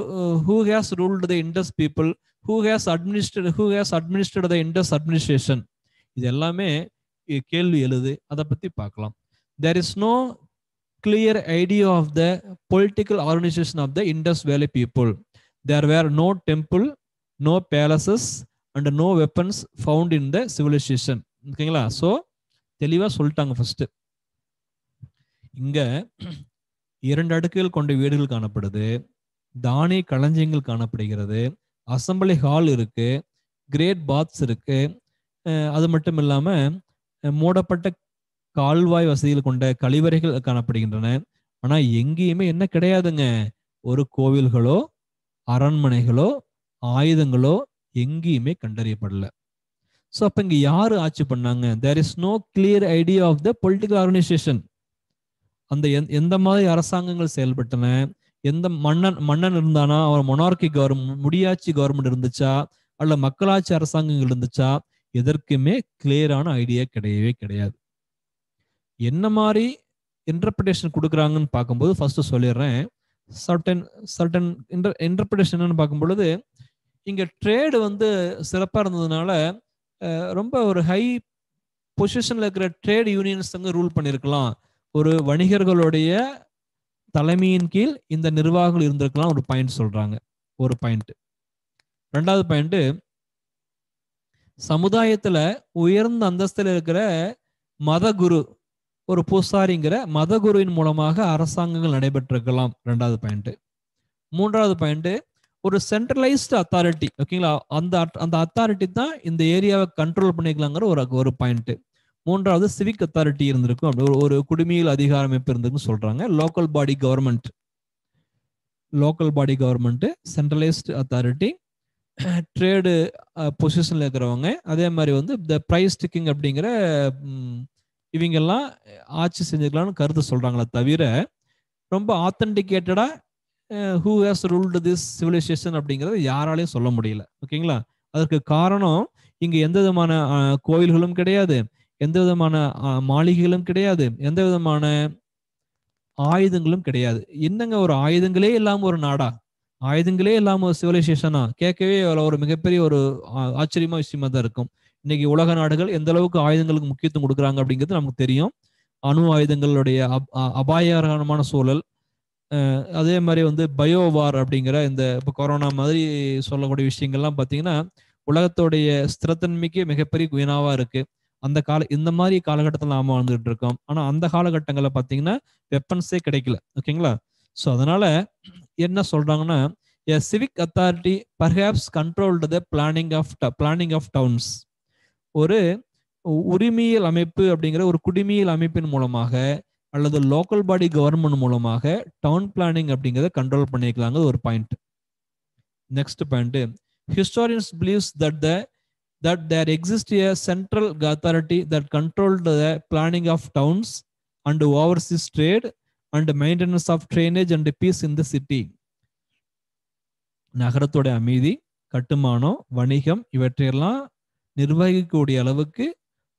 Speaker 1: who has ruled the Indus people, who has administered the Indus administration. இது எல்லாமே கேள்வி எழுது. அதை பத்தி பார்க்கலாம். There is no clear idea of the political organization of the Indus Valley people. There were no temple, no palaces and no weapons found in the civilization. ஓகேங்களா? So தெளிவா சொல்லிட்டாங்க. ஃபர்ஸ்ட் இங்க 2 அடுக்குகள் கொண்ட வீடுகள் காணப்படுது. தானிய களஞ்சியங்கள் காணப்படுகிறது. அசம்பிளி ஹால் இருக்கு. கிரேட் பாத்ஸ் இருக்கு. அது மட்டும் இல்லாம மூடப்பட்ட கால்வாய் வசதிகள் கொண்ட கழிவறைகள் காணப்படுகின்றன. ஆனா எங்கேயுமே என்ன கிடையாதுங்க, ஒரு கோவில்களோ அரண்மனைகளோ ஆயுதங்களோ எங்கேயுமே கண்டறியப்படல. ஸோ அப்ப இங்க யாரு ஆட்சி பண்ணாங்க? There is no clear idea of the political organization. அந்த எந்த மாதிரி அரசாங்கங்கள் செயல்பட்டன, எந்த மன்னன் இருந்தானா, அவர் மொனார்கி கவர்மெண்ட், முடியாட்சி கவர்மெண்ட் இருந்துச்சா, அல்ல மக்களாட்சி அரசாங்கங்கள் இருந்துச்சா, எதற்குமே கிளியரான ஐடியா கிடையவே கிடையாது. என்ன மாதிரி இன்டர்பிரேஷன் கொடுக்குறாங்கன்னு பார்க்கும்போது ஃபர்ஸ்ட் சொல்லிடுறேன். சர்டன் இன்டர்பிரேஷன் பார்க்கும் பொழுது இங்க ட்ரேடு வந்து சிறப்பாக இருந்ததுனால ரொம்ப ஒரு ஹை பொசிஷன்ல இருக்கிற ட்ரேட் யூனியன்ஸ் வந்து ரூல் பண்ணியிருக்கலாம். ஒரு வணிகர்களுடைய தலைமையின் கீழ் இந்த நிர்வாகங்கள் இருந்திருக்கலாம். ஒரு பாயிண்ட் சொல்றாங்க. ஒரு பாயிண்ட். 2வது பாயிண்ட், சமுதாயத்துல உயர்ந்த அந்தஸ்தில் இருக்கிற மதகுரு, ஒரு பூசாரிங்கிற மதகுருவின் மூலமாக அரசாங்கங்கள் நடைபெற்றிருக்கலாம். 2வது பாயிண்ட். 3வது பாயிண்ட், ஒரு சென்ட்ரலைஸ்டு அத்தாரிட்டி. ஓகேங்களா, அந்த அத்தாரிட்டி தான் இந்த ஏரியாவை கண்ட்ரோல் பண்ணிக்கலாங்கிற ஒரு பாயிண்ட். 3வது சிவிக் அத்தாரிட்டி இருந்திருக்கும், அப்படி ஒரு குடிமையில் அதிகார அமைப்பு இருந்திருக்குன்னு சொல்றாங்க. Local body government, centralised authority, trade பொசிஷன்ல இருக்கிறவங்க, அதே மாதிரி வந்து இந்த பிரைஸ் டிக்கிங் அப்படிங்கிற இவங்கெல்லாம் ஆட்சி செஞ்சுக்கலாம்னு கருத்து சொல்றாங்களே தவிர, ரொம்ப ஆத்தென்டிகேட்டடா who has ruled this civilisation அப்படிங்கிறத யாராலையும் சொல்ல முடியல. ஓகேங்களா, அதற்கு காரணம் இங்க எந்த விதமான கோயில்களும் கிடையாது, எந்த விதமான மாளிகைகளும் கிடையாது, எந்த விதமான ஆயுதங்களும் கிடையாது. என்னங்க ஒரு ஆயுதங்களே இல்லாம ஒரு நாடா, ஆயுதங்களே இல்லாம ஒரு சிவிலைசேஷனா? கேட்கவே ஒரு மிகப்பெரிய ஒரு ஆச்சரியமா விஷயமா தான் இருக்கும். இன்னைக்கு உலக நாடுகள் எந்த அளவுக்கு ஆயுதங்களுக்கு முக்கியத்துவம் கொடுக்குறாங்க அப்படிங்கிறது நமக்கு தெரியும். அணு ஆயுதங்களுடைய அபாயகரமான சூழல், அதே மாதிரி வந்து பயோவார் அப்படிங்கிற இந்த இப்போ கொரோனா மாதிரி சொல்லக்கூடிய விஷயங்கள்லாம் பார்த்தீங்கன்னா உலகத்தோடைய ஸ்திரத்தன்மைக்கு மிகப்பெரிய வினாவா இருக்கு. இந்த மாதிரி காலகட்டத்தில் நாம வாழ்ந்துட்டு இருக்கோம். ஆனா அந்த காலகட்டங்களில் பார்த்தீங்கன்னா வெப்பன்ஸே கிடைக்கல. ஓகேங்களா, ஸோ அதனால என்ன சொல்றாங்கன்னா, a civic authority perhaps controlled the planning of towns. ஒரு உரிமையியல் அமைப்பு அப்படிங்கிற ஒரு குடிமையியல் அமைப்பின் மூலமாக அல்லது லோக்கல் பாடி கவர்மெண்ட் மூலமாக டவுன் பிளானிங் அப்படிங்கிறத கண்ட்ரோல் பண்ணிக்கலாங்க ஒரு point. Next point, historians believes that there exists a central authority that controlled the planning of towns and overseas trade and maintenance of drainage and peace in the city. நகரத்தோட அமைதி, கட்டுமானம், வணிகம் இவற்றையெல்லாம் நிர்வகிக்கக்கூடிய அளவுக்கு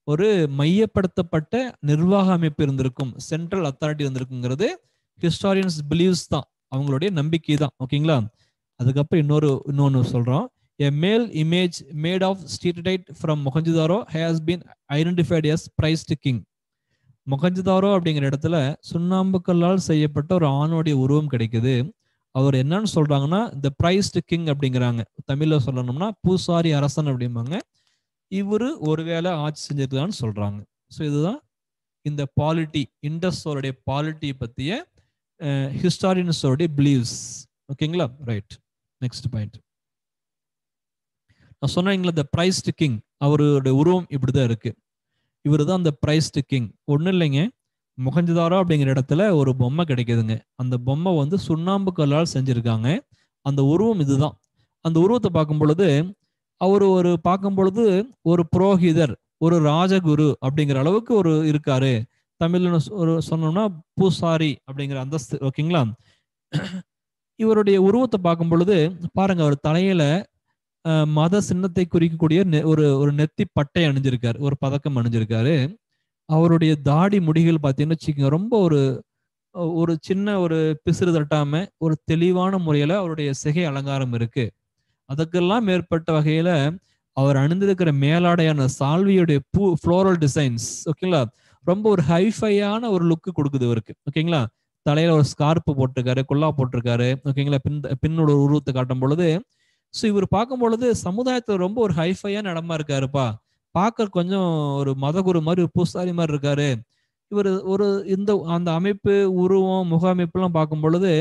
Speaker 1: ஒரு மையப்படுத்தப்பட்ட நிர்வாக அமைப்பு இருந்திருக்கும், சென்ட்ரல் அத்தாரிட்டி இருந்திருக்குங்கிறது ஹிஸ்டாரியன்ஸ் பிலீவ்ஸ் தான், அவங்களுடைய நம்பிக்கை தான். ஓகேங்களா, அதுக்கப்புறம் இன்னொன்னு சொல்றோம். A male image made of steatite from Mohenjo-daro has been identified as Christ King. Mohenjo-daro அப்படிங்கிற இடத்துல சுண்ணாம்பு கல்லால் செய்யப்பட்ட ஒரு ஆணுடைய உருவம் கிடைக்குது. அவர் என்னன்னு சொல்றாங்கன்னா த பிரைஸ்ட் கிங் அப்படிங்கிறாங்க. தமிழ்ல சொல்லணும்னா பூசாரி அரசன் அப்படிம்பாங்க. இவரு ஒருவேளை ஆட்சி செஞ்சிருக்கான்னு சொல்றாங்க. ஸோ இதுதான் இந்த பாலிட்டி, இண்டஸோடைய பாலிட்டி பத்திய ஹிஸ்டாரியன்ஸோடைய பிலீவ்ஸ். ஓகேங்களா, ரைட். நெக்ஸ்ட் பாயிண்ட், நான் சொன்னீங்களா த பிரைஸ்ட் கிங், அவருடைய உருவம் இப்படிதான் இருக்கு. இவரு தான் அந்த பிரைஸ்ட் கிங். ஒன்றும் இல்லைங்க, மொஹஞ்சதாரோ அப்படிங்கிற இடத்துல ஒரு பொம்மை கிடைக்குதுங்க. அந்த பொம்மை வந்து சுண்ணாம்பு கல்லால் செஞ்சிருக்காங்க. அந்த உருவம் இதுதான். அந்த உருவத்தை பார்க்கும் பொழுது அவர் பார்க்கும் பொழுது ஒரு புரோகிதர், ஒரு ராஜகுரு அப்படிங்கிற அளவுக்கு ஒரு இருக்காரு. தமிழ்ல ஒரு சொன்னோம்னா பூசாரி அப்படிங்கிற அந்தஸ்து. ஓகேங்களா, இவருடைய உருவத்தை பார்க்கும் பொழுது பாருங்க, அவர் தலையில மத சின்னத்தை குறிக்கக்கூடிய ஒரு நெத்தி பட்டை அணிஞ்சிருக்காரு, ஒரு பதக்கம் அணிஞ்சிருக்காரு. அவருடைய தாடி முடிகள் பார்த்தீங்கன்னு வச்சுக்கோங்க, ரொம்ப ஒரு சின்ன ஒரு பிசிறு தட்டாம ஒரு தெளிவான முறையில அவருடைய சிகை அலங்காரம் இருக்கு. அதுக்கெல்லாம் மேற்பட்ட வகையில அவர் அணிந்திருக்கிற மேலாடையான சால்வியுடைய ஃப்ளோரல் டிசைன்ஸ், ஓகேங்களா, ரொம்ப ஒரு ஹைஃபையான ஒரு லுக்கு கொடுக்குது இவருக்கு. ஓகேங்களா, தலையில ஒரு ஸ்கார்ப்பு போட்டிருக்காரு, குல்லா போட்டிருக்காரு. ஓகேங்களா, பின்னோட உருவத்தை காட்டும் பொழுது ஸோ இவர் பார்க்கும் பொழுது சமுதாயத்துல ரொம்ப ஒரு ஹைஃபையான இடமா இருக்காருப்பா, பார்க்க கொஞ்சம் ஒரு மதகுரு மாதிரி ஒரு பூசாரி மாதிரி இருக்காரு இவர். அந்த அமைப்பு, உருவம், முக அமைப்புலாம் பார்க்கும் பொழுது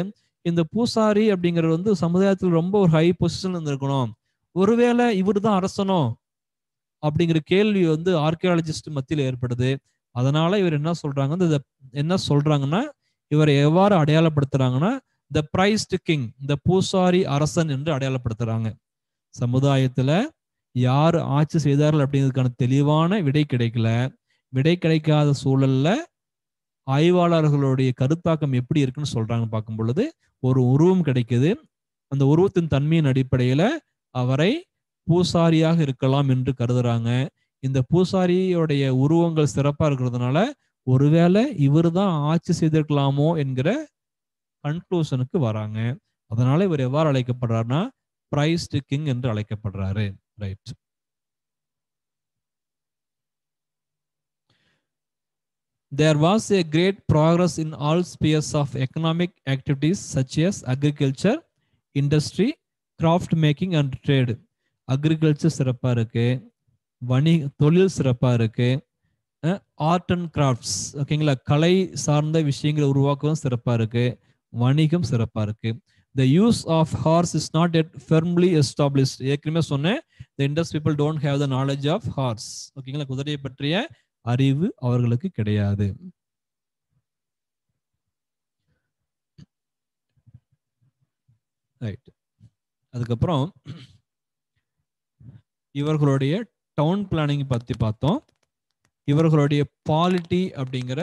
Speaker 1: இந்த பூசாரி அப்படிங்கிறது வந்து சமுதாயத்தில் ரொம்ப ஒரு ஹை பொசிஷன் இருந்திருக்கணும். ஒருவேளை இவர் தான் அரசனோ அப்படிங்கிற கேள்வி வந்து ஆர்கியாலஜிஸ்ட் மத்தியில் ஏற்படுது. அதனால இவர் என்ன சொல்றாங்கன்னா இவரை எவ்வாறு அடையாளப்படுத்துறாங்கன்னா த பிரைஸ்ட் கிங், த பூசாரி அரசன் என்று அடையாளப்படுத்துறாங்க. சமுதாயத்துல யார் ஆட்சி செய்தார்கள் அப்படிங்கிறதுக்கான தெளிவான விடை கிடைக்கல. விடை கிடைக்காத சூழல்ல ஆய்வாளர்களுடைய கருத்தாக்கம் எப்படி இருக்குன்னு சொல்றாங்க. பார்க்கும் பொழுது ஒரு உருவம் கிடைக்குது. அந்த உருவத்தின் தன்மையின் அடிப்படையில அவரை பூசாரியாக இருக்கலாம் என்று கருதுறாங்க. இந்த பூசாரியோடைய உருவங்கள் சிறப்பா இருக்கிறதுனால ஒருவேளை இவர் தான் ஆட்சி செய்திருக்கலாமோ என்கிற கன்க்ளூஷனுக்கு வராங்க. அதனால இவர் எவ்வாறு அழைக்கப்படுறாருன்னா பிரைஸ்ட் கிங் என்று அழைக்கப்படுறாரு. Right. There was a great progress in all spheres of economic activities such as agriculture, industry, craft making and trade. Agriculture சிறப்பா இருக்கு, தொழில் சிறப்பா இருக்கு. ஆர்ட் அண்ட் கிராஃப்ட்ஸ், ஓகேங்களா, கலை சார்ந்த விஷயங்களை உருவாக்கவும் சிறப்பா இருக்கு. வணிகம் சிறப்பா இருக்கு. The use of horse is not yet firmly established. ஏற்கனவே சொன்னேன், the Indus people don't have the knowledge of horse. ஓகேங்களா, குதிரையை பற்றிய அறிவு அவர்களுக்கு கிடையாது. ரைட். அதுக்கப்புறம் இவர்களுடைய டவுன் பிளானிங் பத்தி பார்த்தோம். இவர்களுடைய பாலிட்டி அப்படிங்கிற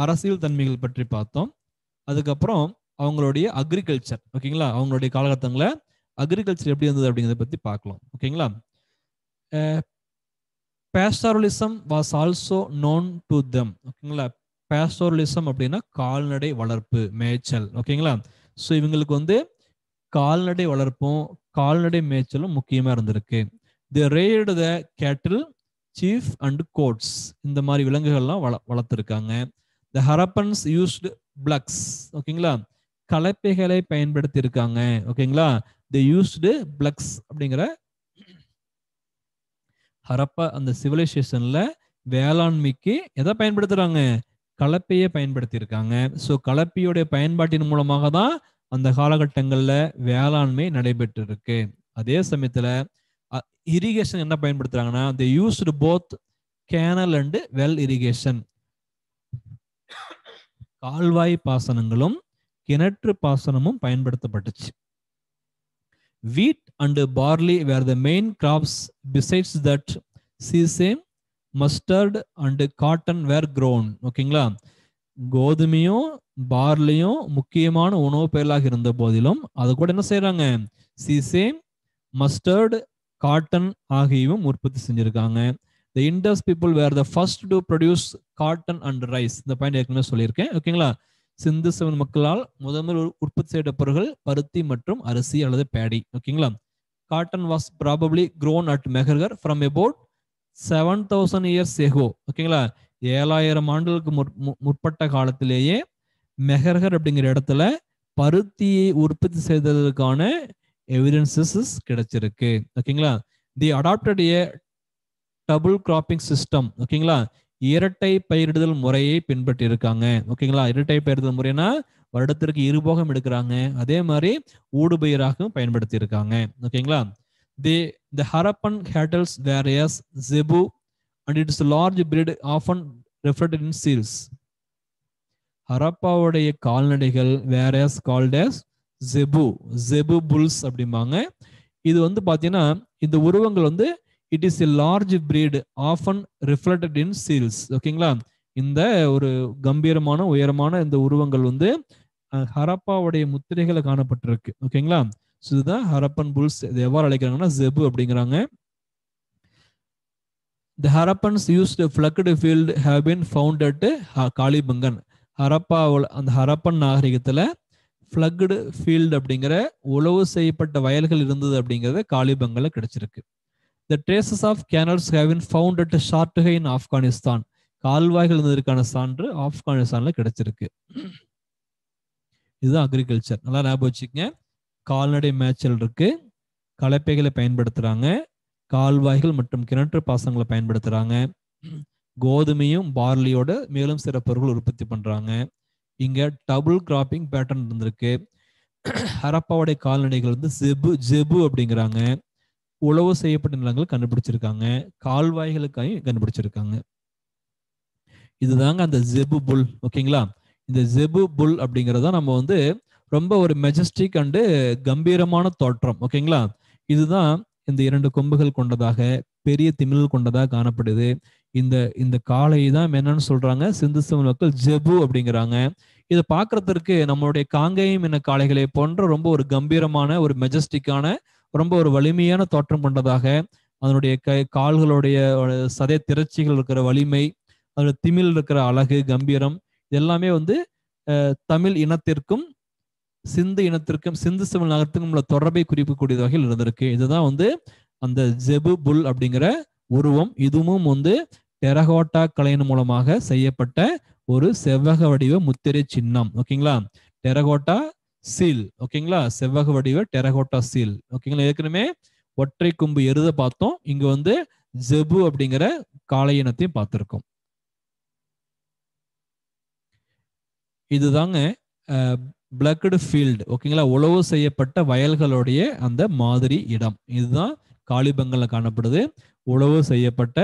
Speaker 1: அரசியல் தன்மைகள் பற்றி பார்த்தோம். அதுக்கப்புறம் அவங்களுடைய அக்ரிகல்ச்சர், ஓகேங்களா, அவங்களுடைய காலகட்டங்களில் அக்ரிகல்ச்சர் எப்படி இருந்தது அப்படிங்கிறத பத்தி பார்க்கலாம். ஓகேங்களா. Pastoralism was also known to them. ஓகேங்களா. பேஸ்டரலிசம் அப்படின்னா கால்நடை வளர்ப்பு, மேய்ச்சல். ஓகேங்களா. ஸோ இவங்களுக்கு வந்து கால்நடை வளர்ப்பும் கால்நடை மேய்ச்சலும் முக்கியமா இருந்திருக்கு. தி ரேய்டு த கேட்டில், சீஃப் அண்ட் கோட்ஸ், இந்த மாதிரி விலங்குகள்லாம் வளர்த்துருக்காங்க. த ஹரப்பன்ஸ் யூஸ்டு பிளக்ஸ், ஓகேங்களா, கலப்பைகளை பயன்படுத்தி இருக்காங்க. ஓகேங்களா. தி யூஸ்டு பிளக்ஸ் அப்படிங்கிற ஹரப்பா அந்த சிவிலைசேஷன்ல வேளாண்மைக்கு எதை பயன்படுத்துறாங்க? கலப்பையை பயன்படுத்தி இருக்காங்க. ஸோ கலப்பையுடைய பயன்பாட்டின் மூலமாக தான் அந்த காலகட்டங்கள்ல வேளாண்மை நடைபெற்று இருக்கு. அதே சமயத்துல இரிகேஷன் என்ன பயன்படுத்துறாங்கன்னா, they used both canal and well irrigation. கால்வாய் பாசனங்களும் கிணற்று பாசனமும் பயன்படுத்தப்பட்டுச்சு. wheat and barley were the main crops. Besides that, sesame, mustard and cotton were grown. ஓகேங்களா. கோதுமையும் பார்லியும் முக்கியமான உணவு பயிர்களாக இருந்த போதிலும் அது கூட என்ன செய்யறாங்க? சீசேம், மஸ்டர்ட், காட்டன் ஆகியவும் உற்பத்தி செஞ்சிருக்காங்க. The Indus people were the first to produce cotton and rice. இந்த பாயிண்ட் ஏற்கனவே சொல்லியிருக்கேன். ஓகேங்களா. சிந்து சமவெளி மக்களால் முதல் உற்பத்தி செய்யப்பட்ட பொருட்கள் பருத்தி மற்றும் அரிசி அல்லது பேடி. ஓகேங்களா. Cotton was probably grown at Mehrgarh from about 7000 years ago. ஓகேங்களா. 7000 ஆண்டுகளுக்கு முற்பட்ட காலத்திலேயே மெஹர்கர் அப்படிங்கிற இடத்துல பருத்தியை உற்பத்தி செய்ததற்கான எவிடன்சஸ் கிடைச்சிருக்கு. ஓகேங்களா. தி adapted A double cropping system. ஓகேங்களா. இரட்டை பயிரிடுதல் முறையை பின்பற்றி இருக்காங்க. ஓகேங்களா. இரட்டை பயிரிடுதல் முறைனா வருடத்திற்கு இருபோகம் எடுக்கிறாங்க. அதே மாதிரி ஊடுபயிராகவும் பயன்படுத்தி இருக்காங்க. ஓகேங்களா. The Harappan cattle were as zebu and its large breed often reflected in seals. ஹரப்பாவுடைய கால்நடைகள் வேர் as called as zebu bulls அப்படிம்பாங்க. இது வந்து பாத்தீங்கன்னா இந்த உருவங்கள் வந்து it is a large breed often reflected in seals. ஓகேங்களா. இந்த ஒரு கம்பீரமான உயரமான இந்த உருவங்கள் வந்து ஹரப்பாவுடைய முத்திரைகளை காணப்பட்டிருக்கு. ஓகேங்களா. இதுதான் ஹரப்பன் புல்ஸ். இது எவ்வாறு அழைக்கிறாங்கன்னா ஜெபு அப்படிங்கிறாங்க. The Harappans used a plugged field have been found at Kalibangan. ஹரப்பாவில் அந்த ஹரப்பன் நாகரிகத்துல பிளக்டு ஃபீல்டு அப்படிங்கிற உழவு செய்யப்பட்ட வயல்கள் இருந்தது அப்படிங்கிறத காளிபங்கல கிடைச்சிருக்கு. The traces of canals have been found at ஷார்ட்ஹை in Afghanistan. கால்வாய்கள் இருந்ததற்கான சான்று ஆப்கானிஸ்தான்ல கிடைச்சிருக்கு. இதுதான் அக்ரிகல்ச்சர். நல்லா ஞாபகம் வச்சுக்கங்க. கால்நடை மேய்ச்சல் இருக்கு, கலப்பைகளை பயன்படுத்துறாங்க, கால்வாய்கள் மற்றும் கிணற்று பாசனங்களை பயன்படுத்துறாங்க, கோதுமையும் பார்லியோட மேலும் சில பொருட்கள் உற்பத்தி பண்றாங்க. இங்க டபுள் கிராப்பிங் பேட்டர்ன் இருந்திருக்கு. ஹரப்பாவுடைய கால்நடைகள் வந்து ஜெபு அப்படிங்கிறாங்க. உழவு செய்யப்பட்ட நிலங்கள் கண்டுபிடிச்சிருக்காங்க, கால்வாய்களுக்காக கண்டுபிடிச்சிருக்காங்க. இதுதாங்க அந்த ஜெபு புல். ஓகேங்களா. இந்த ஜெபு புல் அப்படிங்கிறத நம்ம வந்து ரொம்ப ஒரு மெஜஸ்டிக் அண்டு கம்பீரமான தோற்றம். ஓகேங்களா. இதுதான் இந்த 2 கொம்புகள் கொண்டதாக பெரிய திமிழ் கொண்டதாக காணப்படுது. இந்த காளை தான் என்னன்னு சொல்றாங்க சிந்து சமவெளி மக்கள் ஜெபு அப்படிங்கிறாங்க. இதை பார்க்கறதுக்கு நம்மளுடைய காங்கேயம் என காளைகளை போன்ற ரொம்ப ஒரு கம்பீரமான ஒரு மெஜஸ்டிக்கான ரொம்ப ஒரு வலிமையான தோற்றம் கொண்டதாக, அதனுடைய கால்களுடைய சதை திரட்சிகள் இருக்கிற வலிமை, அதோட திமிழ் இருக்கிற அழகு, கம்பீரம், எல்லாமே வந்து தமிழ் இனத்திற்கும் சிந்து இனத்திற்கும் சிந்து சமவெளி நகரத்திற்கும் உள்ள தொடர்பை குறிப்பிடக்கூடிய வகையில் இருந்திருக்கு. இதுதான் வந்து அந்த ஜெபு புல் அப்படிங்கிற உருவம். இதுவும் வந்து டெரகோட்டா கலையின் மூலமாக செய்யப்பட்ட ஒரு செவ்வக வடிவ முத்திரை சின்னம். ஓகேங்களா. Terracotta seal. ஓகேங்களா. செவ்வக வடிவ டெரகோட்டா சீல். ஓகேங்களா. ஏற்கனவே ஒற்றை கொம்பு எருத பார்த்தோம். இங்க வந்து ஜெபு அப்படிங்கிற காளை இனத்தையும் பார்த்திருக்கோம். இதுதாங்க பிளக்டு ஃபீல்டு, ஓகேங்களா, உழவு செய்யப்பட்ட வயல்களுடைய அந்த மாதிரி இடம். இதுதான் காளிபங்கல்ல காணப்படுது. உழவு செய்யப்பட்ட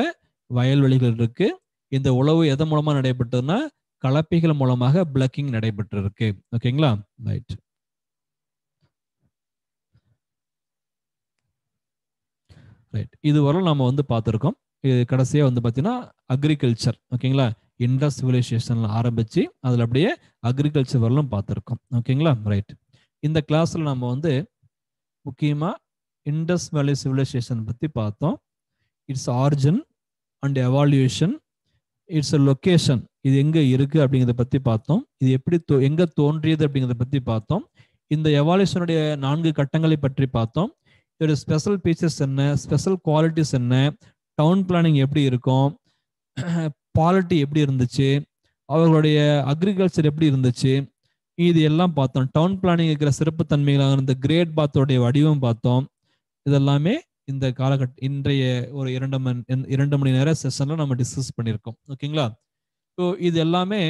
Speaker 1: வயல்வெளிகள் இருக்கு. இந்த உழவு எதன் மூலமா நடைபெற்றதுன்னா கலப்பைகள் மூலமாக பிளக்கிங் நடைபெற்று இருக்கு. ஓகேங்களா, ரைட். ரைட், இது வரலும் நம்ம வந்து பார்த்துருக்கோம். இது கடைசியா வந்து பார்த்தீங்கன்னா அக்ரிகல்ச்சர், ஓகேங்களா, இண்டஸ் சிவிலைசேஷன்ல ஆரம்பிச்சு அதில் அப்படியே அக்ரிகல்ச்சர் வரலும் பார்த்துருக்கோம். ஓகேங்களா, ரைட். இந்த கிளாஸ்ல நம்ம வந்து முக்கியமா இண்டஸ் வேலி சிவிலைசேஷன் பத்தி பார்த்தோம். It's origin and evaluation, it's a location, இது எங்க இருக்கு அப்படிங்கிறத பத்தி பார்த்தோம். இது எப்படி எங்க தோன்றியது அப்படிங்கிறத பத்தி பார்த்தோம். இந்த எவால்யூஷனுடைய 4 கட்டங்களை பற்றி பார்த்தோம். இதோட ஸ்பெஷல் ஃபீச்சர்ஸ் என்ன, ஸ்பெஷல் குவாலிட்டிஸ் என்ன, டவுன் பிளானிங் எப்படி இருக்கும், பாலிட்டி எப்படி இருந்துச்சு, அவர்களுடைய அக்ரிகல்ச்சர் எப்படி இருந்துச்சு, இது எல்லாம் பார்த்தோம். டவுன் பிளானிங் இருக்கிற சிறப்பு தன்மைகளாக இருந்த கிரேட் பாத்தோடைய வடிவம் பார்த்தோம். இதெல்லாமே இந்த இன்றைய ஒரு 2 மணி நேர செஷன்ல நம்ம டிஸ்கஸ் பண்ணியிருக்கோம். ஓகேங்களா, ஸோ இது எல்லாமே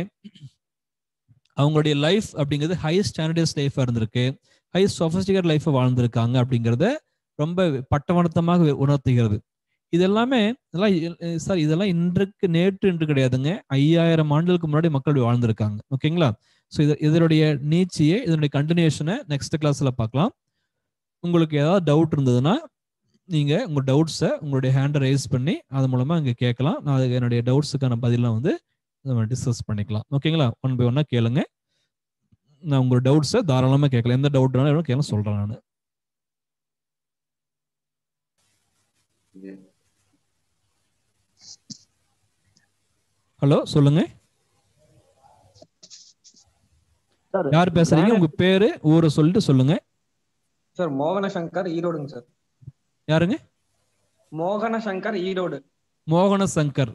Speaker 1: அவங்களுடைய லைஃப் அப்படிங்கிறது ஹை ஸ்டாண்டர்டைஸ் லைஃபாக இருந்திருக்கு, ஹை சொஃபிஸ்டிகேட் லைஃபை வாழ்ந்திருக்காங்க அப்படிங்கிறத ரொம்ப பட்டவனத்தமாக உணர்த்துகிறது. இது எல்லாமே இதெல்லாம் நேற்று இன்று கிடையாதுங்க, 5000 ஆண்டுகளுக்கு முன்னாடி மக்கள் வாழ்ந்திருக்காங்க. ஓகேங்களா, ஸோ இதனுடைய நீட்சியை, இதனுடைய கண்டினியூஷனை நெக்ஸ்ட் கிளாஸ்ல பார்க்கலாம். உங்களுக்கு ஏதாவது டவுட் இருந்ததுன்னா நீங்க உங்க டவுட்ஸை உங்களுடைய ஹேண்டை ரைஸ் பண்ணி அது மூலமா இங்க கேட்கலாம். நான் அதுக்கு என்னுடைய டவுட்ஸுக்கான பதிலாம் வந்து நம்ம டிஸ்கஸ் பண்ணிக்கலாம். ஓகேங்களா, ஒன் பை ஒன்னா கேளுங்க. நான் உங்களோட டவுட்ஸை தாராளமா கேட்கலாம். எந்த டவுட்னாலும் கேட்கலாம், சொல்றேன் நான். ஹலோ, சொல்லுங்க. யார் பேசுறீங்க? உங்க பேரு ஊரை சொல்லிட்டு சொல்லுங்க.
Speaker 3: சார் மோகன சங்கர், ஈரோடுங்க சார்.
Speaker 1: யாருங்க?
Speaker 3: மோகன சங்கர், ஈரோடு.
Speaker 1: மோகன சங்கர்,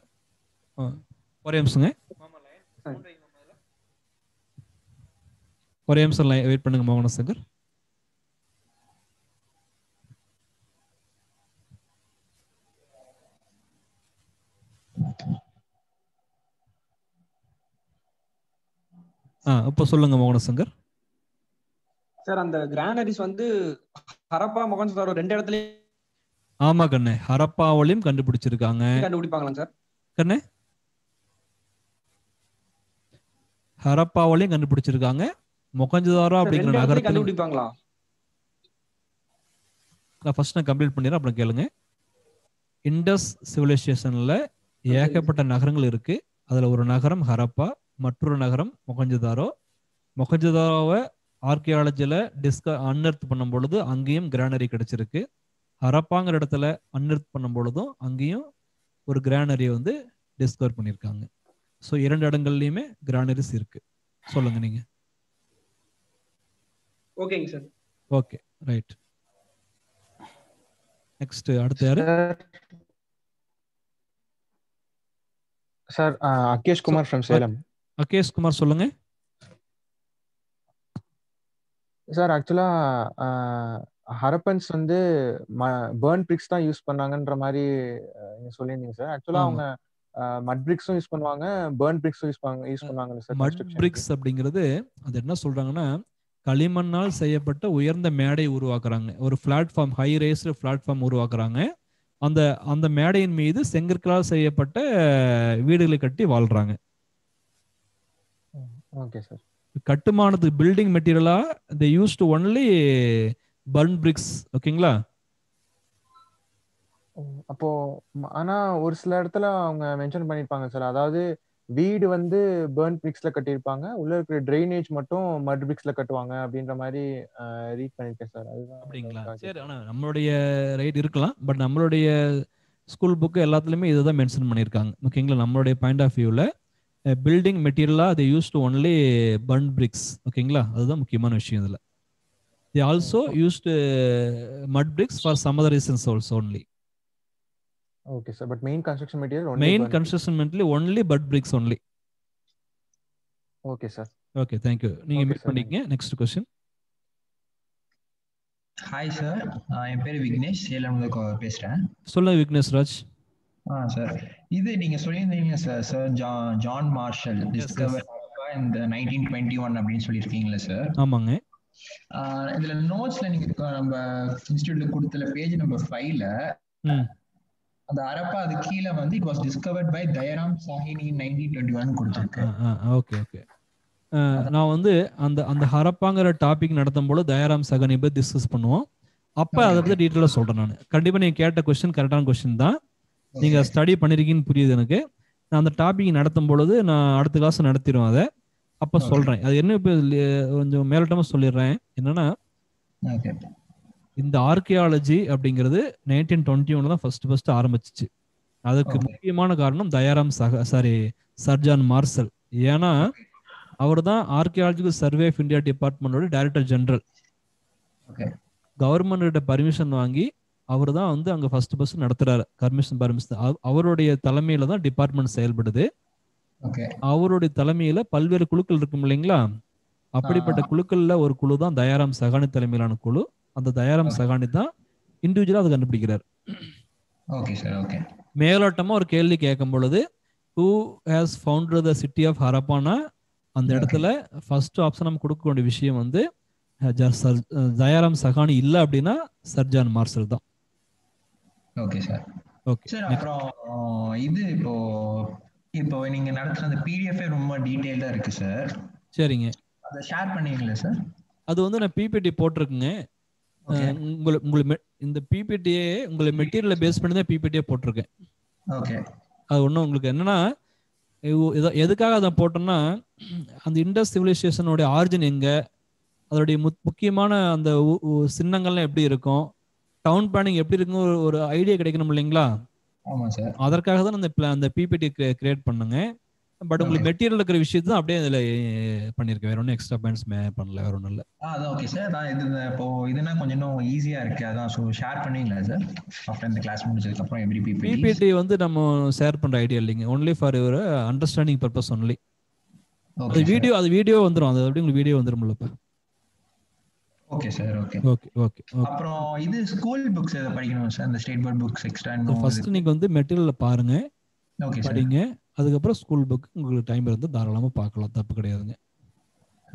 Speaker 1: ஒரே நிமிஷங்க, ஒரே நிமிஷம் வெயிட் பண்ணுங்க. மோகன சங்கர், இப்ப சொல்லுங்க மோகன சங்கர்.
Speaker 3: சார் அந்த கிரானரிஸ் வந்து ஹரப்பா மொகஞ்சதாரோ 2 இடத்துல.
Speaker 1: ஆமா கண்ணே, ஹரப்பாவிலையும் கண்டுபிடிச்சிருக்காங்க.
Speaker 3: கண்டுபிடிப்பாங்களா சார்?
Speaker 1: கண்ணே, ஹரப்பாவிலையும் கண்டுபிடிச்சிருக்காங்க, மொகஞ்சதாரோ அப்படிங்கிற நகரத்தை
Speaker 3: கண்டுபிடிப்பாங்களா?
Speaker 1: நான் ஃபர்ஸ்ட் நான் கம்ப்ளீட் பண்ணிடுறேன், அப்புறம் கேளுங்க. இண்டஸ் சிவிலைசேஷன்ல ஏகப்பட்ட நகரங்கள் இருக்கு. அதுல ஒரு நகரம் ஹரப்பா, மற்றொரு நகரம் மொகஞ்சதாரோ. மொகஞ்சதாரோவை ஆர்கியாலஜில அன்எர்த் பண்ணும் பொழுது அங்கேயும் கிரானரி கிடைச்சிருக்கு. ஹரப்பாங்கிற இடத்துல அன்எர்த் பண்ணும் பொழுதும் அங்கேயும் ஒரு கிரானரியை வந்து டிஸ்கவர் பண்ணியிருக்காங்க. ஸோ 2 இடங்கள்லயுமே கிரானரிஸ் இருக்கு. சொல்லுங்க நீங்க.
Speaker 3: ஓகேங்க சார்.
Speaker 1: Okay, right. நெக்ஸ்ட் அடுத்து யாரு?
Speaker 4: Sir Akesh Kumar from Salem.
Speaker 1: அகேஷ் குமார், சொல்லுங்க
Speaker 4: சார். ஆக்சுவலா ஹரப்பன்ஸ் வந்து பர்ன் பிரிக்ஸ் தான் யூஸ் பண்ணாங்கன்ற மாதிரி நீங்க சொல்லியிருந்தீங்க சார். ஆக்சுவலா அவங்க மட் பிரிக்ஸும் யூஸ் பண்ணுவாங்க, பர்ன் பிரிக்ஸும் யூஸ் பண்ணுவாங்க சார்.
Speaker 1: மட் பிரிக்ஸ் அப்படிங்கிறது அது என்ன சொல்றாங்கன்னா களிமண்ணால் செய்யப்பட்ட உயர்ந்த மேடை உருவாக்குறாங்க. ஒரு பிளாட்ஃபார்ம், ஹை ரேஸ்டு பிளாட்ஃபார்ம் உருவாக்குறாங்க. அந்த மேடையின் மீது செங்கற்களால் செய்யப்பட்ட வீடுகளை கட்டி வாழ்றாங்க.
Speaker 4: Okay sir.
Speaker 1: கட்டுமானத்துக்கு பில்டிங் மெட்டீரியலா they used to only burn bricks. ஓகேங்களா.
Speaker 4: அப்போ ஆனா ஒரு சில இடத்துல அவங்க மென்ஷன் பண்ணிருப்பாங்க சார். அதாவது வீடு வந்து பர்ன் பிரிக்ஸ்ல கட்டியிருப்பாங்க, உள்ள இருக்கிற ட்ரைனேஜ் மட்டும் மட் பிரிக்ஸ்ல கட்டுவாங்க அப்படின்ற மாதிரி ரீட் பண்ணிருக்கேன் சார். அதுதான்.
Speaker 1: அப்படிங்களா, சரி. ஆனா நம்மளுடைய ரைட் இருக்கலாம், பட் நம்மளுடைய ஸ்கூல் புக்கு எல்லாத்துலயுமே இதுதான் மென்ஷன் பண்ணியிருக்காங்க. ஓகேங்களா, நம்மளுடைய பாயிண்ட் ஆஃப் வியூல பில்டிங் மெட்டீரியலா they used to only burn bricks. ஓகேங்களா, அதுதான் முக்கியமான விஷயம் இதுல. they also used mud bricks for some other reasons also only.
Speaker 4: Okay sir, but main construction material
Speaker 1: only mud bricks only.
Speaker 4: Okay sir.
Speaker 1: Okay, thank you. நீங்க meet பண்ணிக்கங்க. Next question.
Speaker 5: Hi sir, என் பேர் விக்னேஷ், சேலம்ல பேசுறேன்.
Speaker 1: சொல்லுங்க Vignesh Raj.
Speaker 5: Sir இது நீங்க சொல்லியிருந்தீங்க sir John Marshall discover இந்த 1921 அப்படின்னு சொல்லியிருக்கீங்களா சார்?
Speaker 1: ஆமாங்க.
Speaker 5: இதுல நோட்ஸ்ல நீங்க நம்ம இன்ஸ்டிடியூட்ல கொடுத்த பேஜ் நம்பர் 5ல அந்த ஹரப்பா அது கீழே வந்து it was discovered by Dayaram Sahni 1921 கொடுத்திருக்கு.
Speaker 1: Okay okay. நான் வந்து அந்த ஹரப்பாங்கிற டாபிக் நடத்தும் போது தயாராம் சகனி பத்தி டிஸ்கஸ் பண்ணுவோம். அப்ப அதை பத்தி டீட்டெயிலா சொல்றேன். நான் கண்டிப்பா நீங்க கேட்ட கொஸ்டின் கரெக்டான கொஸ்டின் தான். நீங்க ஸ்டடி பண்ணிருக்கீங்கன்னு புரியுது எனக்கு. நான் அந்த டாபிக் நடத்தும் பொழுது நான் அடுத்த கிளாஸ் நடத்திடுவேன். அதை அப்ப சொல்றேன். அது என்ன இப்ப கொஞ்சம் மேலோட்டமா சொல்லிடுறேன். என்னன்னா இந்த ஆர்கியாலஜி அப்படிங்கிறது 1921 தான் ஃபர்ஸ்ட் ஆரம்பிச்சிச்சு. அதுக்கு முக்கியமான காரணம் தயாராம் சர்ஜான் மார்சல். ஏன்னா அவர் தான் ஆர்கியாலஜிக்கல் சர்வே ஆஃப் இந்தியா டிபார்ட்மெண்டோட டைரக்டர் ஜெனரல். கவர்மெண்ட் பர்மிஷன் வாங்கி அவர் தான் வந்து அங்க ஃபர்ஸ்ட் நடத்துறாரு. பர்மிஷன் அவருடைய தலைமையில தான் டிபார்ட்மெண்ட் செயல்படுது. அவருடைய தலைமையில பல்வேறு குழுக்கள் இருக்கும் இல்லைங்களா? அப்படிப்பட்ட குழுக்கள்ல ஒரு குழு தான் தயாராம் சகானி தலைமையிலான குழு. அந்த தயாராம் சகானி தான் இண்டிவிஜுவலா அதை கண்டுபிடிக்கிறார். மேலோட்டமா ஒரு கேள்வி கேட்கும் பொழுது who has founded the city of Harappa, அந்த இடத்துல ஃபர்ஸ்ட் ஆப்ஷன் நம்ம கொடுக்க வேண்டிய விஷயம் வந்து தயாராம் சகானி இல்ல அப்படின்னா சர்ஜான் மார்சல் தான்.
Speaker 5: Okay sir. Okay sir. அப்புறம் இது இப்போ நீங்க நடத்துற அந்த PDF ரொம்ப டீடைலா இருக்கு சார்.
Speaker 1: சரிங்க.
Speaker 5: அத ஷேர் பண்ணீங்களா சார்?
Speaker 1: அது வந்து நான் PPT போட்டுருக்கேங்க. உங்களுக்கு இந்த PPT உங்களுக்கு மெட்டீரியலை பேஸ் பண்ணி தான் PPT போட்டிருக்கேன்.
Speaker 5: ஓகே.
Speaker 1: அது ஒன்றும் உங்களுக்கு என்னன்னா எதுக்காக அதை போட்டோம்னா அந்த இண்டஸ் சிவிலைசேஷனோட ஆரிஜின் எங்க, அதோடைய முக்கியமான அந்த சின்னங்கள்லாம் எப்படி இருக்கும், டவுன் பிளானிங் எப்படி இருக்குன்னு ஒரு ஐடியா கிடைக்கணும் இல்லைங்களா?
Speaker 5: ஆமா சார்.
Speaker 1: அதற்காக தான் அந்த PPT கிரியேட் பண்ணுங்க. பட் உங்களுக்கு மெட்டீரியல் இருக்கிற விஷயத்தை தான் அப்படியே இதுல பண்ணிருக்கேன். வேற ஒன்றும் எக்ஸ்ட்ரா பாயிண்ட்ஸ் பண்ணல, வேற ஒன்றும் இல்லை.
Speaker 5: அதான் ஓகே சார். நான் இப்போ இதுனா கொஞ்சம் இன்னும் ஈஸியா இருக்கு. அதான் ஷேர் பண்ணீங்களா சார் ஆஃப்டர் இந்த கிளாஸ் முடிஞ்சதுக்கு அப்புறம் எப்படி
Speaker 1: PPT வந்து நம்ம ஷேர் பண்ற ஐடியா இல்லைங்க. Only for your understanding purpose only. அது வீடியோ வந்துரும். அது அப்படியே உங்களுக்கு வீடியோ வந்துரும்ல இப்ப.
Speaker 5: Okay sir. Okay
Speaker 1: okay okay.
Speaker 5: அப்புறம் இது ஸ்கூல் புக்ஸ் எதை படிக்கணும் சார்? அந்த state board books extra
Speaker 1: first நீங்க வந்து மெட்டீரியல் பாருங்க, படிங்க. அதுக்கப்புறம் ஸ்கூல் புக் உங்களுக்கு டைம் இருந்தா தாராளமா பார்க்கலாம், தப்பு கிடையாதுங்க.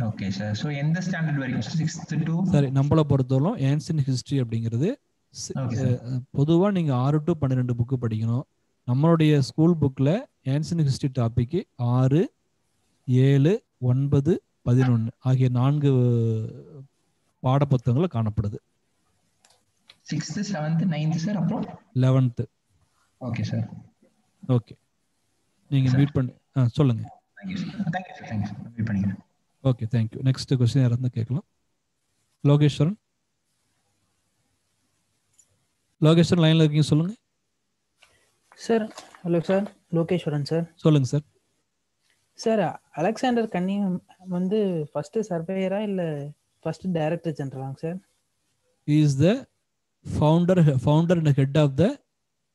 Speaker 5: Okay sir. சோ எந்த ஸ்டாண்டர்ட் வரைக்கும்? 6th to
Speaker 1: சரி. நம்மள பொறுத்தவரை ஏன்சியன்ட் ஹிஸ்டரி அப்படிங்கிறது பொதுவா நீங்க 6 to 12 புக் படிக்கணும். நம்மளுடைய ஸ்கூல் புக்ல ஏன்சியன்ட் ஹிஸ்டரி டாபிக் 6, 7, 9, 11 ஆகிய 4 பாட புத்தகங்கள் காணப்படுது.
Speaker 5: 6th, 7th, 9th சார், அப்புறம்
Speaker 1: 11th.
Speaker 5: Okay sir.
Speaker 1: ஓகே. நீங்க மீட் பண்ணி சொல்லுங்க.
Speaker 5: Thank you sir. Thank you sir. Meet பண்ணிக்கிறேன்.
Speaker 1: Okay, thank you. Next question யாரா இருந்தா கேட்கலாம். லோகேஸ்வரன் லைன்ல இருக்கீங்க, சொல்லுங்க
Speaker 6: sir. Hello sir, Lokeswaran sir.
Speaker 1: சொல்லுங்க சார்.
Speaker 6: சார், அலெக்சாண்டர் கன்னிங்ஹாம் வந்து ஃபர்ஸ்ட் சர்வேயரா இல்ல ஃபர்ஸ்ட் டைரக்டர் ஜெனரலாங்க sir?
Speaker 1: He is the founder and head of the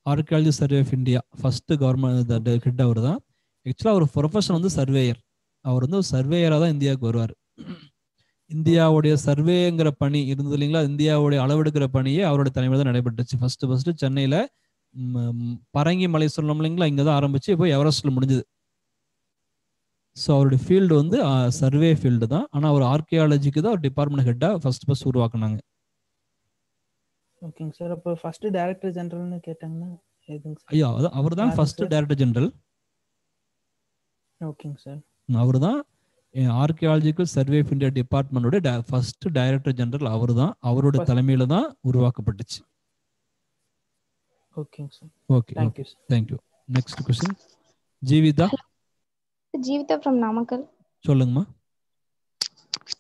Speaker 1: Archaeology Survey of India. First government head அவர் தான். ஆக்சுவலா அவர் ப்ரொஃபஷன் வந்து சர்வேயர். அவர் வந்து ஒரு சர்வேயரா தான் இந்தியாவுக்கு வருவார். இந்தியாவுடைய சர்வேங்கிற பணி இருந்தது இல்லைங்களா? இந்தியாவுடைய அளவெடுக்கிற பணியே அவருடைய தலைமையில் தான் நடைபெற்றுச்சு. ஃபர்ஸ்ட் சென்னையில பரங்கி மலை சொல்லணும் இல்லைங்களா, இங்க தான் ஆரம்பிச்சு இப்போ எவரெஸ்ட்ல முடிஞ்சது. ஸோ அவருடைய ஃபீல்டு வந்து சர்வே ஃபீல்டு தான். ஆனால் அவர் ஆர்கியாலஜிக்கு தான் ஒரு டிபார்ட்மெண்ட் ஹெட்டாக ஃபர்ஸ்ட் உருவாக்குனாங்க.
Speaker 6: ஓகேங்க சார். அப்போ ஃபர்ஸ்ட் டைரக்டர் ஜெனரல்னு கேட்டாங்கன்னா எதுங்க சார்?
Speaker 1: ஐயா, அவர் தான் ஃபர்ஸ்ட் டைரக்டர் ஜெனரல்.
Speaker 6: ஓகேங்க சார்.
Speaker 1: அவர் தான் ஆர்கியாலஜிக்கல் சர்வே ஆஃப் இந்தியா டிபார்ட்மெண்டோட ஃபர்ஸ்ட் டைரக்டர் ஜெனரல். அவர் தான், அவரோட தலைமையில தான் உருவாக்கப்பட்டுச்சு.
Speaker 6: ஓகேங்க sir.
Speaker 1: Okay, thank you. Next question Jeevitha.
Speaker 7: Jeevitha from Namakkal.
Speaker 1: சொல்லுங்கம்மா.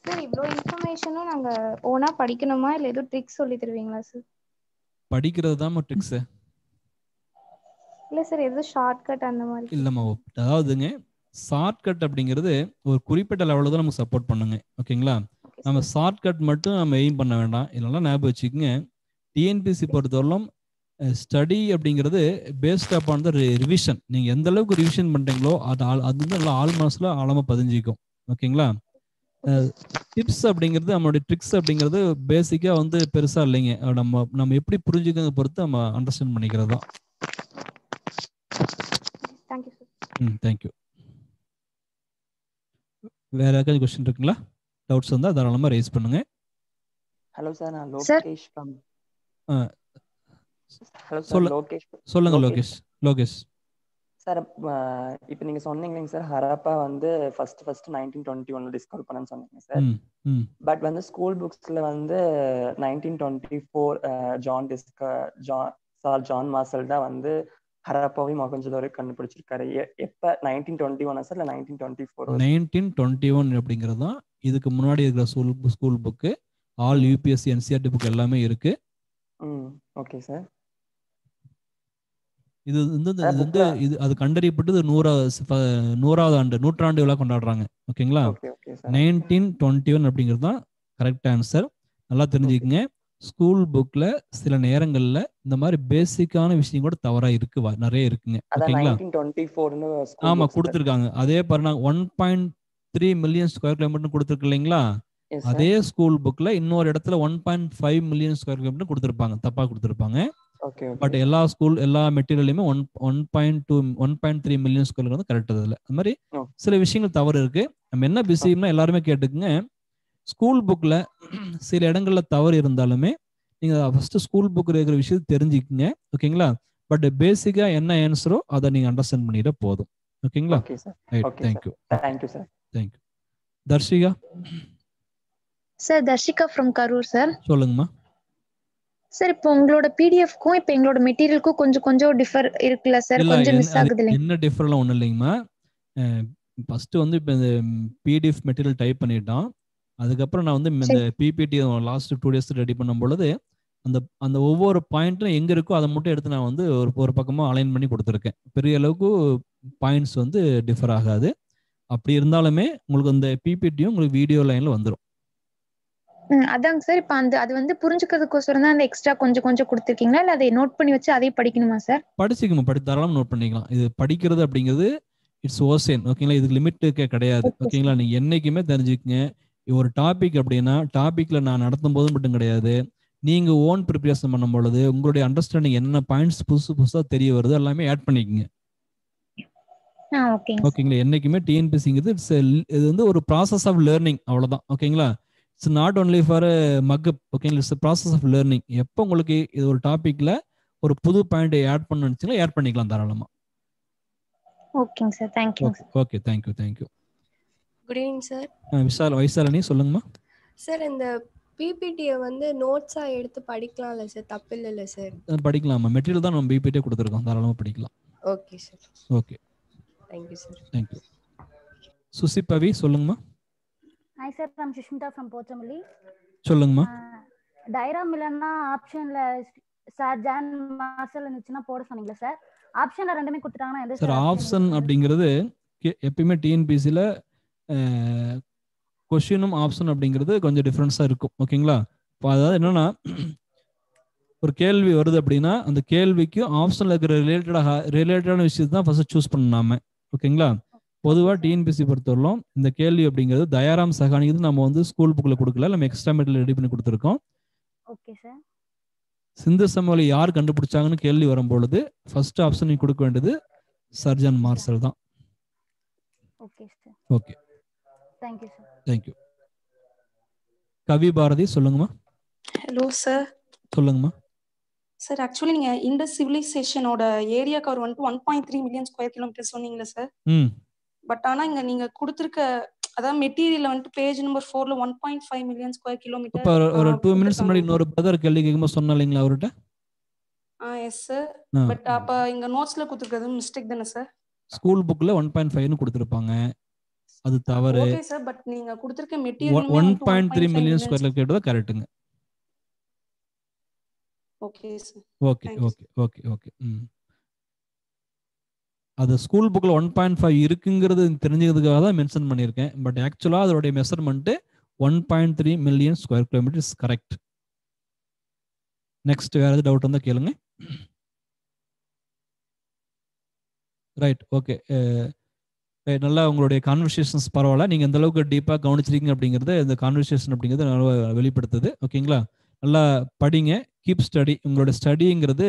Speaker 7: சார், இவ்வளோ இன்ஃபர்மேஷனும் நாங்க ஓனா படிக்கணுமா இல்ல ஏதோ ட்ரிக்ஸ் சொல்லி தருவீங்களா சார்?
Speaker 1: படிக்கிறது தான் ட்ரிக்ஸ்.
Speaker 7: இல்ல சார், ஏதோ ஷார்ட்கட் அந்த மாதிரி?
Speaker 1: இல்லம்மா, அதாவதுங்க ஷார்ட்கட் அப்படிங்கிறது ஒரு குறிப்பிட்ட லெவலில் தான் நமக்கு சப்போர்ட் பண்ணுங்க. ஓகேங்களா? நம்ம ஷார்ட்கட் மட்டும் நம்ம எய்ம் பண்ண வேண்டாம். இதெல்லாம் ஞாபகம் வச்சுக்கோங்க. டிஎன்பிசி பொறுத்தவரையிலும் ஸ்டடி அப்படிங்கிறது பேஸ்ட் அப்பான் த ரிவிஷன். நீங்க எந்த அளவுக்கு ரிவிஷன் பண்றீங்களோ அது வந்து நல்லா ஆள் மனசுல ஆழமா பதிஞ்சிக்கும். ஓகேங்களா? டிப்ஸ் அப்படிங்கிறது, நம்மளுடைய ட்ரிக்ஸ் அப்படிங்கிறது பேசிக்கா வந்து பெருசா இல்லைங்க. நம்ம எப்படி புரிஞ்சுக்கிறத பொறுத்து நம்ம அண்டர்ஸ்டாண்ட் பண்ணிக்கிறது தான்.
Speaker 7: Thank you sir.
Speaker 1: தேங்க்யூ. வேற ஏதாவது கொஸ்டின் இருக்குங்களா? டவுட்ஸ் வந்தால் தாராளமாக ரைஸ் பண்ணுங்க.
Speaker 8: ஹலோ சார், நான்
Speaker 7: Sir.
Speaker 8: Lokesh from hello sir,
Speaker 1: சொல்ல சொல்லுங்க லோகேஷ். லோகேஷ்
Speaker 8: சார், இப்போ நீங்க சொன்னீங்க சார், ஹரப்பா வந்து ஃபர்ஸ்ட் 1921 டிஸ்கவர் பண்ணன்னு சொன்னீங்க சார். பட் வந்து ஸ்கூல் புக்ஸ்ல வந்து 1924 ஜான் மார்சல் தான் வந்து ஹரப்பாவையும் மொஹஞ்சதாரோ கண்டுபிடிச்சிருக்காரு. எப்ப 1921 சார் இல்ல 1924?
Speaker 1: 1921 அப்படிங்கிறது தான் இதுக்கு முன்னாடி இருக்கிற school book. All UPSC NCERT book எல்லாமே இருக்கு.
Speaker 8: Okay sir.
Speaker 1: இது வந்து இது அது கண்டறியப்பட்டது 100வது ஆண்டு நூற்றாண்டு விழா கொண்டாடுறாங்க. ஓகேங்களா? 1921 அப்படிங்கிறது தான் கரெக்ட் ஆன்சர். நல்லா தெரிஞ்சுக்கங்க. ஸ்கூல் புக்ல சில நேரங்கள்ல இந்த மாதிரி பேசிக்கான விஷயம் கூட தவறா இருக்கு, நிறைய இருக்குங்க. ஓகேங்களா? ஆமா கொடுத்துருக்காங்க. அதே பாருங்க 1.3 மில்லியன் ஸ்கொயர் கிலோமீட்டர் கொடுத்துருக்கு இல்லைங்களா? அதே ஸ்கூல் புக்ல இன்னொரு இடத்துல 1.5 மில்லியன் ஸ்கொயர் கிலோமீட்டர் கொடுத்துருப்பாங்க, தப்பா கொடுத்துருப்பாங்க. பட் எல்லா மெட்டீரியலுமே 1.3 மில்லியன் ஸ்கொயர் வந்து கரெக்ட். அதுல அந்த மாதிரி சில விஷயங்கள் தவறு இருக்கு. நம்ம என்ன பிஸினா எல்லாருமே கேட்டுக்குங்க. ஸ்கூல் புக்ல சில இடங்கள்ல தவறு இருந்தாலுமே நீங்க ஃபர்ஸ்ட் ஸ்கூல் புக் இருக்கிற விஷயத்தை தெரிஞ்சுக்கங்க. ஓகேங்களா? பட் பேசிக்கா என்ன ஆன்சரோ அதை நீங்க அண்டர்ஸ்டாண்ட் பண்ணிட போதும். ஓகேங்களா? Thank you. Thank you. Darshika
Speaker 7: sir, Darshika from Karur sir.
Speaker 1: சொல்லுங்கம்மா.
Speaker 7: சார், இப்போ உங்களோட பிடிஎஃப்க்கும் இப்போ எங்களோட மெட்டீரியலுக்கும் கொஞ்சம் டிஃபர் இருக்குல்ல சார்? கொஞ்சம் மிஸ் ஆகுது இல்லைங்க?
Speaker 1: என்ன டிஃபரெல்லாம் ஒன்றும் இல்லைங்கம்மா. ஃபர்ஸ்ட் வந்து இப்போ இந்த பிடிஎஃப் மெட்டீரியல் டைப் பண்ணிட்டோம். அதுக்கப்புறம் நான் வந்து இந்த பிபிடி லாஸ்ட் 2 days ரெடி பண்ணும் பொழுது அந்த ஒவ்வொரு பாயிண்ட்டும் எங்க இருக்கோ அதை மட்டும் எடுத்து நான் வந்து ஒரு பக்கமா அலைன் பண்ணி கொடுத்துருக்கேன். பெரிய அளவுக்கு பாயிண்ட்ஸ் வந்து டிஃபர் ஆகாது. அப்படி இருந்தாலுமே உங்களுக்கு இந்த பிபிடியும் உங்களுக்கு வீடியோ லைன்ல வந்துடும்.
Speaker 7: அதாங்க சார். இப்போ அது வந்து புரிஞ்சுக்கிறதுக்கோசரம் தான் அந்த எக்ஸ்ட்ரா கொஞ்சம் கொடுத்துருக்கீங்களா, இல்லை அதை நோட் பண்ணி வச்சு அதை படிக்கணுமா சார்?
Speaker 1: படிச்சுக்கணும், தாராளமாக நோட் பண்ணிக்கலாம். இது படிக்கிறது அப்படிங்கிறது இட்ஸ் ஓசேன். ஓகேங்களா? இதுக்கு லிமிட்டுக்கே கிடையாது. ஓகேங்களா? நீங்க என்னைக்குமே தெரிஞ்சுக்கங்க. ஒரு டாபிக் அப்படின்னா டாபிக்ல நான் நடத்தும் போது மட்டும் கிடையாது, நீங்க ஓன் ப்ரிப்பரேஷன் பண்ணும் பொழுது உங்களுடைய அண்டர்ஸ்டாண்டிங் என்ன பாயிண்ட்ஸ் புதுசா தெரிய வருது எல்லாமே ஆட் பண்ணிக்கங்க. ஓகேங்களா? என்னைக்குமே டிஎன்பிசிங்கிறது இது வந்து ஒரு ப்ராசஸ் ஆஃப் லேர்னிங், அவ்வளவுதான். ஓகேங்களா? It's not only for mug up. ஓகேங்களா? It's process of learning. எப்போ உங்களுக்கு இது ஒரு டாபிக்ல ஒரு புது பாயிண்ட் ஆட் பண்ணணும்னு ஆட் பண்ணிக்கலாம் தாராளமா.
Speaker 7: ஓகேங்க sir. Thank you.
Speaker 1: Okay, thank you.
Speaker 9: Good evening sir.
Speaker 1: Vaishalini சொல்லுங்கம்மா.
Speaker 9: சார், இந்த பிபிடியை வந்து நோட்ஸா எடுத்து படிக்கலாம்ல சார்? தப்பு இல்லைல்ல சார்?
Speaker 1: படிக்கலாமா? மெட்டீரியல் தான் நம்ம பிபிடியே கொடுத்துருக்கோம், தாராளமாக படிக்கலாம்.
Speaker 9: Okay sir.
Speaker 1: Okay,
Speaker 9: thank you sir.
Speaker 1: Thank you. Suchipavi சொல்லுங்கம்மா.
Speaker 10: ஹாய் சார், நான் சுஷ்மிதா ஃப்ரம் போச்சமல்லி.
Speaker 1: சொல்லுங்கம்மா.
Speaker 10: டயராம் இல்லைன்னா ஆப்ஷன்ல சார் ஜான் மார்சல் இருந்துச்சுன்னா போட சொன்னீங்களா சார்? ஆப்ஷன்ல ரெண்டுமே கொடுத்துட்டாங்கன்னா எது
Speaker 1: சார்? ஆப்ஷன் அப்படிங்கிறது எப்பயுமே டிஎன்பிசியில் கொஸ்டினும் ஆப்ஷன் அப்படிங்கிறது கொஞ்சம் டிஃப்ரென்ஸாக இருக்கும். ஓகேங்களா? இப்போ அதாவது என்னன்னா, ஒரு கேள்வி வருது அப்படின்னா அந்த கேள்விக்கு ஆப்ஷனில் இருக்கிற ரிலேட்டடான விஷயத்தை தான் ஃபர்ஸ்ட் சூஸ் பண்ணாம. ஓகேங்களா? பொதுவாக டிஎன்பிசி பொறுத்தவரைக்கும் இந்த கேள்வி அப்படிங்கிறது தயாராம் சகானிக்கு நம்ம வந்து ஸ்கூல் புக்கில் கொடுக்கல, நம்ம எக்ஸ்ட்ரா மெட்டீரியல் ரெடி பண்ணி கொடுத்துருக்கோம்.
Speaker 10: Okay sir.
Speaker 1: சிந்து சமவெளி யார் கண்டுபிடிச்சாங்கன்னு கேள்வி வரும்பொழுது ஃபர்ஸ்ட் ஆப்ஷன் நீ கொடுக்க வேண்டியது சர்ஜன் மார்சல் தான்.
Speaker 10: Okay sir.
Speaker 1: Okay,
Speaker 10: thank you sir.
Speaker 1: Thank you. Kavi Bharathi சொல்லுங்கம்மா.
Speaker 11: Hello sir.
Speaker 1: சொல்லுங்கம்மா.
Speaker 11: சார், ஆக்சுவலி நீங்க இண்டஸ் சிவிலைசேஷனோட ஏரியா கவர் வந்துட்டு 1.3 மில்லியன் ஸ்கொயர் கிலோமீட்டர் சொன்னீங்களா சார்? பட் ஆனா இங்க நீங்க கொடுத்திருக்க அதாவது மெட்டீரியல் வந்துட்டு பேஜ் நம்பர் 4ல 1.5 மில்லியன் ஸ்கொயர் கிலோமீட்டர்.
Speaker 1: இப்ப ஒரு 2 minutes முன்னாடி இன்னொரு பிரதர் கேள்வி கேக்கும்போது சொன்னாலீங்களா அவர்ட்ட?
Speaker 11: Yes sir. பட் அப்ப இங்க நோட்ஸ்ல கொடுத்திருக்கிறது மிஸ்டேக் தானே சார்?
Speaker 1: ஸ்கூல் புக்ல 1.5 னு கொடுத்திருப்பாங்க, அது தவறு.
Speaker 11: ஓகே சார், பட் நீங்க கொடுத்திருக்க மெட்டீரியல்
Speaker 1: 1.3 மில்லியன் ஸ்கொயர் கிலோமீட்டர் கரெக்ட்டுங்க.
Speaker 11: Okay sir.
Speaker 1: ஓகே. அது ஸ்கூல் புக்ல 1.5 இருக்குங்கிறது தெரிஞ்சதுக்காக தான் மென்ஷன் பண்ணியிருக்கேன். பட் ஆக்சுவலா அதோட measurement 1.3 million square kilometre is correct. Next வேற ஏதாவது டவுட் இருந்தா கேளுங்க. Right, okay. நல்லா உங்களுடைய கான்வர்சேஷன்ஸ் பரவாயில்ல, நீங்க எந்த அளவுக்கு டீப்பா கவனிச்சிருக்கீங்க அப்படிங்கிறது இந்த கான்வர்சேஷன் அப்படிங்கிறது நல்லா வெளிப்படுத்துது. ஓகேங்களா? நல்லா படிங்க, கீப் ஸ்டடி. உங்களோட ஸ்டடிங்கிறது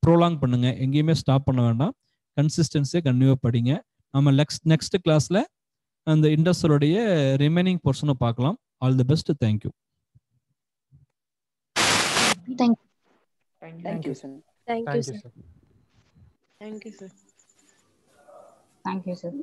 Speaker 1: ப்ரோலாங் பண்ணுங்க, எங்கேயுமே ஸ்டாப் பண்ண வேண்டாம். கன்சிஸ்டன்சியை கண்டிப்பாக படிங்க. நம்ம நெக்ஸ்ட் கிளாஸில் அந்த இண்டஸ்ட்ரியலுடைய ரிமைனிங் போர்ஷனை பார்க்கலாம். All the best. Thank you.
Speaker 8: Thank you sir.
Speaker 9: Thank you sir.
Speaker 2: Thank you sir.